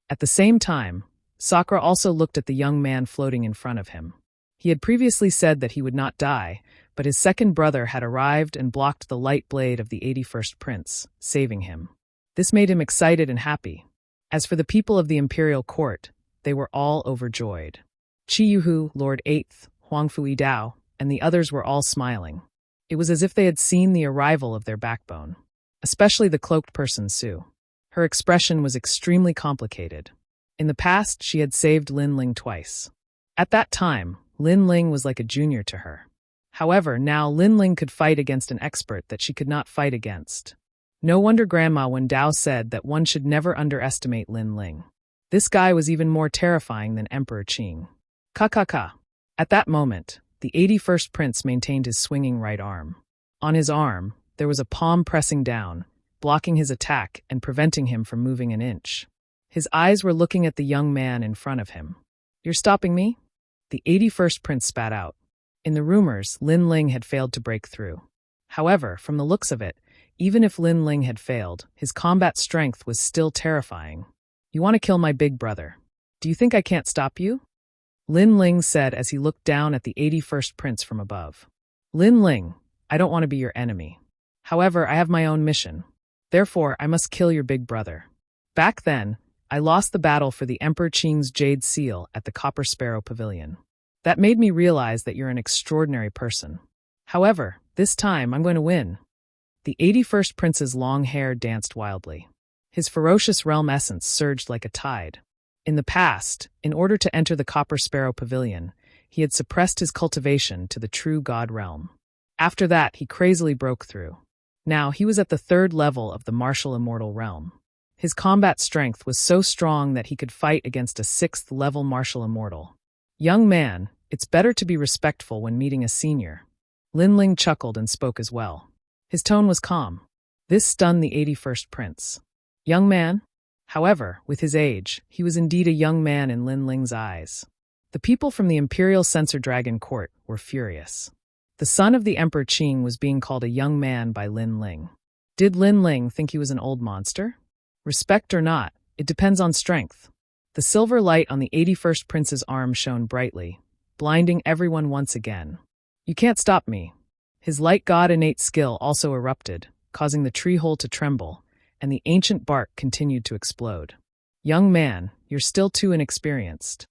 At the same time, Sakura also looked at the young man floating in front of him. He had previously said that he would not die, but his second brother had arrived and blocked the light blade of the 81st prince, saving him. This made him excited and happy. As for the people of the Imperial Court, they were all overjoyed. Qi Yuhu, Lord 8th, Huangfu Dao, and the others were all smiling. It was as if they had seen the arrival of their backbone. Especially the cloaked person, Sue. Her expression was extremely complicated. In the past, she had saved Lin Ling twice. At that time, Lin Ling was like a junior to her. However, now Lin Ling could fight against an expert that she could not fight against. No wonder Grandma Wen Dao said that one should never underestimate Lin Ling. This guy was even more terrifying than Emperor Qing. Ka. At that moment, the 81st Prince maintained his swinging right arm. On his arm, there was a palm pressing down, blocking his attack and preventing him from moving an inch. His eyes were looking at the young man in front of him. "You're stopping me?" The 81st Prince spat out. In the rumors, Lin Ling had failed to break through. However, from the looks of it, even if Lin Ling had failed, his combat strength was still terrifying. "You want to kill my big brother. Do you think I can't stop you?" Lin Ling said as he looked down at the 81st Prince from above. "Lin Ling, I don't want to be your enemy. However, I have my own mission. Therefore, I must kill your big brother. Back then, I lost the battle for the Emperor Qing's Jade Seal at the Copper Sparrow Pavilion. That made me realize that you're an extraordinary person. However, this time I'm going to win." The 81st Prince's long hair danced wildly. His ferocious realm essence surged like a tide. In the past, in order to enter the Copper Sparrow Pavilion, he had suppressed his cultivation to the true God realm. After that, he crazily broke through. Now, he was at the 3rd level of the martial immortal realm. His combat strength was so strong that he could fight against a 6th level martial immortal. "Young man, it's better to be respectful when meeting a senior." Lin Ling chuckled and spoke as well. His tone was calm. This stunned the 81st Prince. "Young man?" However, with his age, he was indeed a young man in Lin Ling's eyes. The people from the Imperial Censor Dragon Court were furious. The son of the Emperor Qing was being called a young man by Lin Ling. Did Lin Ling think he was an old monster? Respect or not, it depends on strength. The silver light on the 81st Prince's arm shone brightly, blinding everyone once again. "You can't stop me." His light god innate skill also erupted, causing the tree hole to tremble, and the ancient bark continued to explode. "Young man, you're still too inexperienced."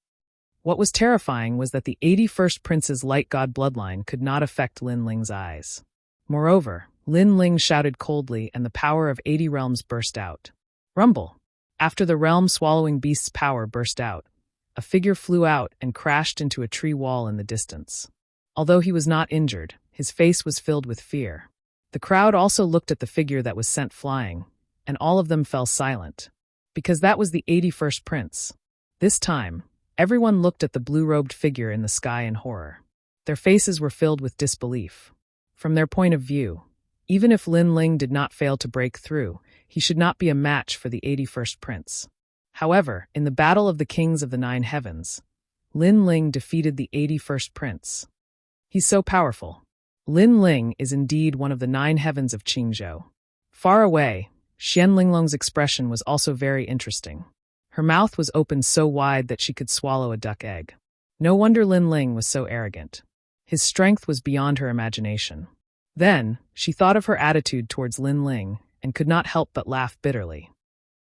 What was terrifying was that the 81st Prince's light god bloodline could not affect Lin Ling's eyes. Moreover, Lin Ling shouted coldly and the power of 80 realms burst out. Rumble! After the realm-swallowing beast's power burst out, a figure flew out and crashed into a tree wall in the distance. Although he was not injured, his face was filled with fear. The crowd also looked at the figure that was sent flying, and all of them fell silent. Because that was the 81st Prince. This time, everyone looked at the blue-robed figure in the sky in horror. Their faces were filled with disbelief. From their point of view, even if Lin Ling did not fail to break through, he should not be a match for the 81st Prince. However, in the Battle of the Kings of the Nine Heavens, Lin Ling defeated the 81st Prince. He's so powerful. Lin Ling is indeed one of the 9 heavens of Qingzhou. Far away, Xian Linglong's expression was also very interesting. Her mouth was opened so wide that she could swallow a duck egg. No wonder Lin Ling was so arrogant. His strength was beyond her imagination. Then, she thought of her attitude towards Lin Ling and could not help but laugh bitterly.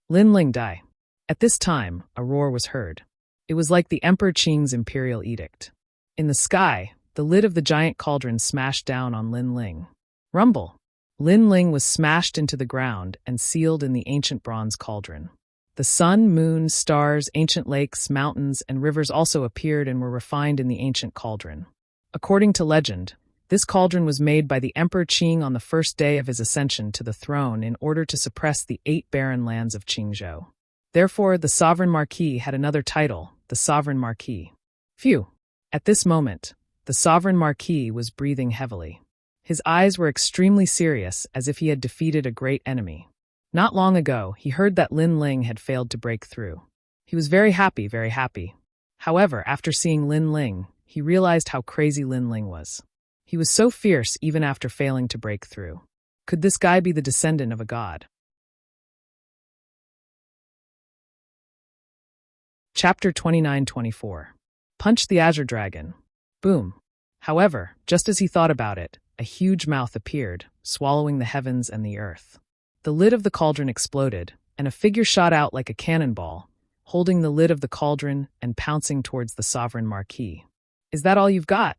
"Lin Ling, die." At this time, a roar was heard. It was like the Emperor Qing's imperial edict. In the sky, the lid of the giant cauldron smashed down on Lin Ling. Rumble! Lin Ling was smashed into the ground and sealed in the ancient bronze cauldron. The sun, moon, stars, ancient lakes, mountains, and rivers also appeared and were refined in the ancient cauldron. According to legend, this cauldron was made by the Emperor Qing on the first day of his ascension to the throne in order to suppress the 8 barren lands of Qingzhou. Therefore, the Sovereign Marquis had another title, the Sovereign Marquis. Phew! At this moment, the Sovereign Marquis was breathing heavily. His eyes were extremely serious, as if he had defeated a great enemy. Not long ago, he heard that Lin Ling had failed to break through. He was very happy, very happy. However, after seeing Lin Ling, he realized how crazy Lin Ling was. He was so fierce even after failing to break through. Could this guy be the descendant of a god? Chapter 29-24. Punch the Azure Dragon. Boom. However, just as he thought about it, a huge mouth appeared, swallowing the heavens and the earth. The lid of the cauldron exploded, and a figure shot out like a cannonball, holding the lid of the cauldron and pouncing towards the Sovereign Marquis. "Is that all you've got?"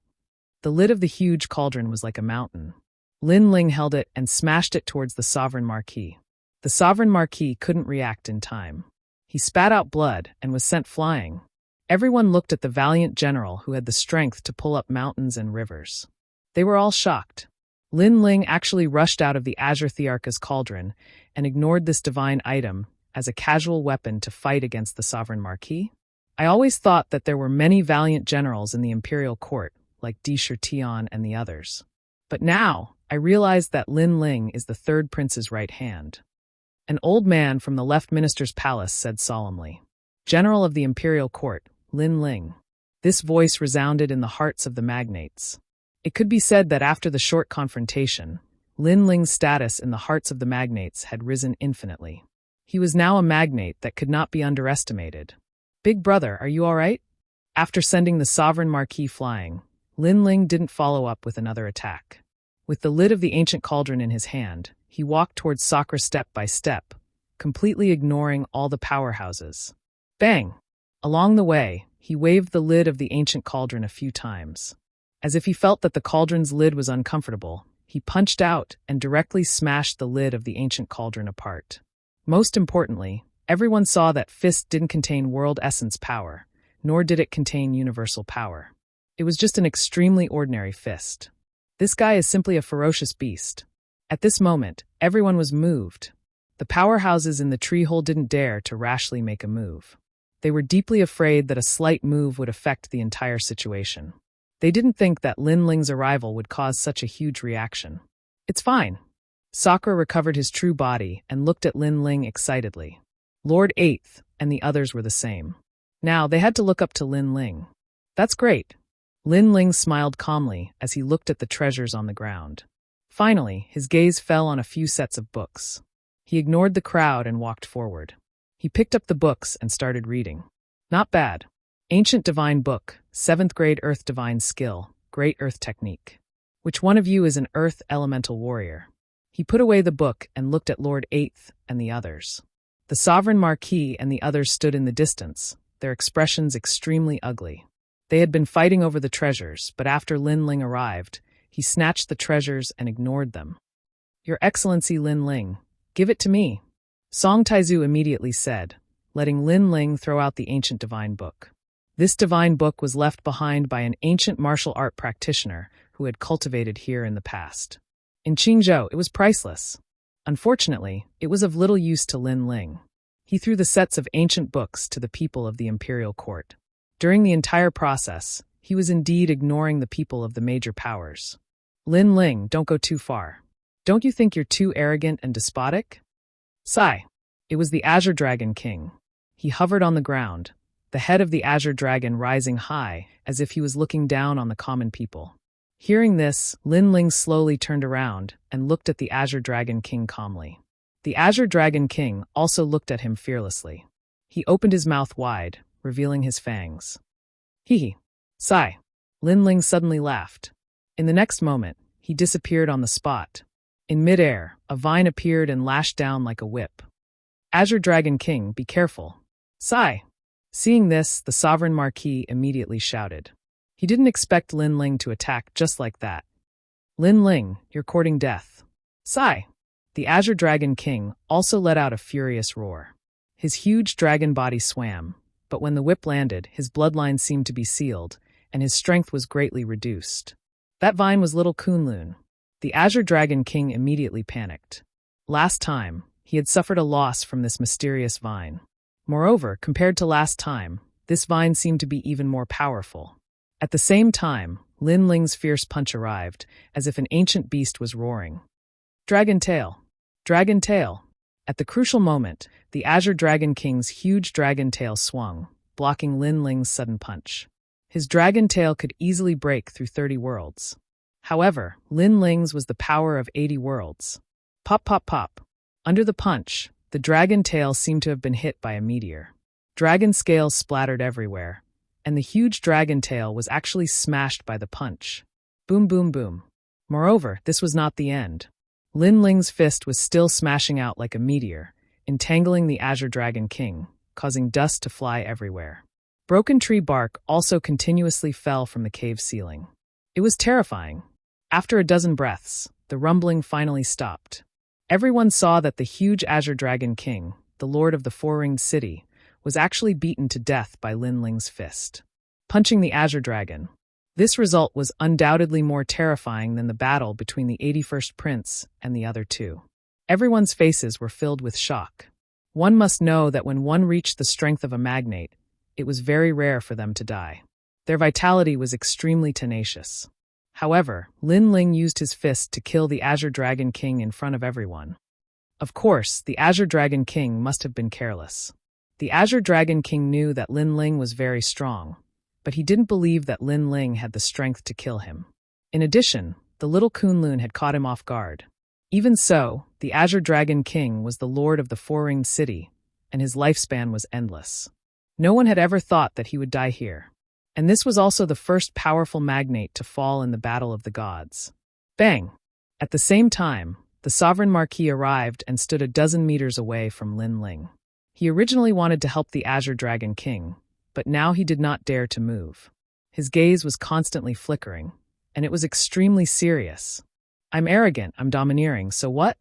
The lid of the huge cauldron was like a mountain. Lin Ling held it and smashed it towards the sovereign marquis. The sovereign marquis couldn't react in time. He spat out blood and was sent flying. Everyone looked at the valiant general who had the strength to pull up mountains and rivers. They were all shocked. Lin Ling actually rushed out of the Azure Thearcha's cauldron and ignored this divine item as a casual weapon to fight against the sovereign marquis. I always thought that there were many valiant generals in the imperial court, like Di Shirtion and the others. But now, I realized that Lin Ling is the third prince's right hand. An old man from the left minister's palace said solemnly, "General of the imperial court, Lin Ling." This voice resounded in the hearts of the magnates. It could be said that after the short confrontation, Lin Ling's status in the hearts of the magnates had risen infinitely. He was now a magnate that could not be underestimated. "Big brother, are you all right?" After sending the sovereign marquis flying, Lin Ling didn't follow up with another attack. With the lid of the ancient cauldron in his hand, he walked towards Sakura step by step, completely ignoring all the powerhouses. Bang! Along the way, he waved the lid of the ancient cauldron a few times. As if he felt that the cauldron's lid was uncomfortable, he punched out and directly smashed the lid of the ancient cauldron apart. Most importantly, everyone saw that fist didn't contain world essence power, nor did it contain universal power. It was just an extremely ordinary fist. This guy is simply a ferocious beast. At this moment, everyone was moved. The powerhouses in the tree hole didn't dare to rashly make a move. They were deeply afraid that a slight move would affect the entire situation. They didn't think that Lin Ling's arrival would cause such a huge reaction. "It's fine." Sakura recovered his true body and looked at Lin Ling excitedly. Lord Eighth and the others were the same. Now they had to look up to Lin Ling. "That's great." Lin Ling smiled calmly as he looked at the treasures on the ground. Finally, his gaze fell on a few sets of books. He ignored the crowd and walked forward. He picked up the books and started reading. Not bad. Ancient Divine Book, 7th grade Earth Divine Skill, Great Earth Technique. Which one of you is an Earth Elemental Warrior? He put away the book and looked at Lord Eighth and the others. The Sovereign Marquis and the others stood in the distance, their expressions extremely ugly. They had been fighting over the treasures, but after Lin Ling arrived, he snatched the treasures and ignored them. "Your Excellency Lin Ling, give it to me," Song Taizu immediately said, letting Lin Ling throw out the ancient divine book. This divine book was left behind by an ancient martial art practitioner who had cultivated here in the past. In Qingzhou, it was priceless. Unfortunately, it was of little use to Lin Ling. He threw the sets of ancient books to the people of the imperial court. During the entire process, he was indeed ignoring the people of the major powers. "Lin Ling, don't go too far. Don't you think you're too arrogant and despotic?" Sigh. It was the Azure Dragon King. He hovered on the ground, the head of the Azure Dragon rising high as if he was looking down on the common people. Hearing this, Lin Ling slowly turned around and looked at the Azure Dragon King calmly. The Azure Dragon King also looked at him fearlessly. He opened his mouth wide, revealing his fangs. Hee. Sigh. Lin Ling suddenly laughed. In the next moment, he disappeared on the spot. In midair, a vine appeared and lashed down like a whip. "Azure Dragon King, be careful." Sigh. Seeing this, the Sovereign Marquis immediately shouted. He didn't expect Lin Ling to attack just like that. "Lin Ling, you're courting death." Sigh. The Azure Dragon King also let out a furious roar. His huge dragon body swam, but when the whip landed, his bloodline seemed to be sealed, and his strength was greatly reduced. That vine was little Kunlun. The Azure Dragon King immediately panicked. Last time, he had suffered a loss from this mysterious vine. Moreover, compared to last time, this vine seemed to be even more powerful. At the same time, Lin Ling's fierce punch arrived, as if an ancient beast was roaring. "Dragon Tail! Dragon Tail!" At the crucial moment, the Azure Dragon King's huge dragon tail swung, blocking Lin Ling's sudden punch. His dragon tail could easily break through 30 worlds. However, Lin Ling's was the power of 80 worlds. Pop, pop, pop. Under the punch, the dragon tail seemed to have been hit by a meteor. Dragon scales splattered everywhere, and the huge dragon tail was actually smashed by the punch. Boom, boom, boom. Moreover, this was not the end. Lin Ling's fist was still smashing out like a meteor, entangling the Azure Dragon King, causing dust to fly everywhere. Broken tree bark also continuously fell from the cave ceiling. It was terrifying. After a dozen breaths, the rumbling finally stopped. Everyone saw that the huge Azure Dragon King, the lord of the four-ringed city, was actually beaten to death by Lin Ling's fist, punching the Azure Dragon. This result was undoubtedly more terrifying than the battle between the 81st Prince and the other two. Everyone's faces were filled with shock. One must know that when one reached the strength of a magnate, it was very rare for them to die. Their vitality was extremely tenacious. However, Lin Ling used his fist to kill the Azure Dragon King in front of everyone. Of course, the Azure Dragon King must have been careless. The Azure Dragon King knew that Lin Ling was very strong, but he didn't believe that Lin Ling had the strength to kill him. In addition, the little Kunlun had caught him off guard. Even so, the Azure Dragon King was the lord of the four-ringed city, and his lifespan was endless. No one had ever thought that he would die here. And this was also the first powerful magnate to fall in the Battle of the Gods. Bang! At the same time, the Sovereign Marquis arrived and stood a dozen meters away from Lin Ling. He originally wanted to help the Azure Dragon King, but now he did not dare to move. His gaze was constantly flickering, and it was extremely serious. I'm arrogant, I'm domineering, so what?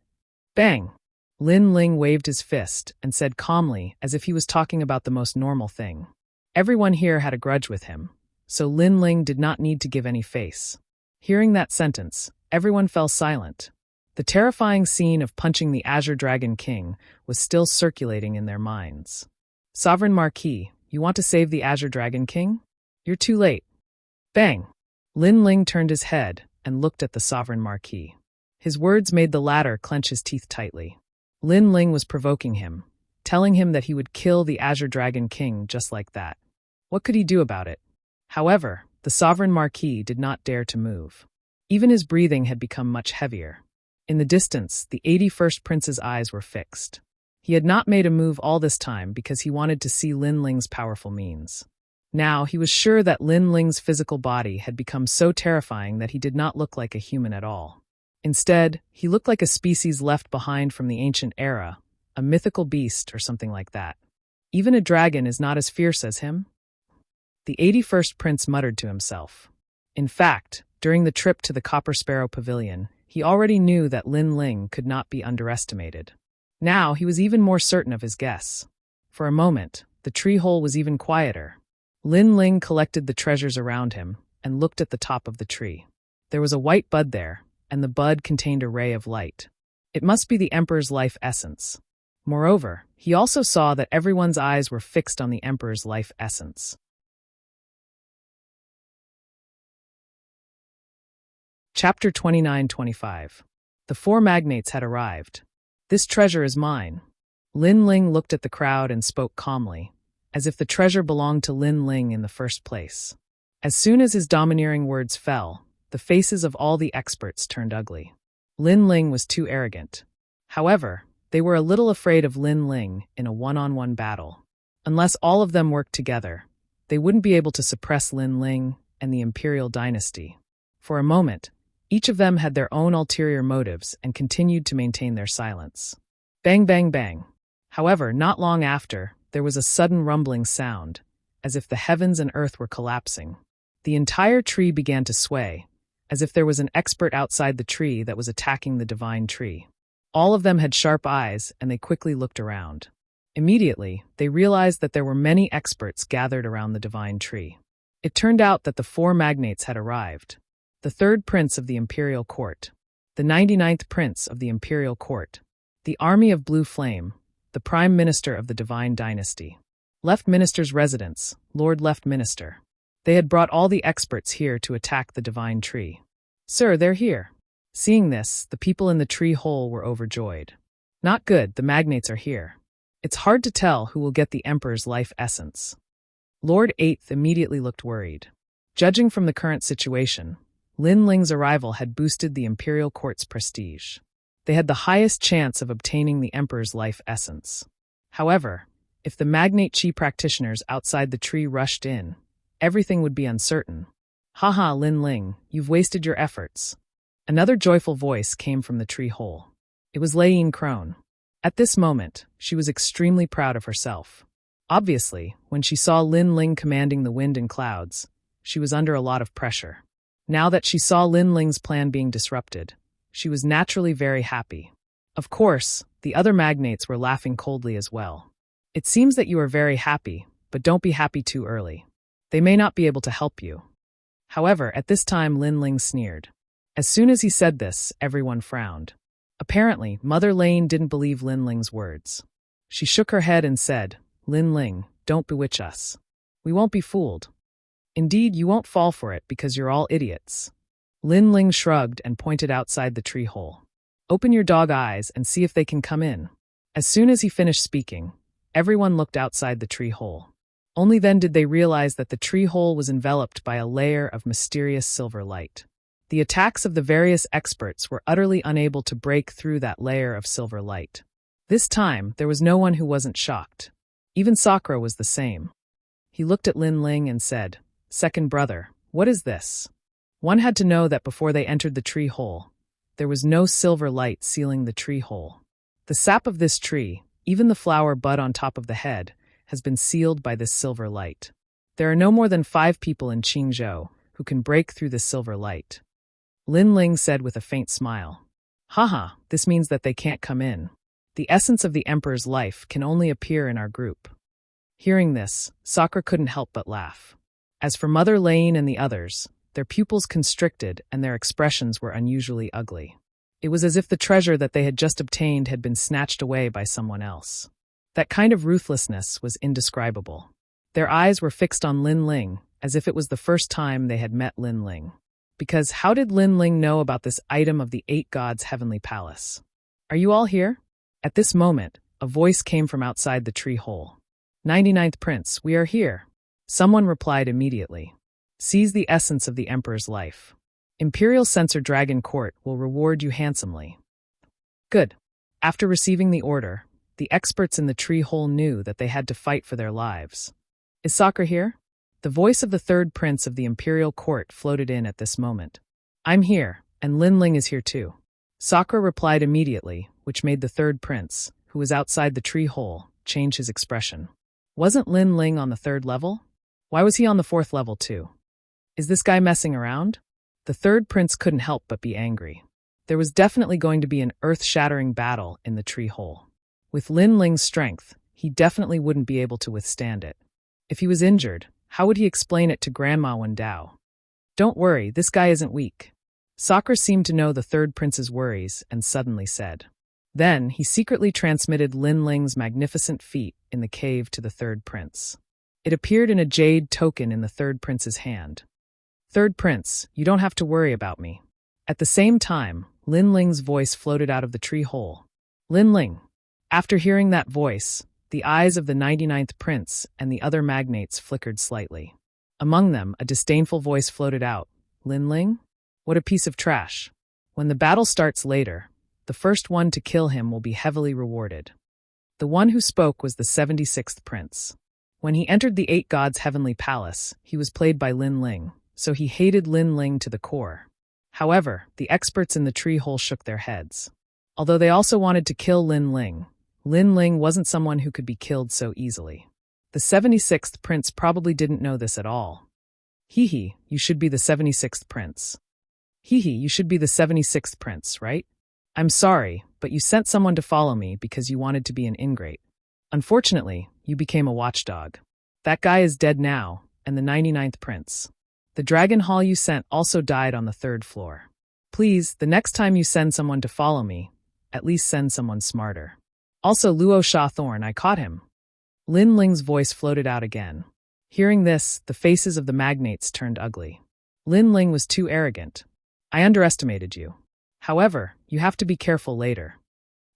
Bang! Lin Ling waved his fist and said calmly, as if he was talking about the most normal thing. Everyone here had a grudge with him, so Lin Ling did not need to give any face. Hearing that sentence, everyone fell silent. The terrifying scene of punching the Azure Dragon King was still circulating in their minds. Sovereign Marquis, you want to save the Azure Dragon King? You're too late. Bang! Lin Ling turned his head and looked at the Sovereign Marquis. His words made the latter clench his teeth tightly. Lin Ling was provoking him, telling him that he would kill the Azure Dragon King just like that. What could he do about it? However, the Sovereign Marquis did not dare to move. Even his breathing had become much heavier. In the distance, the 81st Prince's eyes were fixed. He had not made a move all this time because he wanted to see Lin Ling's powerful means. Now, he was sure that Lin Ling's physical body had become so terrifying that he did not look like a human at all. Instead, he looked like a species left behind from the ancient era, a mythical beast or something like that. Even a dragon is not as fierce as him. The 81st Prince muttered to himself. In fact, during the trip to the Copper Sparrow Pavilion, he already knew that Lin Ling could not be underestimated. Now he was even more certain of his guess. For a moment, the tree hole was even quieter. Lin Ling collected the treasures around him and looked at the top of the tree. There was a white bud there, and the bud contained a ray of light. It must be the Emperor's life essence. Moreover, he also saw that everyone's eyes were fixed on the Emperor's life essence. Chapter 29-25. The four magnates had arrived. This treasure is mine. Lin Ling looked at the crowd and spoke calmly, as if the treasure belonged to Lin Ling in the first place. As soon as his domineering words fell, the faces of all the experts turned ugly. Lin Ling was too arrogant. However, they were a little afraid of Lin Ling in a one-on-one battle. Unless all of them worked together, they wouldn't be able to suppress Lin Ling and the imperial dynasty. For a moment, each of them had their own ulterior motives and continued to maintain their silence. Bang, bang, bang. However, not long after, there was a sudden rumbling sound, as if the heavens and earth were collapsing. The entire tree began to sway, as if there was an expert outside the tree that was attacking the divine tree. All of them had sharp eyes, and they quickly looked around. Immediately, they realized that there were many experts gathered around the divine tree. It turned out that the four magnates had arrived. The third prince of the imperial court, the 99th prince of the imperial court, the army of Blue Flame, the prime minister of the divine dynasty, Left Minister's residence, Lord Left Minister. They had brought all the experts here to attack the divine tree. Sir, they're here. Seeing this, the people in the tree hole were overjoyed. Not good, the magnates are here. It's hard to tell who will get the Emperor's life essence. Lord Eighth immediately looked worried. Judging from the current situation, Lin Ling's arrival had boosted the imperial court's prestige. They had the highest chance of obtaining the Emperor's life essence. However, if the magnate chi practitioners outside the tree rushed in, everything would be uncertain. Haha, Lin Ling, you've wasted your efforts. Another joyful voice came from the tree hole. It was Layeen Crone. At this moment, she was extremely proud of herself. Obviously, when she saw Lin Ling commanding the wind and clouds, she was under a lot of pressure. Now that she saw Lin Ling's plan being disrupted, she was naturally very happy. Of course, the other magnates were laughing coldly as well. It seems that you are very happy, but don't be happy too early. They may not be able to help you. However, at this time Lin Ling sneered. As soon as he said this, everyone frowned. Apparently, Mother Lane didn't believe Lin Ling's words. She shook her head and said, "Lin Ling, don't bewitch us. We won't be fooled. Indeed, you won't fall for it because you're all idiots." Lin Ling shrugged and pointed outside the tree hole. "Open your dog eyes and see if they can come in." As soon as he finished speaking, everyone looked outside the tree hole. Only then did they realize that the tree hole was enveloped by a layer of mysterious silver light. The attacks of the various experts were utterly unable to break through that layer of silver light. This time, there was no one who wasn't shocked. Even Sakura was the same. He looked at Lin Ling and said, "Second brother, what is this?" One had to know that before they entered the tree hole, there was no silver light sealing the tree hole. The sap of this tree, even the flower bud on top of the head, has been sealed by this silver light. There are no more than 5 people in Qingzhou who can break through this silver light. Lin Ling said with a faint smile, "Haha, this means that they can't come in. The essence of the Emperor's life can only appear in our group." Hearing this, Sakura couldn't help but laugh. As for Mother Lane and the others, their pupils constricted and their expressions were unusually ugly. It was as if the treasure that they had just obtained had been snatched away by someone else. That kind of ruthlessness was indescribable. Their eyes were fixed on Lin Ling, as if it was the first time they had met Lin Ling. Because how did Lin Ling know about this item of the 8 gods' heavenly palace? "Are you all here?" At this moment, a voice came from outside the tree hole. 99th Prince, we are here." Someone replied immediately. "Seize the essence of the Emperor's life. Imperial Censor Dragon Court will reward you handsomely." Good. After receiving the order, the experts in the tree hole knew that they had to fight for their lives. "Is Sakura here?" The voice of the 3rd prince of the Imperial Court floated in at this moment. "I'm here, and Lin Ling is here too." Sakura replied immediately, which made the 3rd prince, who was outside the tree hole, change his expression. Wasn't Lin Ling on the 3rd level? Why was he on the 4th level too? Is this guy messing around? The 3rd prince couldn't help but be angry. There was definitely going to be an earth-shattering battle in the tree hole. With Lin Ling's strength, he definitely wouldn't be able to withstand it. If he was injured, how would he explain it to Grandma Wendao? "Don't worry, this guy isn't weak." Sakura seemed to know the 3rd prince's worries and suddenly said. Then, he secretly transmitted Lin Ling's magnificent feat in the cave to the 3rd prince. It appeared in a jade token in the 3rd prince's hand. "3rd prince, you don't have to worry about me." At the same time, Lin Ling's voice floated out of the tree hole. "Lin Ling." After hearing that voice, the eyes of the 99th prince and the other magnates flickered slightly. Among them, a disdainful voice floated out. "Lin Ling? What a piece of trash. When the battle starts later, the first one to kill him will be heavily rewarded." The one who spoke was the 76th prince. When he entered the 8 gods' heavenly palace, he was played by Lin Ling, so he hated Lin Ling to the core. However, the experts in the tree hole shook their heads. Although they also wanted to kill Lin Ling wasn't someone who could be killed so easily. The 76th prince probably didn't know this at all. "Hee, you should be the 76th prince." "Hee, you should be the 76th prince, right? I'm sorry, but you sent someone to follow me because you wanted to be an ingrate. Unfortunately, you became a watchdog. That guy is dead now, and the 99th prince. The dragon hall you sent also died on the 3rd floor. Please, the next time you send someone to follow me, at least send someone smarter. Also Luo Thorn, I caught him." Lin Ling's voice floated out again. Hearing this, the faces of the magnates turned ugly. Lin Ling was too arrogant. "I underestimated you. However, you have to be careful later,"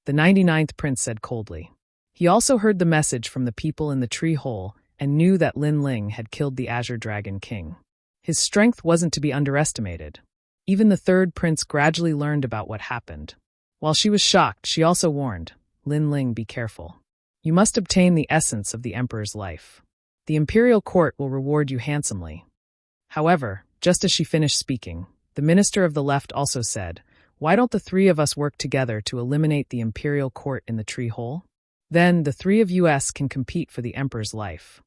the 99th prince said coldly. He also heard the message from the people in the tree hole and knew that Lin Ling had killed the Azure Dragon King. His strength wasn't to be underestimated. Even the 3rd prince gradually learned about what happened. While she was shocked, she also warned, "Lin Ling, be careful. You must obtain the essence of the Emperor's life. The Imperial Court will reward you handsomely." However, just as she finished speaking, the Minister of the Left also said, "Why don't the 3 of us work together to eliminate the Imperial Court in the tree hole? Then the 3 of us can compete for the Emperor's life."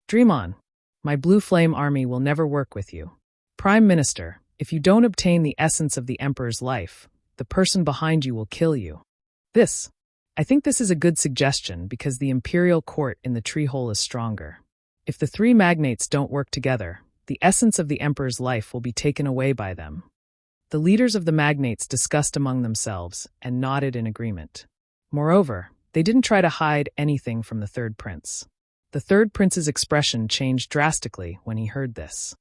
"Dream on. My Blue Flame army will never work with you." Prime Minister, if you don't obtain the essence of the emperor's life, the person behind you will kill you. I think this is a good suggestion because the imperial court in the tree hole is stronger. If the three magnates don't work together, the essence of the emperor's life will be taken away by them. The leaders of the magnates discussed among themselves and nodded in agreement. Moreover, they didn't try to hide anything from the third prince. The third prince's expression changed drastically when he heard this.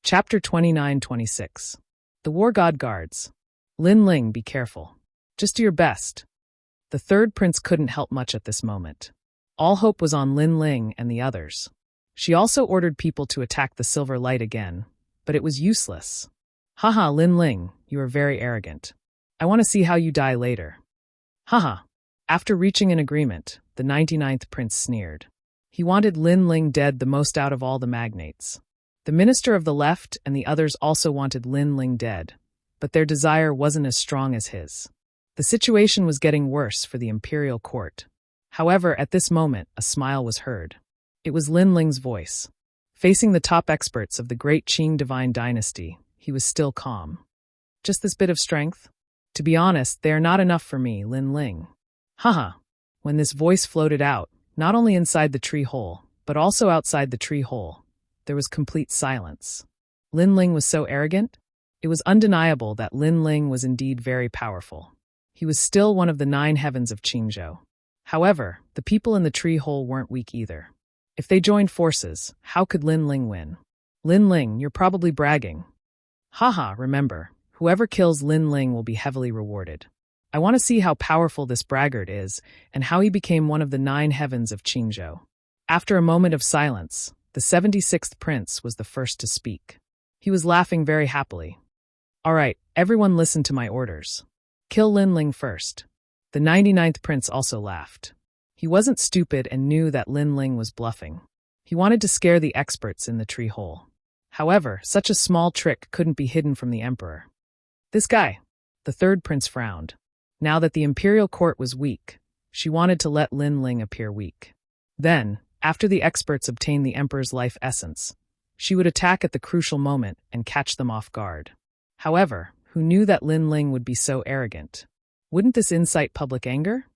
Chapter 29-26. The War God Guards. Lin Ling, be careful. Just do your best. The third prince couldn't help much at this moment. All hope was on Lin Ling and the others. She also ordered people to attack the silver light again, but it was useless. Haha, Lin Ling, you are very arrogant. I want to see how you die later. Haha. After reaching an agreement, the 99th prince sneered. He wanted Lin Ling dead the most out of all the magnates. The minister of the left and the others also wanted Lin Ling dead, but their desire wasn't as strong as his. The situation was getting worse for the imperial court. However, at this moment, a smile was heard. It was Lin Ling's voice. Facing the top experts of the great Qing divine dynasty, he was still calm. Just this bit of strength? To be honest, they are not enough for me, Lin Ling. Haha. When this voice floated out, not only inside the tree hole, but also outside the tree hole, there was complete silence. Lin Ling was so arrogant? It was undeniable that Lin Ling was indeed very powerful. He was still one of the 9 heavens of Qingzhou. However, the people in the tree hole weren't weak either. If they joined forces, how could Lin Ling win? Lin Ling, you're probably bragging. Haha, remember, whoever kills Lin Ling will be heavily rewarded. I want to see how powerful this braggart is and how he became one of the 9 heavens of Qingzhou. After a moment of silence, the 76th prince was the first to speak. He was laughing very happily. All right, everyone listen to my orders. Kill Lin Ling first. The 99th prince also laughed. He wasn't stupid and knew that Lin Ling was bluffing. He wanted to scare the experts in the tree hole. However, such a small trick couldn't be hidden from the emperor. This guy. The third prince frowned. Now that the imperial court was weak, she wanted to let Lin Ling appear weak. Then, after the experts obtained the emperor's life essence, she would attack at the crucial moment and catch them off guard. However, who knew that Lin Ling would be so arrogant? Wouldn't this incite public anger?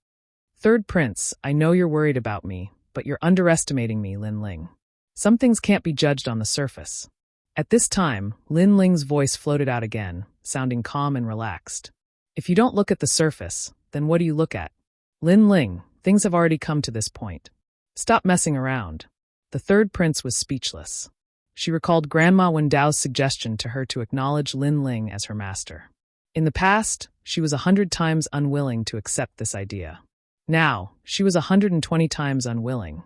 Third prince, I know you're worried about me, but you're underestimating me, Lin Ling. Some things can't be judged on the surface. At this time, Lin Ling's voice floated out again, sounding calm and relaxed. If you don't look at the surface, then what do you look at? Lin Ling, things have already come to this point. Stop messing around. The third prince was speechless. She recalled Grandma Wendao's suggestion to her to acknowledge Lin Ling as her master. In the past, she was 100 times unwilling to accept this idea. Now, she was 120 times unwilling.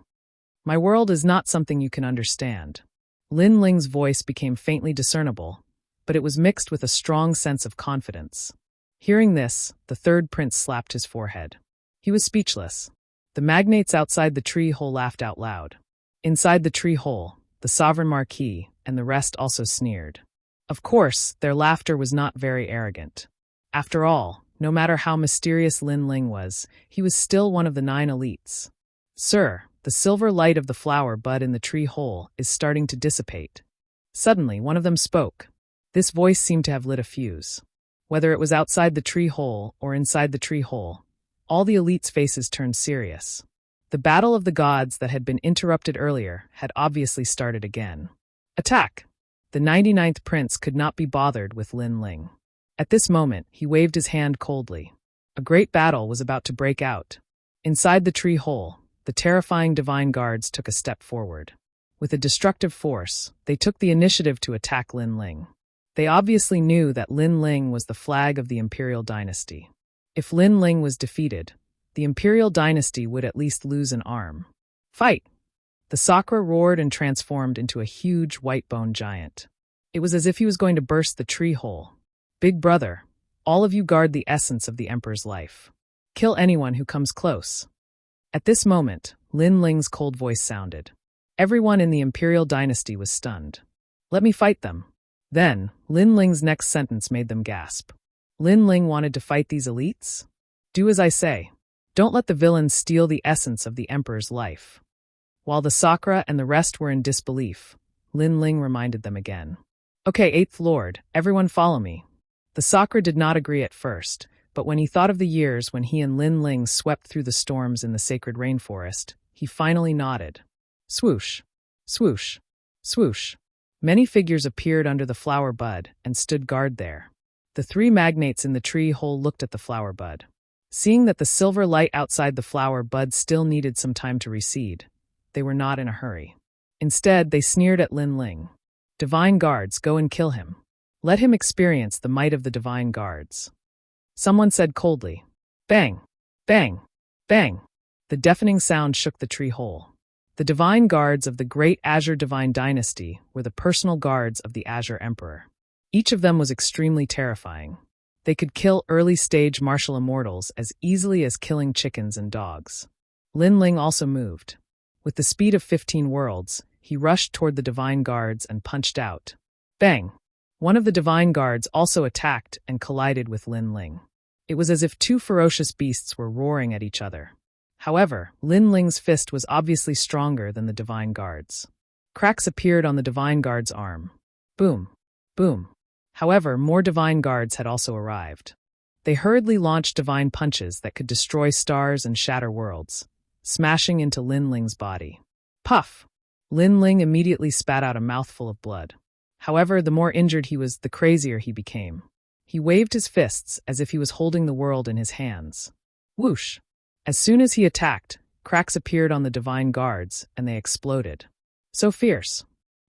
My world is not something you can understand. Lin Ling's voice became faintly discernible, but it was mixed with a strong sense of confidence. Hearing this, the third prince slapped his forehead. He was speechless. The magnates outside the tree hole laughed out loud. Inside the tree hole, the sovereign marquis and the rest also sneered. Of course, their laughter was not very arrogant. After all, no matter how mysterious Lin Ling was, he was still one of the 9 elites. Sir, the silver light of the flower bud in the tree hole is starting to dissipate. Suddenly, one of them spoke. This voice seemed to have lit a fuse. Whether it was outside the tree hole or inside the tree hole, all the elites' faces turned serious. The battle of the gods that had been interrupted earlier had obviously started again. Attack! The 99th prince could not be bothered with Lin Ling. At this moment, he waved his hand coldly. A great battle was about to break out. Inside the tree hole, the terrifying divine guards took a step forward. With a destructive force, they took the initiative to attack Lin Ling. They obviously knew that Lin Ling was the flag of the imperial dynasty. If Lin Ling was defeated, the imperial dynasty would at least lose an arm. Fight! The Sakra roared and transformed into a huge white-boned giant. It was as if he was going to burst the tree hole. Big brother, all of you guard the essence of the emperor's life. Kill anyone who comes close. At this moment, Lin Ling's cold voice sounded. Everyone in the imperial dynasty was stunned. Let me fight them. Then, Lin Ling's next sentence made them gasp. Lin Ling wanted to fight these elites? Do as I say. Don't let the villains steal the essence of the emperor's life. While the Sakra and the rest were in disbelief, Lin Ling reminded them again. Okay, Eighth Lord, everyone follow me. The Sakra did not agree at first, but when he thought of the years when he and Lin Ling swept through the storms in the sacred rainforest, he finally nodded. Swoosh, swoosh, swoosh. Many figures appeared under the flower bud and stood guard there. The three magnates in the tree hole looked at the flower bud. Seeing that the silver light outside the flower bud still needed some time to recede, they were not in a hurry. Instead, they sneered at Lin Ling. Divine guards, go and kill him. Let him experience the might of the divine guards. Someone said coldly. Bang, bang, bang. The deafening sound shook the tree hole. The divine guards of the great Azure Divine Dynasty were the personal guards of the Azure Emperor. Each of them was extremely terrifying. They could kill early-stage martial immortals as easily as killing chickens and dogs. Lin Ling also moved. With the speed of 15 worlds, he rushed toward the divine guards and punched out. Bang! One of the divine guards also attacked and collided with Lin Ling. It was as if two ferocious beasts were roaring at each other. However, Lin Ling's fist was obviously stronger than the divine guard's. Cracks appeared on the divine guard's arm. Boom! Boom! However, more divine guards had also arrived. They hurriedly launched divine punches that could destroy stars and shatter worlds, smashing into Lin Ling's body. Puff! Lin Ling immediately spat out a mouthful of blood. However, the more injured he was, the crazier he became. He waved his fists as if he was holding the world in his hands. Whoosh! As soon as he attacked, cracks appeared on the divine guards, and they exploded. So fierce.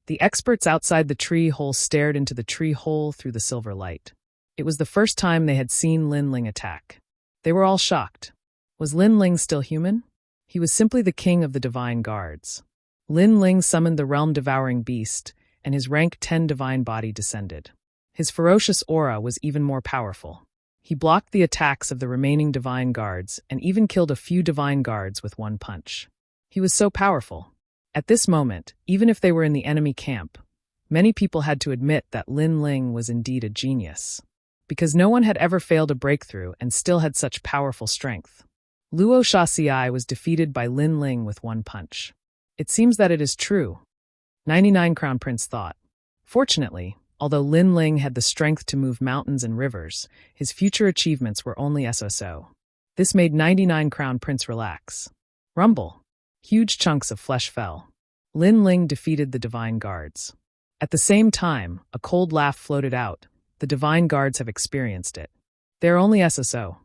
The experts outside the tree hole stared into the tree hole through the silver light. It was the first time they had seen Lin Ling attack. They were all shocked. Was Lin Ling still human? He was simply the king of the divine guards. Lin Ling summoned the realm-devouring beast, and his rank 10 divine body descended. His ferocious aura was even more powerful. He blocked the attacks of the remaining divine guards and even killed a few divine guards with one punch. He was so powerful. At this moment, even if they were in the enemy camp, many people had to admit that Lin Ling was indeed a genius. Because no one had ever failed a breakthrough and still had such powerful strength. Luo Shaxiai was defeated by Lin Ling with one punch. It seems that it is true. 99 Crown Prince thought. Fortunately, although Lin Ling had the strength to move mountains and rivers, his future achievements were only so. This made 99 Crown Prince relax. Rumble. Huge chunks of flesh fell. Lin Ling defeated the divine guards. At the same time, a cold laugh floated out. The divine guards have experienced it. They're only so.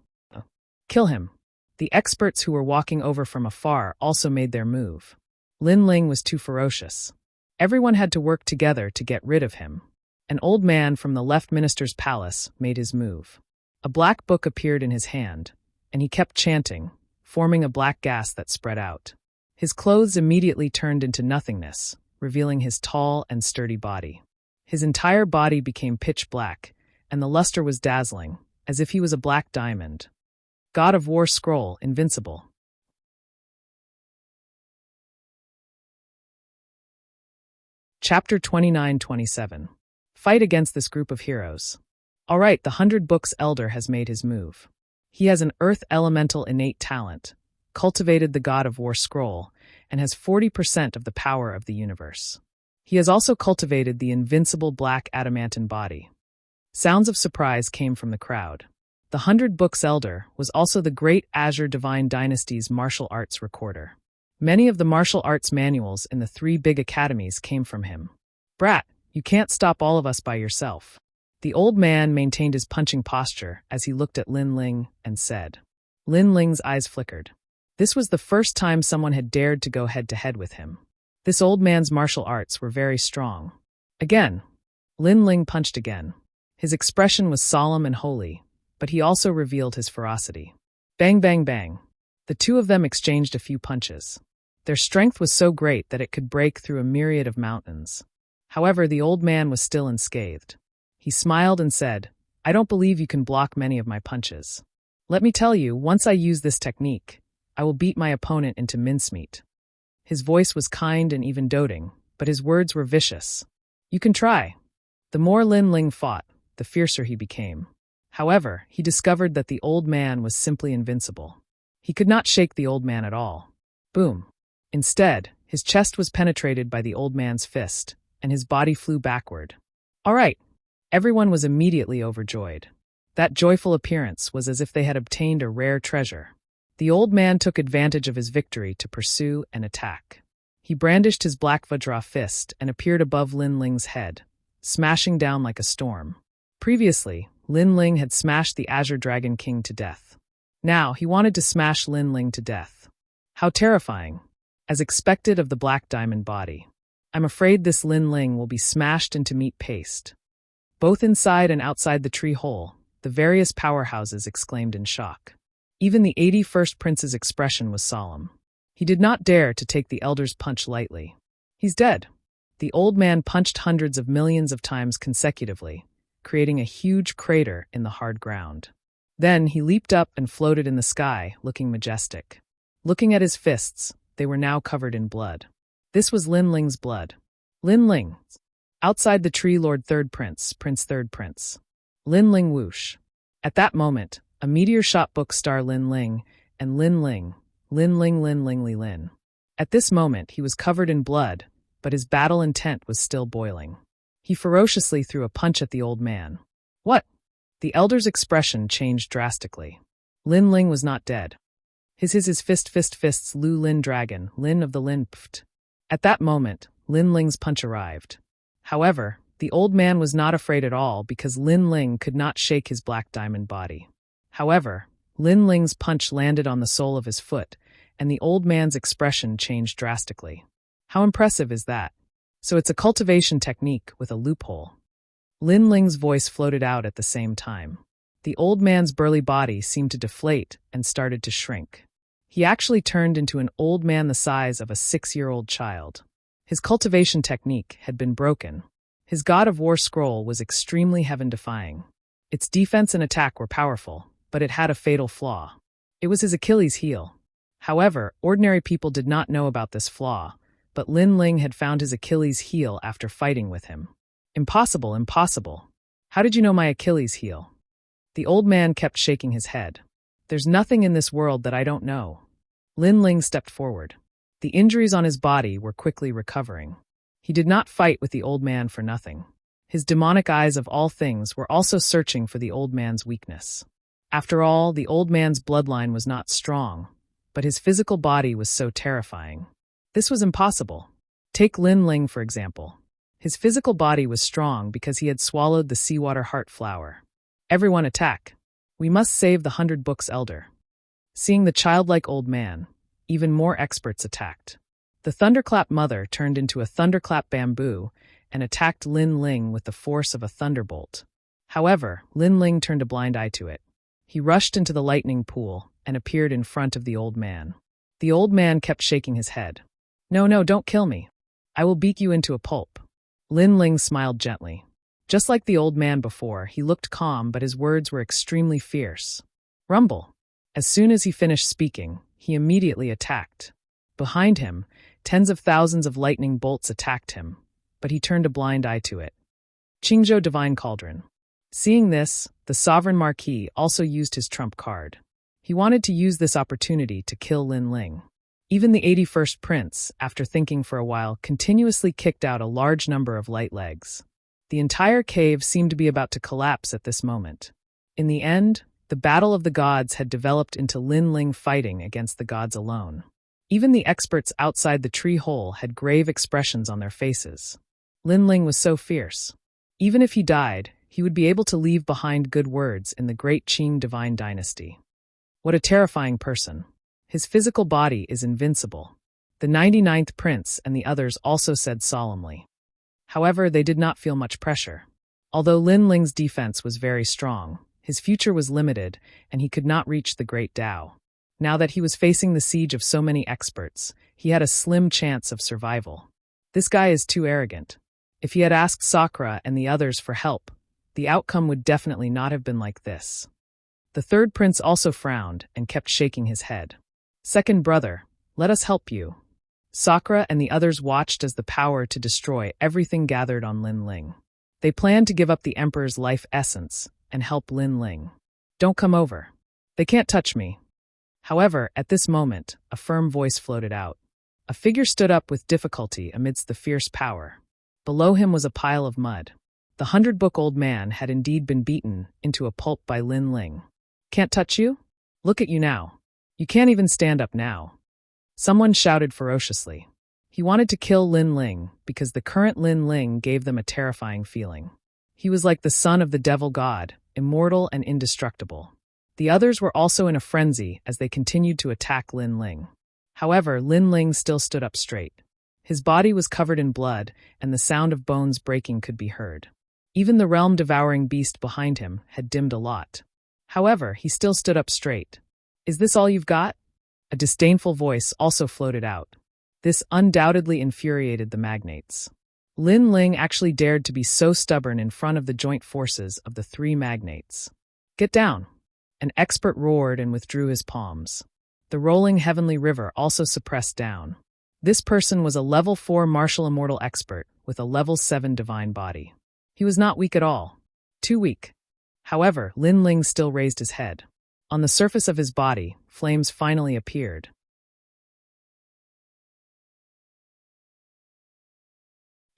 Kill him. The experts who were walking over from afar also made their move. Lin Ling was too ferocious. Everyone had to work together to get rid of him. An old man from the left minister's palace made his move. A black book appeared in his hand, and he kept chanting, forming a black gas that spread out. His clothes immediately turned into nothingness, revealing his tall and sturdy body. His entire body became pitch black, and the luster was dazzling, as if he was a black diamond. God of War Scroll, invincible. Chapter 29-27. Fight against this group of heroes. All right, the 100 Books Elder has made his move. He has an Earth Elemental innate talent, cultivated the God of War Scroll, and has 40% of the power of the universe. He has also cultivated the invincible black adamantine body. Sounds of surprise came from the crowd. The 100 Books Elder was also the great Azure Divine Dynasty's martial arts recorder. Many of the martial arts manuals in the 3 big academies came from him. Brat, you can't stop all of us by yourself. The old man maintained his punching posture as he looked at Lin Ling and said. Lin Ling's eyes flickered. This was the first time someone had dared to go head-to-head with him. This old man's martial arts were very strong. Again, Lin Ling punched again. His expression was solemn and holy, but he also revealed his ferocity. Bang, bang, bang. The two of them exchanged a few punches. Their strength was so great that it could break through a myriad of mountains. However, the old man was still unscathed. He smiled and said, I don't believe you can block many of my punches. Let me tell you, once I use this technique, I will beat my opponent into mincemeat. His voice was kind and even doting, but his words were vicious. You can try. The more Lin Ling fought, the fiercer he became. However, he discovered that the old man was simply invincible. He could not shake the old man at all. Boom. Instead, His chest was penetrated by the old man's fist, and his body flew backward. All right. Everyone was immediately overjoyed. That joyful appearance was as if they had obtained a rare treasure. The old man took advantage of his victory to pursue and attack. He brandished his black Vajra fist and appeared above Lin Ling's head, smashing down like a storm. Previously, Lin Ling had smashed the Azure Dragon King to death. Now he wanted to smash Lin Ling to death. How terrifying! As expected of the Black Diamond body. I'm afraid this Lin Ling will be smashed into meat paste. Both inside and outside the tree hole, the various powerhouses exclaimed in shock. Even the 81st Prince's expression was solemn. He did not dare to take the elder's punch lightly. He's dead. The old man punched hundreds of millions of times consecutively, creating a huge crater in the hard ground. Then he leaped up and floated in the sky, looking majestic. Looking at his fists, they were now covered in blood. This was Lin Ling's blood. Lin Ling. Outside the tree, Lord Third Prince, Prince Third Prince. Lin Ling whoosh. At that moment, a meteor shot book star Lin Ling, and Lin Ling, Lin Ling Lin Ling Li Lin. At this moment, he was covered in blood, but his battle intent was still boiling. He ferociously threw a punch at the old man. What? The elder's expression changed drastically. Lin Ling was not dead. His fists Lu Lin Dragon, Lin of the Lin Pft. At that moment, Lin Ling's punch arrived. However, the old man was not afraid at all because Lin Ling could not shake his black diamond body. However, Lin Ling's punch landed on the sole of his foot, and the old man's expression changed drastically. How impressive is that? So it's a cultivation technique with a loophole. Lin Ling's voice floated out at the same time. The old man's burly body seemed to deflate and started to shrink. He actually turned into an old man the size of a 6-year-old child. His cultivation technique had been broken. His God of War scroll was extremely heaven-defying. Its defense and attack were powerful, but it had a fatal flaw. It was his Achilles heel. However, ordinary people did not know about this flaw, but Lin Ling had found his Achilles heel after fighting with him. Impossible, impossible. How did you know my Achilles heel? The old man kept shaking his head. There's nothing in this world that I don't know. Lin Ling stepped forward. The injuries on his body were quickly recovering. He did not fight with the old man for nothing. His demonic eyes of all things were also searching for the old man's weakness. After all, the old man's bloodline was not strong, but his physical body was so terrifying. This was impossible. Take Lin Ling, for example. His physical body was strong because he had swallowed the seawater heart flower. Everyone attack. We must save the 100 Books elder. Seeing the childlike old man, even more experts attacked. The thunderclap mother turned into a thunderclap bamboo and attacked Lin Ling with the force of a thunderbolt. However, Lin Ling turned a blind eye to it. He rushed into the lightning pool and appeared in front of the old man. The old man kept shaking his head. No, don't kill me. I will beat you into a pulp. Lin Ling smiled gently. Just like the old man before, he looked calm, but his words were extremely fierce. Rumble. As soon as he finished speaking, he immediately attacked. Behind him, tens of thousands of lightning bolts attacked him, but he turned a blind eye to it. Qingzhou Divine Cauldron. Seeing this, the Sovereign Marquis also used his trump card. He wanted to use this opportunity to kill Lin Ling. Even the 81st Prince, after thinking for a while, continuously kicked out a large number of light legs. The entire cave seemed to be about to collapse at this moment. In the end, the battle of the gods had developed into Lin Ling fighting against the gods alone. Even the experts outside the tree hole had grave expressions on their faces. Lin Ling was so fierce. Even if he died, he would be able to leave behind good words in the great Qing divine dynasty. What a terrifying person. His physical body is invincible. The 99th Prince and the others also said solemnly. However, they did not feel much pressure. Although Lin Ling's defense was very strong, his future was limited, and he could not reach the Great Tao. Now that he was facing the siege of so many experts, he had a slim chance of survival. This guy is too arrogant. If he had asked Sakura and the others for help, the outcome would definitely not have been like this. The third prince also frowned and kept shaking his head. Second brother, let us help you. Sakura and the others watched as the power to destroy everything gathered on Lin Ling. They planned to give up the Emperor's life essence and help Lin Ling. Don't come over. They can't touch me. However, at this moment, a firm voice floated out. A figure stood up with difficulty amidst the fierce power. Below him was a pile of mud. The 100-book-old man had indeed been beaten into a pulp by Lin Ling. "Can't touch you? Look at you now. You can't even stand up now." Someone shouted ferociously. He wanted to kill Lin Ling because the current Lin Ling gave them a terrifying feeling. He was like the son of the devil god, immortal and indestructible. The others were also in a frenzy as they continued to attack Lin Ling. However, Lin Ling still stood up straight. His body was covered in blood, and the sound of bones breaking could be heard. Even the realm-devouring beast behind him had dimmed a lot. However, he still stood up straight. "Is this all you've got?" A disdainful voice also floated out. This undoubtedly infuriated the magnates. Lin Ling actually dared to be so stubborn in front of the joint forces of the three magnates. "Get down!" An expert roared and withdrew his palms. The rolling heavenly river also suppressed down. This person was a level 4 martial immortal expert with a level 7 divine body. He was not weak at all. Too weak. However, Lin Ling still raised his head. On the surface of his body, flames finally appeared.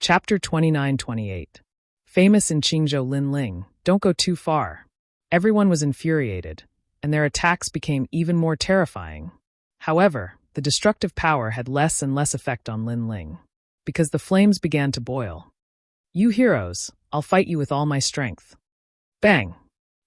Chapter 29-28. Famous in Qingzhou Lin Ling, don't go too far. Everyone was infuriated, and their attacks became even more terrifying. However, the destructive power had less and less effect on Lin Ling, because the flames began to boil. "You heroes, I'll fight you with all my strength." Bang!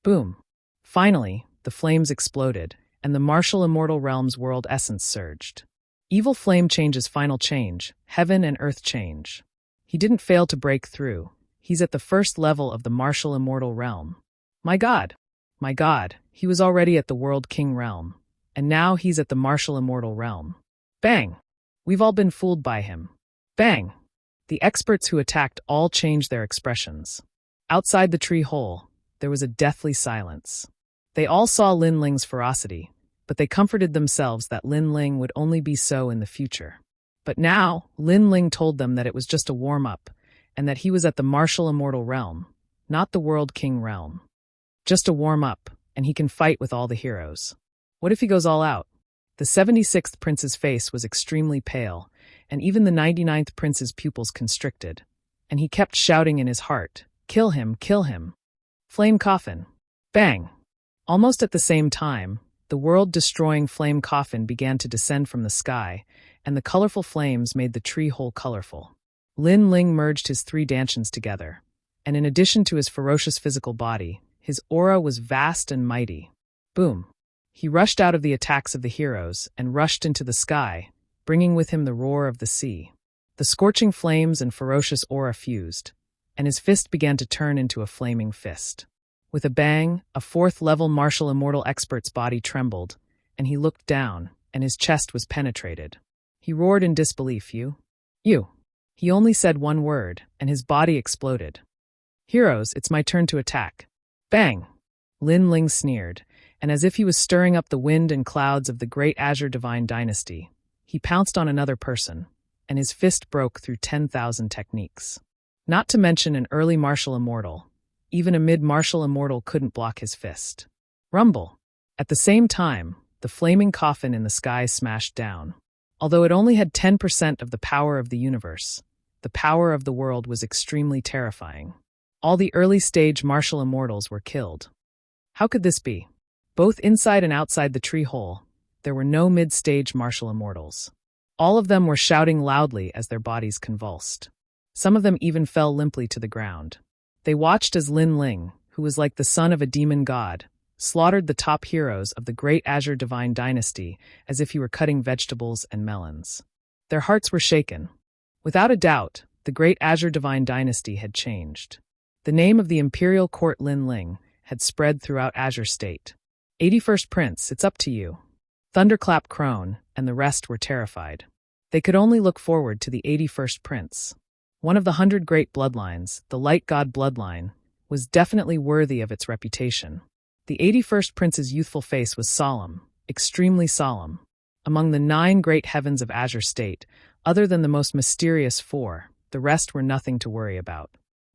Boom! Finally, the flames exploded, and the martial immortal realm's world essence surged. Evil flame changes final change, heaven and earth change. He didn't fail to break through. He's at the first level of the martial immortal realm. My God! My God, he was already at the World King realm. And now he's at the martial immortal realm. Bang! We've all been fooled by him. Bang! The experts who attacked all changed their expressions. Outside the tree hole, there was a deathly silence. They all saw Lin Ling's ferocity, but they comforted themselves that Lin Ling would only be so in the future. But now, Lin Ling told them that it was just a warm-up, and that he was at the martial immortal realm, not the World King realm. Just a warm-up, and he can fight with all the heroes. What if he goes all out? The 76th prince's face was extremely pale, and even the 99th prince's pupils constricted, and he kept shouting in his heart, "Kill him, kill him." Flame coffin. Bang! Almost at the same time, the world-destroying flame coffin began to descend from the sky, and the colorful flames made the tree hole colorful. Lin Ling merged his three dantians together, and in addition to his ferocious physical body, his aura was vast and mighty. Boom! He rushed out of the attacks of the heroes and rushed into the sky, bringing with him the roar of the sea. The scorching flames and ferocious aura fused, and his fist began to turn into a flaming fist. With a bang, a 4th-level martial immortal expert's body trembled, and he looked down, and his chest was penetrated. He roared in disbelief, You. He only said one word, and his body exploded. "Heroes, it's my turn to attack." Bang! Lin Ling sneered, and as if he was stirring up the wind and clouds of the great Azure Divine Dynasty, he pounced on another person, and his fist broke through 10,000 techniques. Not to mention an early martial immortal. Even a mid-martial immortal couldn't block his fist. Rumble! At the same time, the flaming coffin in the sky smashed down. Although it only had 10% of the power of the universe, the power of the world was extremely terrifying. All the early-stage martial immortals were killed. How could this be? Both inside and outside the tree hole, there were no mid-stage martial immortals. All of them were shouting loudly as their bodies convulsed. Some of them even fell limply to the ground. They watched as Lin Ling, who was like the son of a demon god, slaughtered the top heroes of the great Azure Divine Dynasty as if he were cutting vegetables and melons. Their hearts were shaken. Without a doubt, the great Azure Divine Dynasty had changed. The name of the imperial court Lin Ling had spread throughout Azure State. 81st Prince, it's up to you. Thunderclap Crone, and the rest were terrified. They could only look forward to the 81st Prince. One of the 100 great bloodlines, the Light God bloodline, was definitely worthy of its reputation. The 81st Prince's youthful face was solemn, extremely solemn. Among the 9 great heavens of Azure State, other than the most mysterious 4, the rest were nothing to worry about.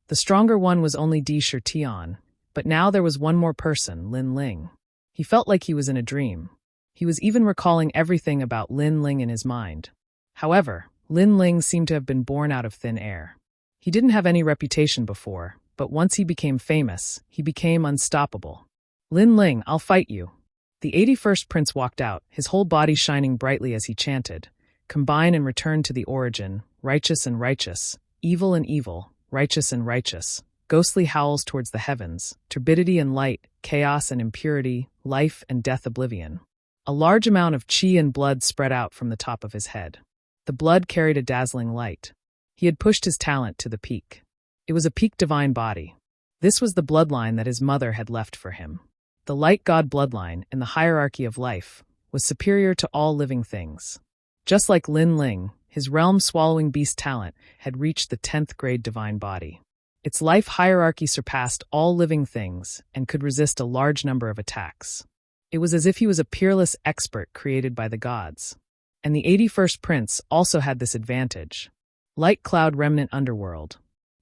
The stronger one was only Di Shirtian, but now there was one more person, Lin Ling. He felt like he was in a dream. He was even recalling everything about Lin Ling in his mind. However, Lin Ling seemed to have been born out of thin air. He didn't have any reputation before, but once he became famous, he became unstoppable. Lin Ling, I'll fight you. The 81st prince walked out, his whole body shining brightly as he chanted, "Combine and return to the origin, righteous and righteous, evil and evil, righteous and righteous." Ghostly howls towards the heavens, turbidity and light, chaos and impurity, life and death oblivion. A large amount of chi and blood spread out from the top of his head. The blood carried a dazzling light. He had pushed his talent to the peak. It was a peak divine body. This was the bloodline that his mother had left for him. The light god bloodline, in the hierarchy of life, was superior to all living things. Just like Lin Ling, his realm-swallowing beast talent had reached the 10th grade divine body. Its life hierarchy surpassed all living things and could resist a large number of attacks. It was as if he was a peerless expert created by the gods. And the 81st prince also had this advantage. Light cloud remnant underworld.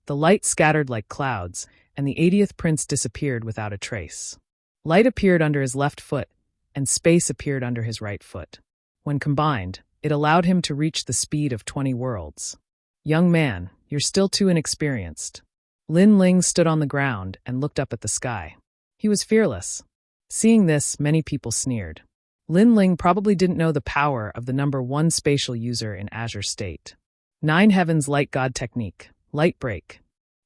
The light scattered like clouds, and the 80th prince disappeared without a trace. Light appeared under his left foot, and space appeared under his right foot. When combined, it allowed him to reach the speed of 20 worlds. Young man, you're still too inexperienced. Lin Ling stood on the ground and looked up at the sky. He was fearless. Seeing this, many people sneered. Lin Ling probably didn't know the power of the number 1 spatial user in Azure State. 9 Heavens Light God Technique, Light Break.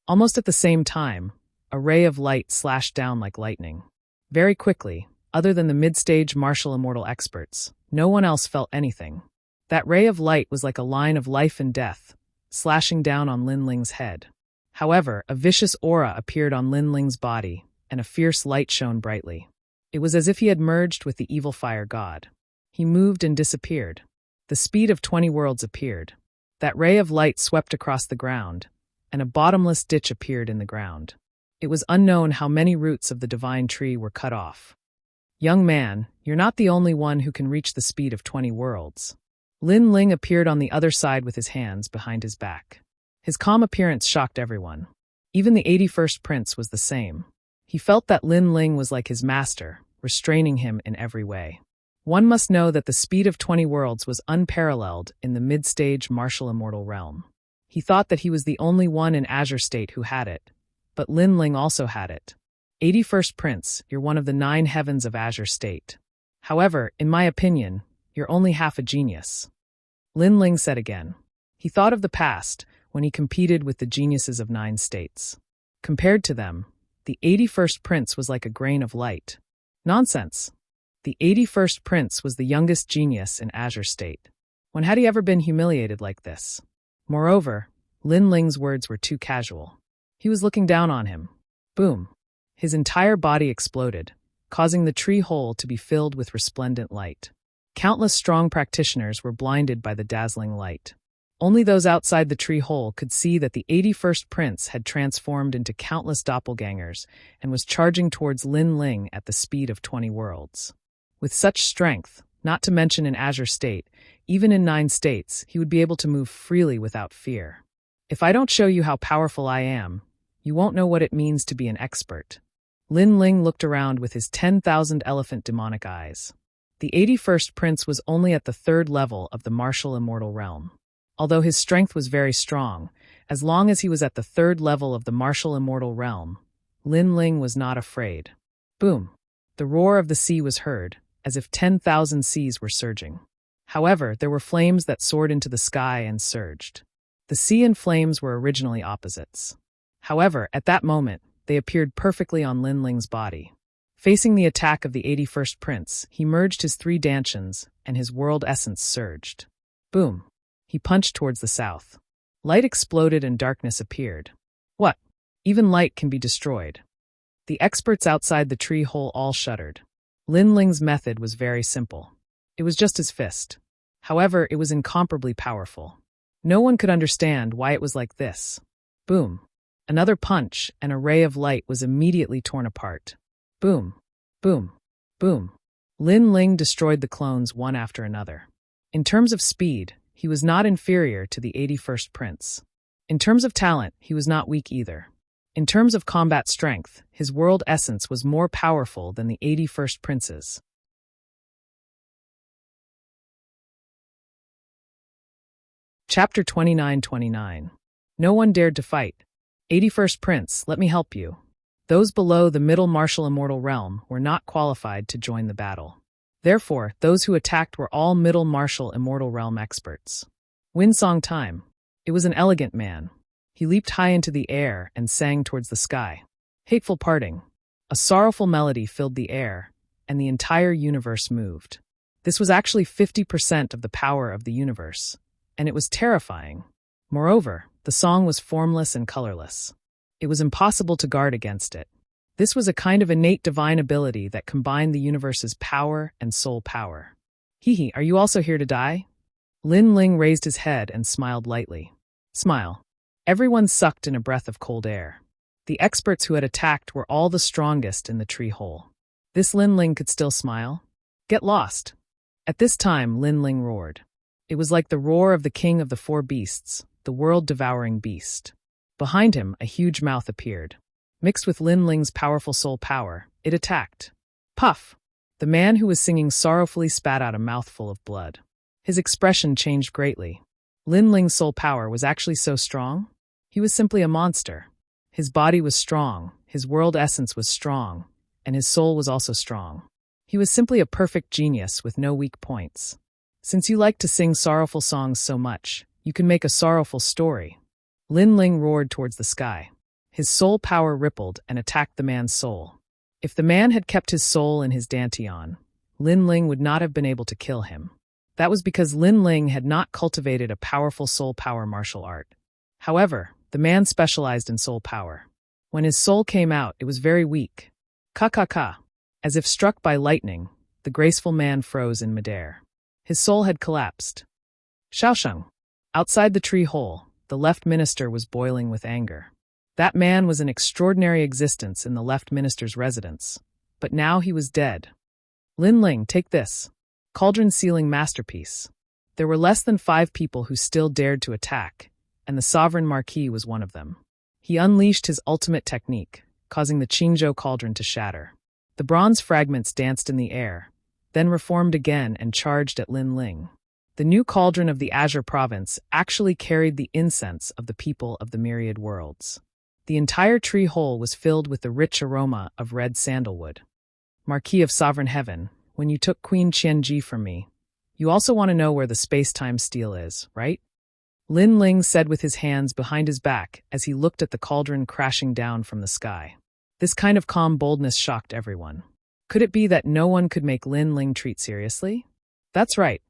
Almost at the same time, a ray of light slashed down like lightning. Very quickly, other than the mid-stage martial immortal experts, no one else felt anything. That ray of light was like a line of life and death, slashing down on Lin Ling's head. However, a vicious aura appeared on Lin Ling's body, and a fierce light shone brightly. It was as if he had merged with the evil fire god. He moved and disappeared. The speed of 20 worlds appeared. That ray of light swept across the ground, and a bottomless ditch appeared in the ground. It was unknown how many roots of the divine tree were cut off. Young man, you're not the only one who can reach the speed of 20 worlds. Lin Ling appeared on the other side with his hands behind his back. His calm appearance shocked everyone. Even the 81st prince was the same. He felt that Lin Ling was like his master, restraining him in every way. One must know that the speed of 20 worlds was unparalleled in the mid-stage martial immortal realm. He thought that he was the only one in Azure State who had it, but Lin Ling also had it. 81st Prince, you're one of the 9 heavens of Azure State. However, in my opinion, you're only half a genius. Lin Ling said again. He thought of the past, when he competed with the geniuses of 9 states. Compared to them, the 81st Prince was like a grain of light. Nonsense. The 81st Prince was the youngest genius in Azure State. When had he ever been humiliated like this? Moreover, Lin Ling's words were too casual. He was looking down on him. Boom. His entire body exploded, causing the tree hole to be filled with resplendent light. Countless strong practitioners were blinded by the dazzling light. Only those outside the tree hole could see that the 81st Prince had transformed into countless doppelgangers and was charging towards Lin Ling at the speed of 20 worlds. With such strength, not to mention in Azure State, even in 9 states, he would be able to move freely without fear. If I don't show you how powerful I am, you won't know what it means to be an expert. Lin Ling looked around with his 10,000 elephant demonic eyes. The 81st Prince was only at the 3rd level of the martial immortal realm. Although his strength was very strong, as long as he was at the 3rd level of the martial immortal realm, Lin Ling was not afraid. Boom! The roar of the sea was heard, as if 10,000 seas were surging. However, there were flames that soared into the sky and surged. The sea and flames were originally opposites. However, at that moment, they appeared perfectly on Lin Ling's body. Facing the attack of the 81st Prince, he merged his 3 dantians, and his world essence surged. Boom! He punched towards the south. Light exploded and darkness appeared. What? Even light can be destroyed. The experts outside the tree hole all shuddered. Lin Ling's method was very simple. It was just his fist. However, it was incomparably powerful. No one could understand why it was like this. Boom! Another punch, and a ray of light was immediately torn apart. Boom! Boom! Boom! Lin Ling destroyed the clones one after another. In terms of speed, he was not inferior to the 81st Prince. In terms of talent, he was not weak either. In terms of combat strength, his world essence was more powerful than the 81st Prince's. Chapter 29:29. No one dared to fight. 81st Prince, let me help you. Those below the middle martial immortal realm were not qualified to join the battle. Therefore, those who attacked were all middle martial immortal realm experts. Windsong time. It was an elegant man. He leaped high into the air and sang towards the sky. Hateful parting. A sorrowful melody filled the air, and the entire universe moved. This was actually 50% of the power of the universe, and it was terrifying. Moreover, the song was formless and colorless. It was impossible to guard against it. This was a kind of innate divine ability that combined the universe's power and soul power. Hee, are you also here to die? Lin Ling raised his head and smiled lightly. Smile. Everyone sucked in a breath of cold air. The experts who had attacked were all the strongest in the tree hole. This Lin Ling could still smile? Get lost. At this time, Lin Ling roared. It was like the roar of the king of the four beasts, the world-devouring beast. Behind him, a huge mouth appeared. Mixed with Lin Ling's powerful soul power, it attacked. Puff! The man who was singing sorrowfully spat out a mouthful of blood. His expression changed greatly. Lin Ling's soul power was actually so strong? He was simply a monster. His body was strong, his world essence was strong, and his soul was also strong. He was simply a perfect genius with no weak points. Since you like to sing sorrowful songs so much, you can make a sorrowful story. Lin Ling roared towards the sky. His soul power rippled and attacked the man's soul. If the man had kept his soul in his dantian, Lin Ling would not have been able to kill him. That was because Lin Ling had not cultivated a powerful soul power martial art. However, the man specialized in soul power. When his soul came out, it was very weak. Ka. As if struck by lightning, the graceful man froze in midair. His soul had collapsed. Shaosheng. Outside the tree hole, the left minister was boiling with anger. That man was an extraordinary existence in the left minister's residence, but now he was dead. Lin Ling, take this. Cauldron sealing masterpiece. There were less than 5 people who still dared to attack, and the sovereign marquis was one of them. He unleashed his ultimate technique, causing the Qingzhou cauldron to shatter. The bronze fragments danced in the air, then reformed again and charged at Lin Ling. The new cauldron of the Azure province actually carried the incense of the people of the myriad worlds. The entire tree hole was filled with the rich aroma of red sandalwood. Marquis of Sovereign Heaven, when you took Queen Qianji from me, you also want to know where the space-time steel is, right? Lin Ling said with his hands behind his back as he looked at the cauldron crashing down from the sky. This kind of calm boldness shocked everyone. Could it be that no one could make Lin Ling treat seriously? That's right.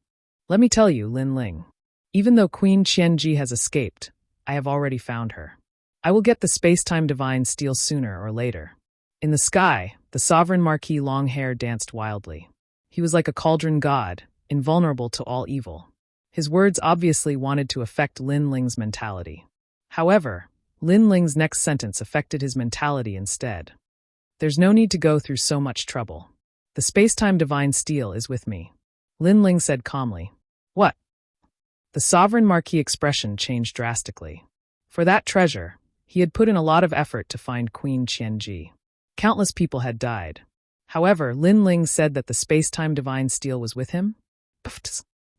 Let me tell you, Lin Ling. Even though Queen Qianji has escaped, I have already found her. I will get the space-time divine steel sooner or later. In the sky, the sovereign marquis long hair danced wildly. He was like a cauldron god, invulnerable to all evil. His words obviously wanted to affect Lin Ling's mentality. However, Lin Ling's next sentence affected his mentality instead. There's no need to go through so much trouble. The space-time divine steel is with me. Lin Ling said calmly. What? The sovereign marquis expression changed drastically. For that treasure, he had put in a lot of effort to find Queen Qianji. Countless people had died. However, Lin Ling said that the space-time divine steel was with him.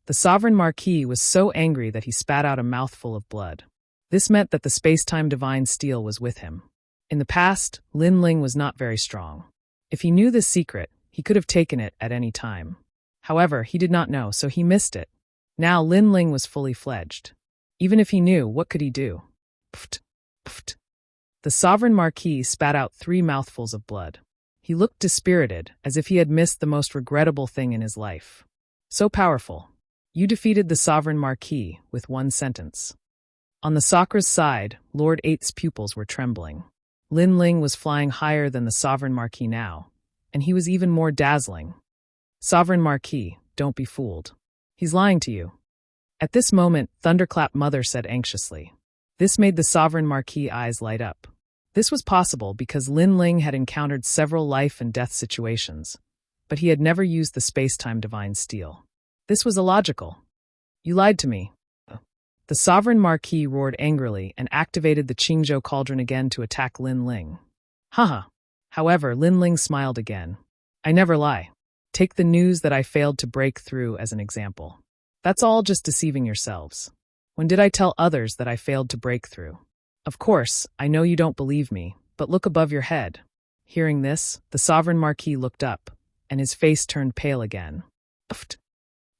The sovereign marquis was so angry that he spat out a mouthful of blood. This meant that the space-time divine steel was with him. In the past, Lin Ling was not very strong. If he knew this secret, he could have taken it at any time. However, he did not know, so he missed it. Now Lin Ling was fully fledged. Even if he knew, what could he do? Pft. The sovereign marquis spat out 3 mouthfuls of blood. He looked dispirited, as if he had missed the most regrettable thing in his life. So powerful. You defeated the sovereign marquis with 1 sentence. On the Sakra's side, Lord 8's pupils were trembling. Lin Ling was flying higher than the sovereign marquis now, and he was even more dazzling. Sovereign marquis, don't be fooled. He's lying to you. At this moment, Thunderclap Mother said anxiously. This made the sovereign marquis eyes light up. This was possible because Lin Ling had encountered several life and death situations, but he had never used the space-time divine steel. This was illogical. You lied to me. The sovereign marquis roared angrily and activated the Qingzhou cauldron again to attack Lin Ling. Haha. However, Lin Ling smiled again. I never lie. Take the news that I failed to break through as an example. That's all just deceiving yourselves. When did I tell others that I failed to break through? Of course, I know you don't believe me, but look above your head. Hearing this, the sovereign marquis looked up, and his face turned pale again. Uft.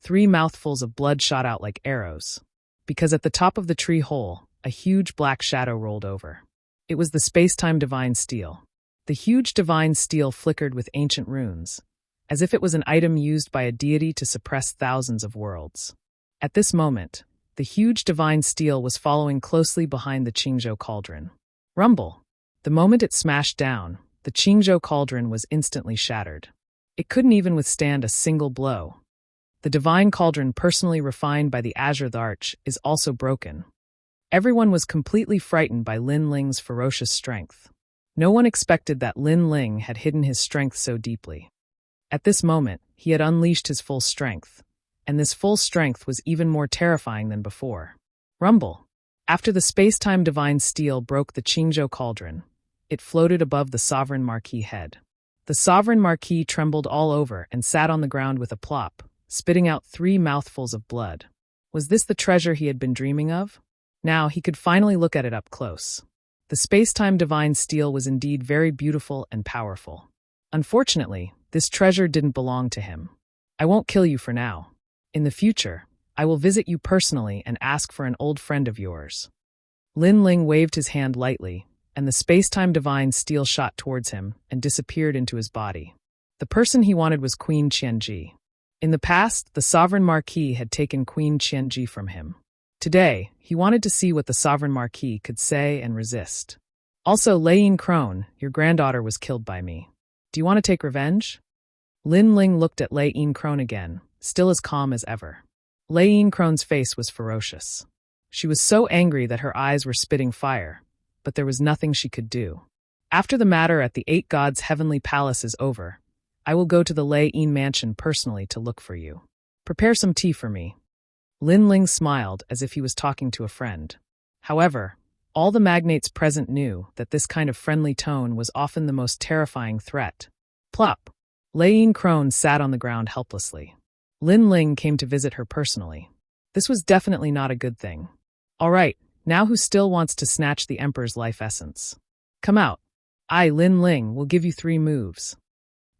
3 mouthfuls of blood shot out like arrows. Because at the top of the tree hole, a huge black shadow rolled over. It was the space-time divine steel. The huge divine steel flickered with ancient runes, as if it was an item used by a deity to suppress thousands of worlds. At this moment, the huge divine steel was following closely behind the Qingzhou cauldron. Rumble! The moment it smashed down, the Qingzhou cauldron was instantly shattered. It couldn't even withstand a single blow. The divine cauldron personally refined by the Azure Arch is also broken. Everyone was completely frightened by Lin Ling's ferocious strength. No one expected that Lin Ling had hidden his strength so deeply. At this moment, he had unleashed his full strength, and this full strength was even more terrifying than before. Rumble! After the space-time divine steel broke the Qingzhou cauldron, it floated above the sovereign marquis head. The sovereign marquis trembled all over and sat on the ground with a plop, spitting out 3 mouthfuls of blood. Was this the treasure he had been dreaming of? Now he could finally look at it up close. The space-time divine steel was indeed very beautiful and powerful. Unfortunately, this treasure didn't belong to him. I won't kill you for now. In the future, I will visit you personally and ask for an old friend of yours. Lin Ling waved his hand lightly, and the space-time divine steel shot towards him and disappeared into his body. The person he wanted was Queen Qianji. In the past, the sovereign marquis had taken Queen Qianji from him. Today, he wanted to see what the sovereign marquis could say and resist. Also, Lei Crone, your granddaughter was killed by me. Do you want to take revenge? Lin Ling looked at Lei Crone again, still as calm as ever. Lei Crone's face was ferocious. She was so angry that her eyes were spitting fire, but there was nothing she could do. After the matter at the 8 Gods' heavenly palace is over, I will go to the Lei mansion personally to look for you. Prepare some tea for me. Lin Ling smiled as if he was talking to a friend. However, all the magnates present knew that this kind of friendly tone was often the most terrifying threat. Plop! Lei Crone sat on the ground helplessly. Lin Ling came to visit her personally. This was definitely not a good thing. All right, now who still wants to snatch the Emperor's life essence? Come out. I, Lin Ling, will give you 3 moves.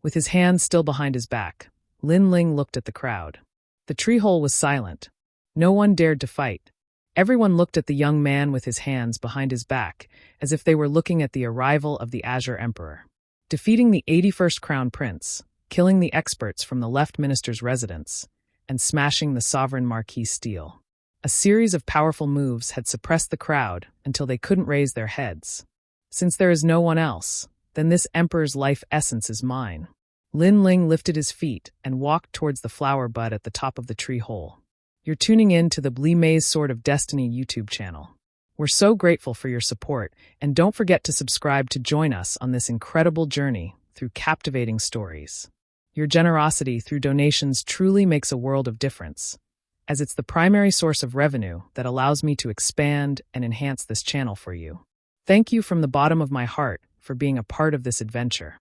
With his hands still behind his back, Lin Ling looked at the crowd. The tree hole was silent. No one dared to fight. Everyone looked at the young man with his hands behind his back, as if they were looking at the arrival of the Azure Emperor. Defeating the 81st Crown Prince, killing the experts from the left minister's residence, and smashing the sovereign marquis steel. A series of powerful moves had suppressed the crowd until they couldn't raise their heads. Since there is no one else, then this emperor's life essence is mine. Lin Ling lifted his feet and walked towards the flower bud at the top of the tree hole. You're tuning in to the Bli Mei's Sword of Destiny YouTube channel. We're so grateful for your support, and don't forget to subscribe to join us on this incredible journey through captivating stories. Your generosity through donations truly makes a world of difference, as it's the primary source of revenue that allows me to expand and enhance this channel for you. Thank you from the bottom of my heart for being a part of this adventure.